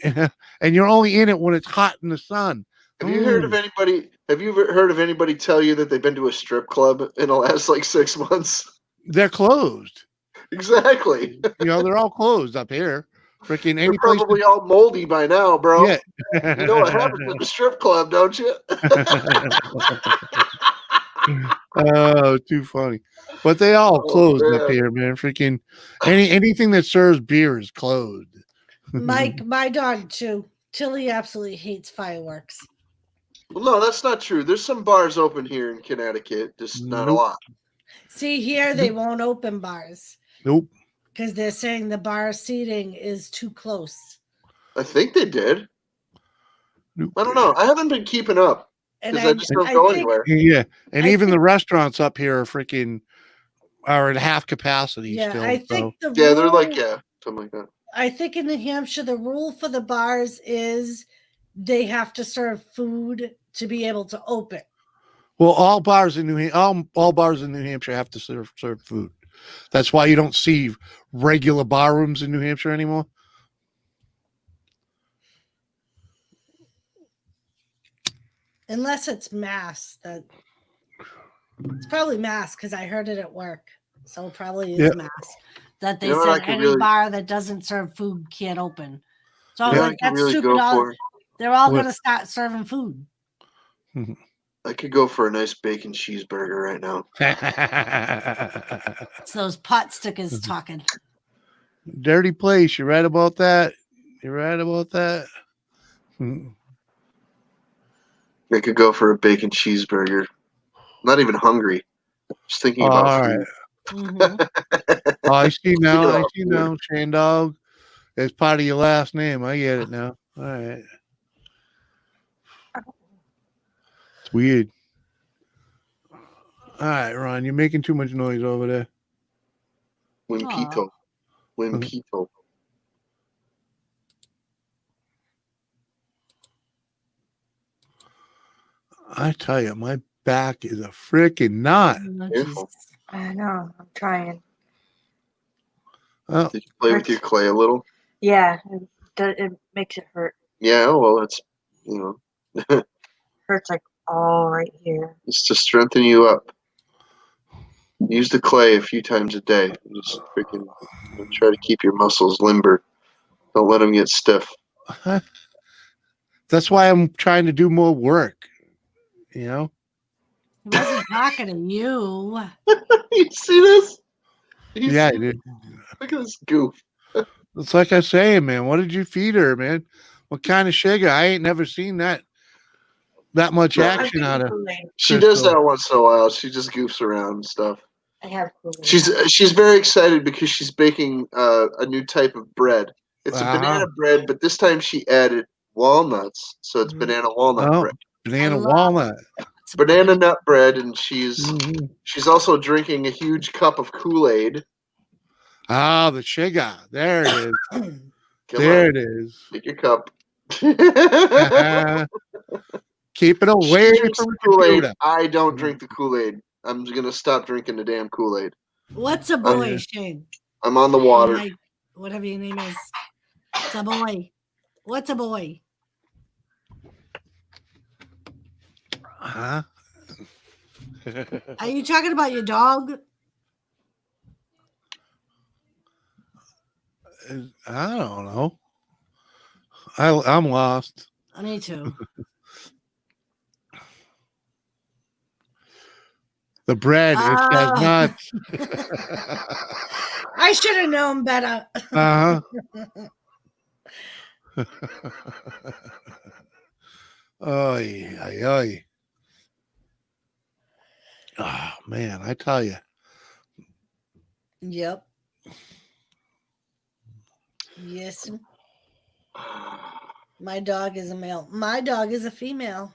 and you're only in it when it's hot in the sun. Have you heard of anybody? Have you ever heard of anybody tell you that they've been to a strip club in the last like 6 months? They're closed. Exactly. You know, they're all closed up here. Freaking They're any place. probably all moldy by now, bro. Yeah. You know what happens at the strip club, don't you? Oh, too funny. But they all Oh, closed up man. here, man. Freaking anything that serves beer is closed. Mike, my dog too. Tilly absolutely hates fireworks. Well, no, that's not true. There's some bars open here in Connecticut, just not a Nope. lot. See, here they won't open bars Nope. because they're saying the bar seating is too close. I think they did. Nope. I don't know. I haven't been keeping up And because I just don't I go think- anywhere. Yeah, and I even the think- restaurants up here are at half capacity Yeah, still. I think the Yeah, they're like rule- something like that. I think in New Hampshire the rule for the bars is they have to serve food to be able to open. Well, all bars in all bars in New Hampshire have to serve food. That's why you don't see regular bar rooms in New Hampshire anymore. Unless it's Mass. It's probably Mass because I heard it at work. So it probably is Yeah. Mass. That they You know what I said could any really- bar that doesn't serve food can't open. So I was Yeah, I like, could that's really stupid. go for. They're all What? going to start serving food. I could go for a nice bacon cheeseburger right now. It's those pot stickers Mm-hmm. talking. Dirty place. You right about that? You right about that? I could go for a bacon cheeseburger. I'm not even hungry. Just thinking about All food. right. Mhm. Oh, I see now. I about see food. now. Shane Dog. It's part of your last name. I get it now. All right. It's weird. All right, Ron. You're making too much noise over there. Wimpito. Wimpito. I tell you, my back is a freaking knot. Oh, Beautiful. Jesus. I know. I'm trying. Oh, Did you play with your clay a little? Yeah, it makes it hurt. Yeah, well, that's, Hurts like all right here. it's to strengthen you up. Use the clay a few times a day. Just freaking try to keep your muscles limber. Don't let them get stiff. that's why I'm trying to do more work. You know? He wasn't talking to you. You see this? You Yeah, see- dude. Look at this goof. It's like I say, man. What did you feed her, man? What kind of sugar? I ain't never seen that much No. action out of. She does Crystal. that once in a while. She just goofs around and stuff. I have Kool-Aid. She's very excited because she's baking a new type of bread. It's a Wow. banana bread, but this time she added walnuts, so it's Mhm. banana walnut Oh, bread. banana love- walnut. It's Banana nut bread, and she's Mhm. also drinking a huge cup of Kool-Aid. Ah, the sugar. There it is. Come There on, it is. take your cup. Keep it away She drinks from the the Kool-Aid. computer. I don't drink the Kool-Aid. I'm gonna stop drinking the damn Kool-Aid. What's a boy, yeah. Shane? I'm on the water. Mike, whatever your name is. It's a boy. What's a boy? Huh? Are you talking about your dog? I don't know. I'm lost. Me too. The bread, it says Oh. nuts. I should have known better. Uh-huh. Oy, oy, oy. Oh, man, I tell you. Yep. Yes. My dog is a male. My dog is a female.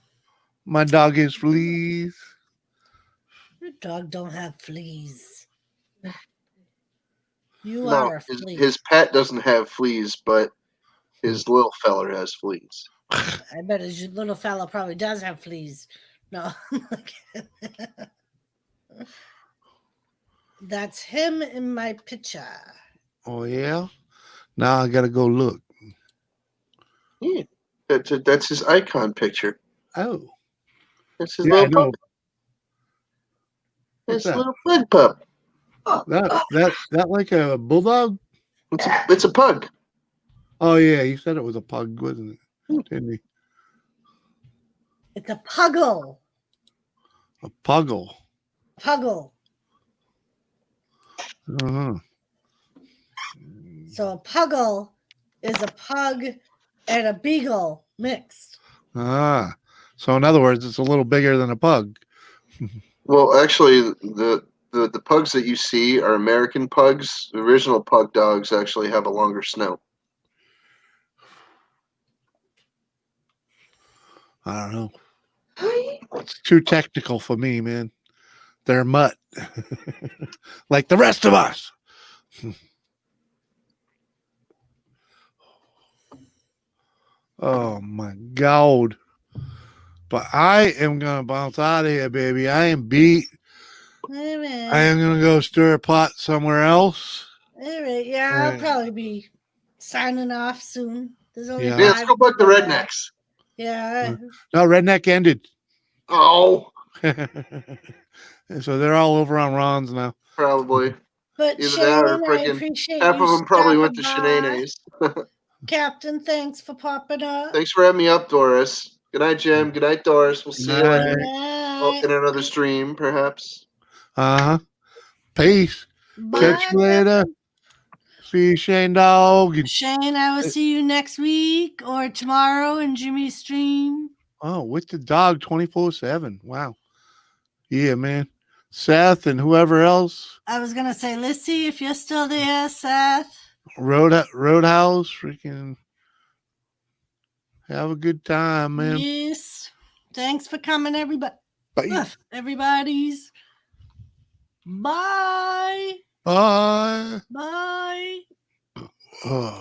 My dog is fleas. Your dog don't have fleas. You No, are a flea. his pet doesn't have fleas, but his little feller has fleas. I bet his little fella probably does have fleas. No. That's him in my picture. Oh, yeah? Now I got to go look. Yeah, that's his icon picture. Oh. That's his Yeah, I little know. pup. What's That's that? little pug pup. That like a bulldog? It's a pug. Oh, yeah, he said it was a pug, wasn't it? Didn't he? It's a puggle. A puggle. Puggle. Uh-huh. So a puggle is a pug and a beagle mixed. Ah. So in other words, it's a little bigger than a pug. Well, actually, the pugs that you see are American pugs. The original pug dogs actually have a longer snout. I don't know. It's too technical for me, man. They're mutt. Like the rest of us. Oh my God. But I am gonna bounce out of here, baby. I am beat. All I right. am gonna go stir a pot somewhere else. All right. Yeah, I'll Right. probably be signing off soon. There's only Yeah. Yeah, let's 5 go back to people left. rednecks. Yeah. No, redneck ended. Oh, So they're all over on Ron's now. probably. But Either Shane, that or I frickin' appreciate half you of them probably went to stopping by. Shanae's. Captain, thanks for popping up. Thanks for having me up, Doris. Good night, Jim. Good night, Doris. We'll see you later. Good Oh, in night. another stream, perhaps. Uh-huh. Peace. Bye. Catch you later. See you, Shane Dog. Shane, I will see you next week or tomorrow in Jimmy's stream. Oh, with the dog 24/7. Wow. Yeah, man. Seth and whoever else. I was going to say, let's see if you're still there, Seth. Roadhouse. Freaking have a good time, man. Yes. Thanks for coming, everybody. Bye. Everybody's. Bye. Bye. Bye. Oh.